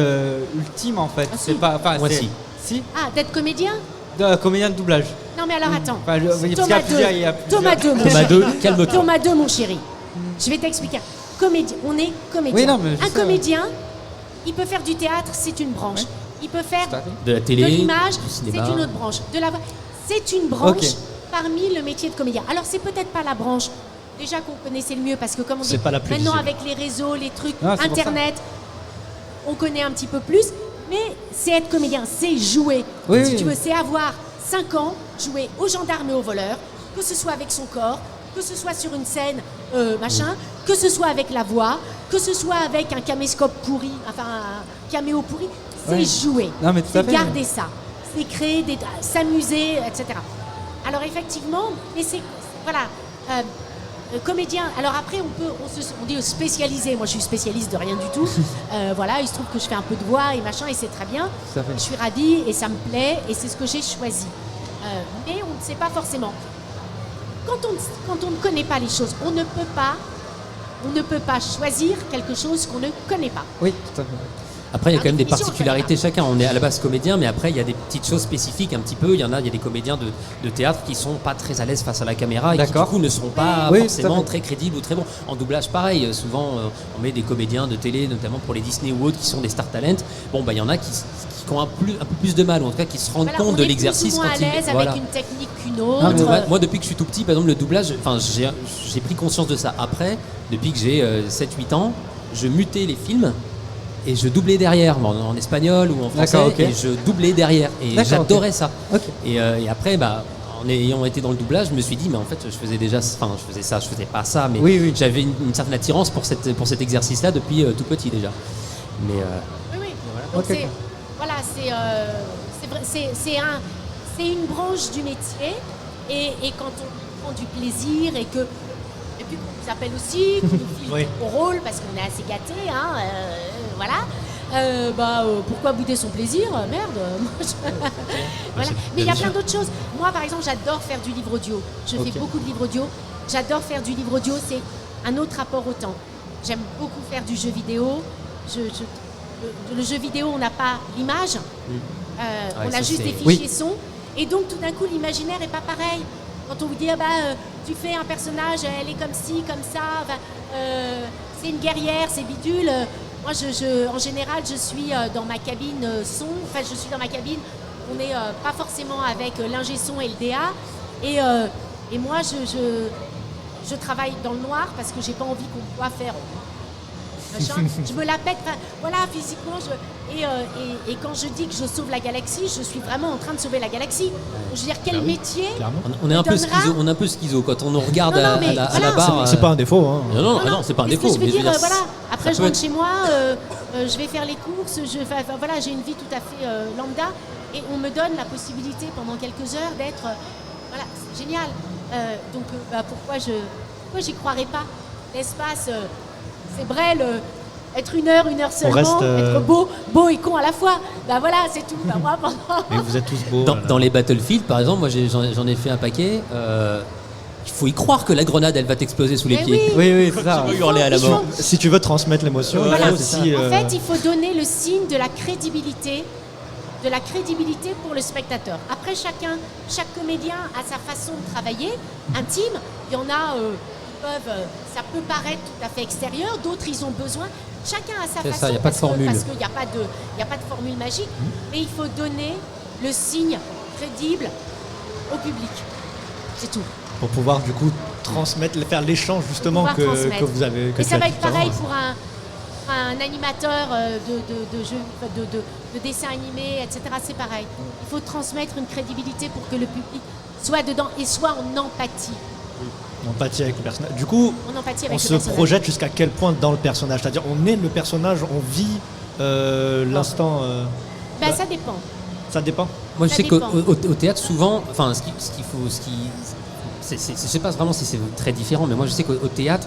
ultime en fait. Ah, c'est pas. Moi si. Si. Ah, d'être comédien? Comédien de doublage. Non mais alors attends. Thomas 2, calme-toi. Thomas 2, mon chéri. Je vais t'expliquer. On est comédien. Oui, non, mais un comédien, il peut faire du théâtre, c'est une branche. Oui. Il peut faire de la télé, de l'image, c'est une autre branche. C'est une branche parmi le métier de comédien. Alors c'est peut-être pas la branche déjà qu'on connaissait le mieux parce que comme on dit maintenant avec les réseaux, les trucs, internet, on connaît un petit peu plus. Mais c'est être comédien, c'est jouer. Si tu veux, c'est avoir 5 ans, jouer aux gendarmes et aux voleurs, que ce soit avec son corps, que ce soit sur une scène, que ce soit avec la voix, que ce soit avec un caméscope pourri, enfin un caméo pourri, c'est jouer. C'est garder ça. C'est créer, s'amuser, etc. Alors effectivement, mais c'est... Voilà. Comédien, alors après on dit spécialisé, moi je suis spécialiste de rien du tout, voilà, il se trouve que je fais un peu de voix et machin et c'est très bien, je suis ravie et ça me plaît et c'est ce que j'ai choisi, mais on ne sait pas forcément, quand on ne connaît pas les choses, on ne peut pas choisir quelque chose qu'on ne connaît pas. Oui, tout à fait. Après, il y a quand même des particularités chacun. On est à la base comédien, mais après, il y a des petites choses spécifiques un petit peu. Il y a des comédiens de théâtre qui sont pas très à l'aise face à la caméra et qui, du coup, ne sont pas forcément très crédibles ou très bons. En doublage, pareil. Souvent, on met des comédiens de télé, notamment pour les Disney ou autres, qui sont des star talents. Bon, il y en a qui ont un peu plus de mal, ou en tout cas qui se rendent compte de l'exercice. On est plus ou moins à l'aise avec une technique qu'une autre. Moi, depuis que je suis tout petit, par exemple, le doublage, j'ai pris conscience de ça. Après, depuis que j'ai 7-8 ans, je mutais les films. Et je doublais derrière, en espagnol ou en français, et je doublais derrière. Et j'adorais ça. Et après, en ayant été dans le doublage, je me suis dit, mais en fait, je faisais pas ça, mais j'avais une certaine attirance pour cet exercice-là depuis tout petit déjà. Mais donc c'est une branche du métier, et quand on prend du plaisir et puis qu'on nous appelle aussi, qu'on nous file au rôle parce qu'on est assez gâtés, voilà. Pourquoi bouder son plaisir? Merde. Voilà. Mais il y a plein d'autres choses. Moi, par exemple, j'adore faire du livre audio. Je fais beaucoup de livres audio. J'adore faire du livre audio. C'est un autre rapport au temps. J'aime beaucoup faire du jeu vidéo. Le jeu vidéo, on n'a pas l'image. On a juste des fichiers son. Et donc, tout d'un coup, l'imaginaire n'est pas pareil. Quand on vous dit, tu fais un personnage, elle est comme ci, comme ça, c'est une guerrière, c'est bidule. Moi, en général, je suis dans ma cabine son. Enfin, je suis dans ma cabine. On n'est pas forcément avec l'ingé son et le DA. Et moi, je travaille dans le noir parce que j'ai pas envie qu'on me voit faire. Je me la pète. Voilà, physiquement. Et quand je dis que je sauve la galaxie, je suis vraiment en train de sauver la galaxie. Je veux dire, quel métier on est un peu schizo, on est un peu schizo quand on nous regarde à la barre. C'est pas un défaut. Hein. Non, c'est pas un défaut. Ce que je veux dire, voilà. Après, je rentre chez moi, je vais faire les courses. Voilà, j'ai une vie tout à fait lambda, et on me donne la possibilité pendant quelques heures d'être. Voilà, c'est génial. Donc, pourquoi j'y croirais pas? L'espace, c'est Brel. Être une heure seulement, être beau et con à la fois. Voilà, c'est tout. Moi, pendant... Mais vous êtes tous beaux. Dans les Battlefield, par exemple, moi j'en ai fait un paquet. Il faut y croire que la grenade, elle va t'exploser sous les pieds. Oui, c'est ça. Tu peux hurler à la mort. Si tu veux transmettre l'émotion, il faut aussi. En fait, il faut donner le signe de la crédibilité pour le spectateur. Après, chaque comédien a sa façon de travailler, intime. Il y en a ça peut paraître tout à fait extérieur, d'autres ils ont besoin. Chacun a sa façon. Ça, y a pas de formule. Parce qu'il n'y a pas de formule magique, mais il faut donner le signe crédible au public. C'est tout. Pour pouvoir du coup transmettre, faire l'échange justement que vous avez. Et ça va être pareil pour un animateur de dessin animé, etc. C'est pareil. Il faut transmettre une crédibilité pour que le public soit dedans et soit en empathie. En empathie avec le personnage. Du coup, on se projette jusqu'à quel point dans le personnage? C'est-à-dire, on est le personnage, on vit l'instant. Ça dépend. Ça dépend. Moi, je sais qu'au théâtre, souvent, enfin, je sais pas vraiment si c'est très différent, mais moi, je sais qu'au théâtre,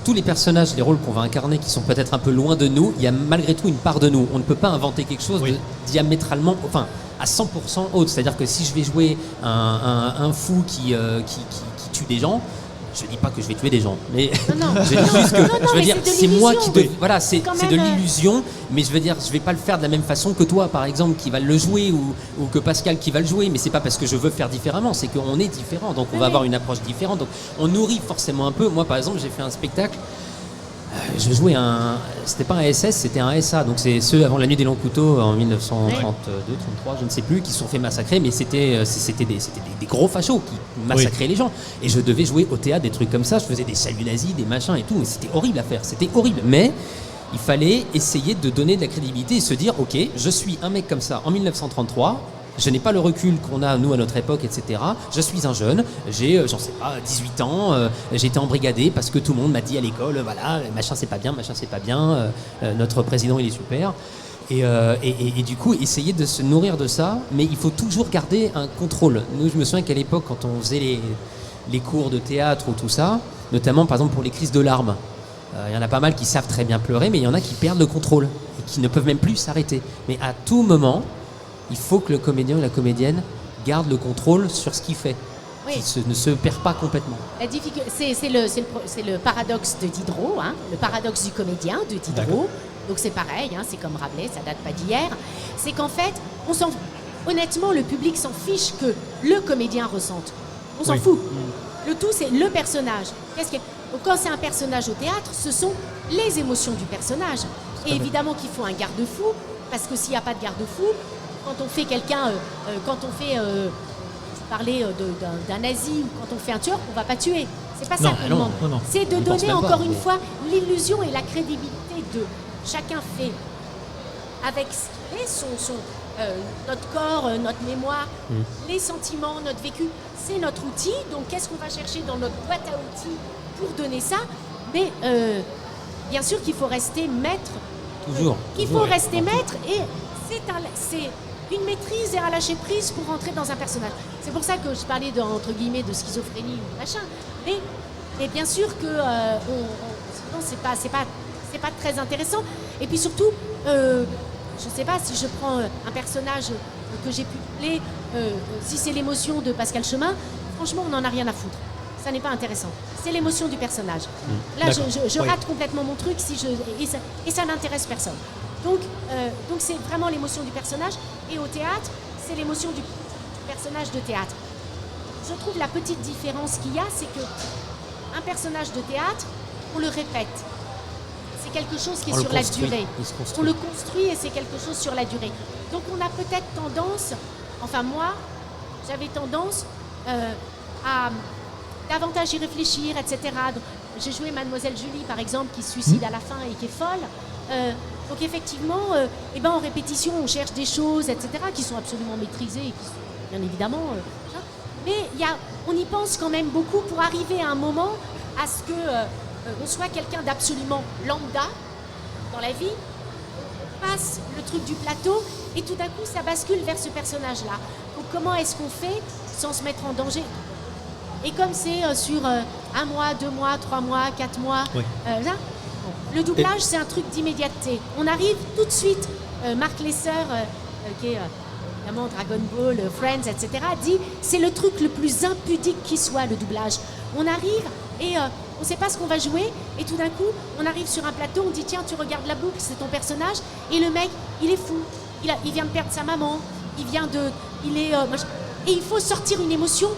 tous les personnages, les rôles qu'on va incarner, qui sont peut-être un peu loin de nous, il y a malgré tout une part de nous. On ne peut pas inventer quelque chose de diamétralement, enfin, à 100% autre. C'est-à-dire que si je vais jouer un fou qui tue des gens, je dis pas que je vais tuer des gens, mais je dis juste que je veux dire c'est moi qui voilà, c'est de l'illusion, mais je veux dire je vais pas le faire de la même façon que toi par exemple qui va le jouer ou que Pascal qui va le jouer, mais c'est pas parce que je veux faire différemment, c'est qu'on est différent, donc on va avoir une approche différente, donc on nourrit forcément un peu. Moi par exemple j'ai fait un spectacle, je jouais c'était pas un SS, c'était un SA, donc c'est ceux avant la nuit des longs couteaux en 1932, 33, je ne sais plus, qui se sont fait massacrer, mais c'était des gros fachos qui massacraient les gens. Et je devais jouer au théâtre des trucs comme ça, je faisais des saluts nazis, des machins et tout, mais c'était horrible à faire, c'était horrible. Mais il fallait essayer de donner de la crédibilité et se dire, ok, je suis un mec comme ça en 1933, je n'ai pas le recul qu'on a, nous, à notre époque, etc. Je suis un jeune, j'ai, j'en sais pas, 18 ans, j'ai été embrigadé parce que tout le monde m'a dit à l'école, voilà, machin c'est pas bien, notre président il est super. Et du coup, essayer de se nourrir de ça, mais il faut toujours garder un contrôle. Nous, je me souviens qu'à l'époque, quand on faisait les cours de théâtre ou tout ça, notamment par exemple pour les crises de larmes, il y en a pas mal qui savent très bien pleurer, mais il y en a qui perdent le contrôle et qui ne peuvent même plus s'arrêter. Mais à tout moment, il faut que le comédien ou la comédienne garde le contrôle sur ce qu'il fait, qu'il ne se perd pas complètement. C'est le paradoxe de Diderot, hein, le paradoxe du comédien de Diderot. Donc c'est pareil, hein, c'est comme Rabelais, ça date pas d'hier. C'est qu'en fait, honnêtement, le public s'en fiche que le comédien ressente. On s'en fout. Le tout, c'est le personnage. Donc, quand c'est un personnage au théâtre, ce sont les émotions du personnage. Et évidemment qu'il faut un garde-fou, parce que s'il n'y a pas de garde-fou, quand on fait parler d'un nazi ou quand on fait un tueur, on ne va pas tuer. C'est pas ça qu'on demande. C'est de donner encore une fois l'illusion et la crédibilité de chacun fait avec notre corps, notre mémoire, les sentiments, notre vécu. C'est notre outil. Donc qu'est-ce qu'on va chercher dans notre boîte à outils pour donner ça? Mais bien sûr qu'il faut rester maître. Toujours. Qu'il faut rester maître et c'est une maîtrise et un lâcher prise pour rentrer dans un personnage. C'est pour ça que je parlais entre guillemets de schizophrénie ou machin. Mais bien sûr que sinon c'est pas très intéressant. Et puis surtout, je ne sais pas si je prends un personnage que j'ai pu doubler, si c'est l'émotion de Pascal Chemin, franchement, on n'en a rien à foutre. Ça n'est pas intéressant. C'est l'émotion du personnage. Là, je rate complètement mon truc et ça n'intéresse personne. Donc c'est vraiment l'émotion du personnage. Et au théâtre, c'est l'émotion du personnage de théâtre. Je trouve la petite différence qu'il y a, c'est que un personnage de théâtre, on le répète. C'est quelque chose qui est sur la durée. On le construit et c'est quelque chose sur la durée. Donc on a peut-être tendance, enfin moi, j'avais tendance à davantage y réfléchir, etc. J'ai joué Mademoiselle Julie, par exemple, qui se suicide à la fin et qui est folle. Donc effectivement, en répétition, on cherche des choses, etc., qui sont absolument maîtrisées et qui sont bien évidemment... mais on y pense quand même beaucoup pour arriver à un moment à ce que on soit quelqu'un d'absolument lambda dans la vie, on passe le truc du plateau et tout d'un coup ça bascule vers ce personnage-là. Donc comment est-ce qu'on fait sans se mettre en danger? Et comme c'est sur 1 mois, 2 mois, 3 mois, 4 mois, le doublage c'est un truc d'immédiateté. On arrive tout de suite, Marc Lesseur, qui est... évidemment Dragon Ball, Friends, etc., dit c'est le truc le plus impudique qui soit, le doublage. On arrive et on ne sait pas ce qu'on va jouer et tout d'un coup on arrive sur un plateau, on dit tiens tu regardes la boucle, c'est ton personnage et le mec il est fou, il vient de perdre sa maman, et il faut sortir une émotion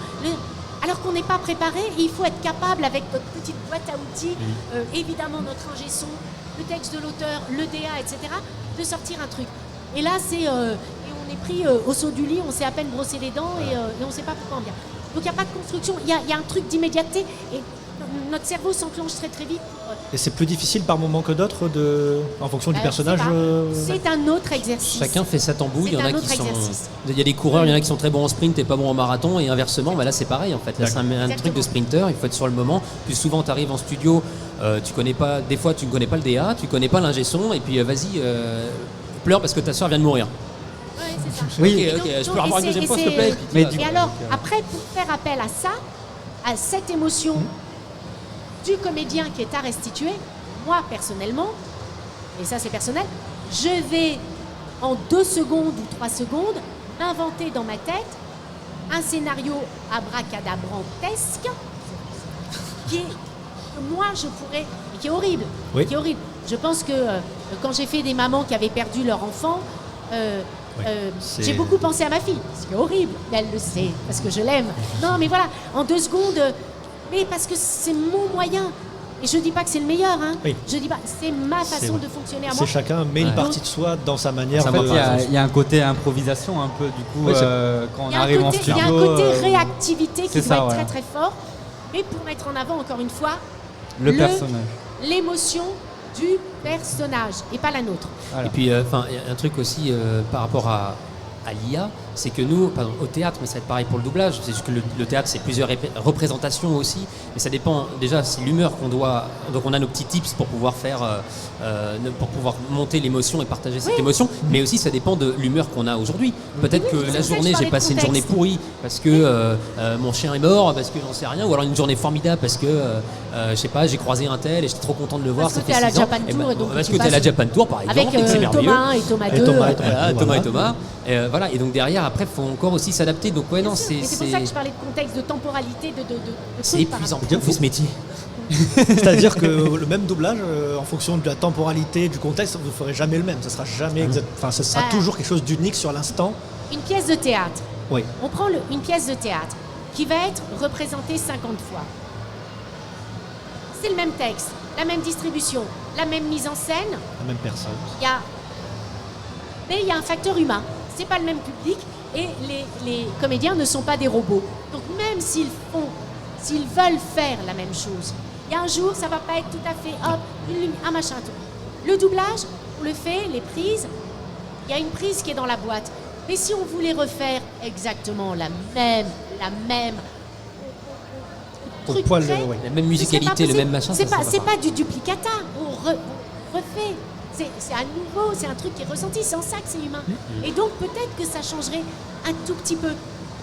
alors qu'on n'est pas préparé et il faut être capable avec notre petite boîte à outils, évidemment notre ingé son, le texte de l'auteur, le DA, etc., de sortir un truc. Et là c'est... on est pris au saut du lit, on s'est à peine brossé les dents et on ne sait pas pourquoi on vient. Donc il n'y a pas de construction, il y a un truc d'immédiateté et notre cerveau s'enclenche très très vite. Et c'est plus difficile par moment que d'autres en fonction du personnage C'est un autre exercice. Chacun fait sa tambouille, il y en a qui sont... Il y a des coureurs, il y en a qui sont très bons en sprint et pas bons en marathon et inversement, là c'est pareil en fait. Là c'est un truc de sprinter, il faut être sur le moment. Plus souvent tu arrives en studio, tu connais pas, des fois tu ne connais pas le DA, tu connais pas l'ingé son et puis vas-y, pleure parce que ta soeur vient de mourir. Oui, ok, je peux avoir une deuxième fois s'il te plaît. Et alors, après, pour faire appel à ça, à cette émotion du comédien qui est à restituer, moi personnellement, et ça c'est personnel, je vais en 2 secondes ou 3 secondes m'inventer dans ma tête un scénario abracadabrantesque que moi je pourrais, et qui est horrible, qui est horrible. Je pense que quand j'ai fait des mamans qui avaient perdu leur enfant, j'ai beaucoup pensé à ma fille, ce qui est horrible, elle le sait, parce que je l'aime. Non, mais voilà, en 2 secondes, mais parce que c'est mon moyen. Et je dis pas que c'est le meilleur, hein. Je dis pas, c'est ma façon de fonctionner à moi. C'est chacun met une partie de soi dans sa manière de... Il y a un côté improvisation un peu, du coup, quand on arrive en studio... Il y a un côté réactivité qui doit être très très fort, mais pour mettre en avant, encore une fois, le personnage. L'émotion du personnage et pas la nôtre. Voilà. Et puis, un truc aussi par rapport à l'IA, c'est que nous, au théâtre, mais ça va être pareil pour le doublage, c'est juste que le théâtre, c'est plusieurs représentations aussi, mais ça dépend, déjà, c'est l'humeur qu'on doit... Donc on a nos petits tips pour pouvoir faire, pour pouvoir monter l'émotion et partager cette émotion, mais aussi ça dépend de l'humeur qu'on a aujourd'hui. Peut-être que la journée, j'ai passé une journée pourrie parce que mon chien est mort, parce que j'en sais rien, ou alors une journée formidable parce que, je sais pas, j'ai croisé un tel et j'étais trop content de le voir, ça fait 6 ans. Parce que tu es à la Japan Tour, par exemple, avec et que c'est merveilleux. Thomas et Thomas 2. Thomas et Thomas. Voilà, et donc derrière, après, il faut encore aussi s'adapter. Donc, c'est pour ça que je parlais de contexte, de temporalité, de c'est épuisant pour ce métier. C'est-à-dire que le même doublage, en fonction de la temporalité, du contexte, vous ne ferez jamais le même. Ça sera jamais exact. Enfin, ce sera toujours quelque chose d'unique sur l'instant. Une pièce de théâtre. Oui. On prend une pièce de théâtre qui va être représentée 50 fois. C'est le même texte, la même distribution, la même mise en scène. La même personne. Mais il y a un facteur humain. C'est pas le même public et les comédiens ne sont pas des robots. Donc même s'ils veulent faire la même chose, il y a un jour, ça va pas être tout à fait un machin tout. Le doublage, on le fait, les prises, il y a une prise qui est dans la boîte. Mais si on voulait refaire exactement la même truc près, la même musicalité, le même machin, c'est pas du duplicata. On refait. C'est à nouveau, c'est un truc qui est ressenti, c'est en ça que c'est humain. Et donc peut-être que ça changerait un tout petit peu.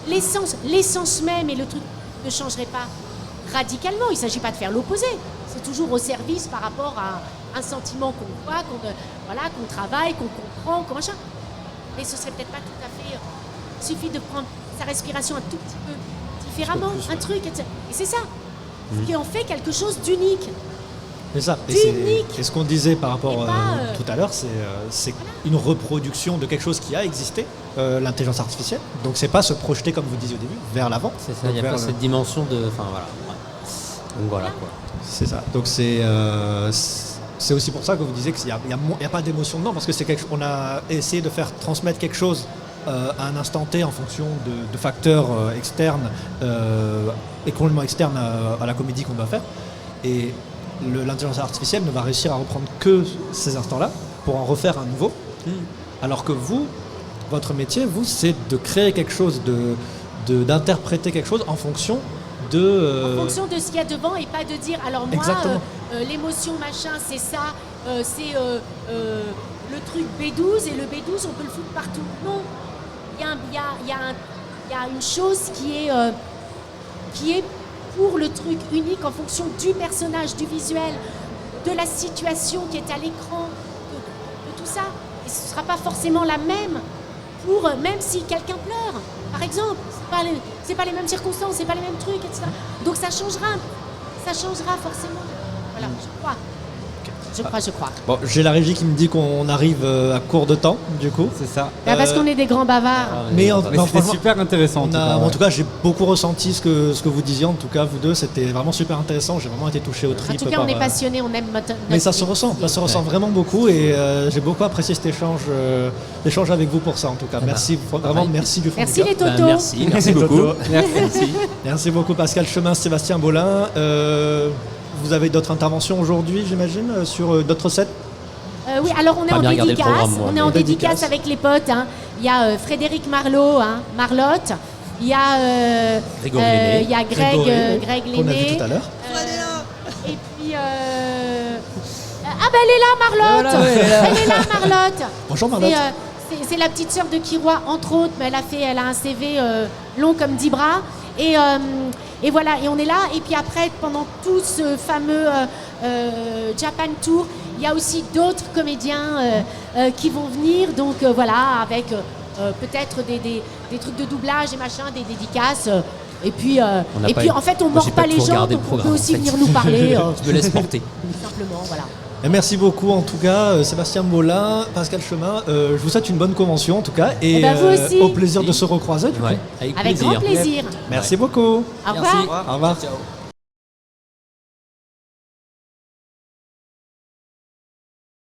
L'essence même et le truc ne changerait pas radicalement. Il ne s'agit pas de faire l'opposé. C'est toujours au service par rapport à un sentiment qu'on voit, qu'on travaille, qu'on comprend, qu'on machin. Mais ce serait peut-être pas tout à fait. Il suffit de prendre sa respiration un tout petit peu différemment, un truc, etc. Et c'est ça. Qui en fait quelque chose d'unique. C'est ça. Et ce qu'on disait par rapport tout à l'heure, c'est une reproduction de quelque chose qui a existé, l'intelligence artificielle. Donc c'est pas se projeter, comme vous disiez au début, vers l'avant. C'est ça, il n'y a pas cette dimension de... Enfin voilà. Ouais. Donc voilà quoi. C'est ça. Donc c'est aussi pour ça que vous disiez qu'il n'y a pas d'émotion dedans, parce que on a essayé de faire transmettre quelque chose à un instant T en fonction de facteurs externes et complètement externes à la comédie qu'on doit faire. Et l'intelligence artificielle ne va réussir à reprendre que ces instants-là pour en refaire un nouveau. Alors que vous, votre métier, c'est de créer quelque chose, d'interpréter quelque chose en fonction de... En fonction de ce qu'il y a devant et pas de dire, alors moi, l'émotion machin, c'est ça, c'est le truc B12 et le B12, on peut le foutre partout. Non, il y a une chose qui est pour le truc unique en fonction du personnage, du visuel, de la situation qui est à l'écran, de tout ça. Et ce ne sera pas forcément la même même si quelqu'un pleure, par exemple. C'est pas les mêmes circonstances, c'est pas les mêmes trucs, etc. Donc ça changera forcément. Voilà, je crois. Bon, j'ai la régie qui me dit qu'on arrive à court de temps, du coup. C'est ça. Parce qu'on est des grands bavards. Mais c'était super intéressant. En tout cas, j'ai beaucoup ressenti ce que vous disiez. En tout cas, vous deux, c'était vraiment super intéressant. J'ai vraiment été touché au tripes. En tout cas, on est passionnés, on aime notre mais ça se ressent, vraiment beaucoup. Et j'ai beaucoup apprécié cet échange avec vous pour ça, en tout cas. Merci, vraiment, merci du fond du cœur. Merci les totos. Merci beaucoup. Merci beaucoup, Pascal Chemin, Sébastien Bolin. Vous avez d'autres interventions aujourd'hui, j'imagine, sur d'autres sets? Oui, alors on est en dédicace. On est en dédicace avec les potes. Hein. Il y a Frédéric Marlot, Marlotte. Il y a Greg Lenné. Qu'on a vu tout à l'heure. Et puis... elle est là, Marlotte. Elle est là, Marlotte. Bonjour, Marlotte. C'est la petite sœur de Kiroy, entre autres, mais elle a un CV long comme 10 bras. Et voilà, et on est là. Et puis après, pendant tout ce fameux Japan Tour, il y a aussi d'autres comédiens qui vont venir. Donc voilà, avec peut-être des trucs de doublage et machin, des dédicaces. Et puis en fait, on ne mord pas les gens, donc on peut aussi venir nous parler. Je me laisse porter. Simplement, voilà. Et merci beaucoup en tout cas, Sébastien Bolin, Pascal Chemin. Je vous souhaite une bonne convention en tout cas. Et vous aussi. au plaisir de se recroiser. Du coup. Avec grand plaisir. Merci beaucoup. Au revoir. Au revoir. Ciao.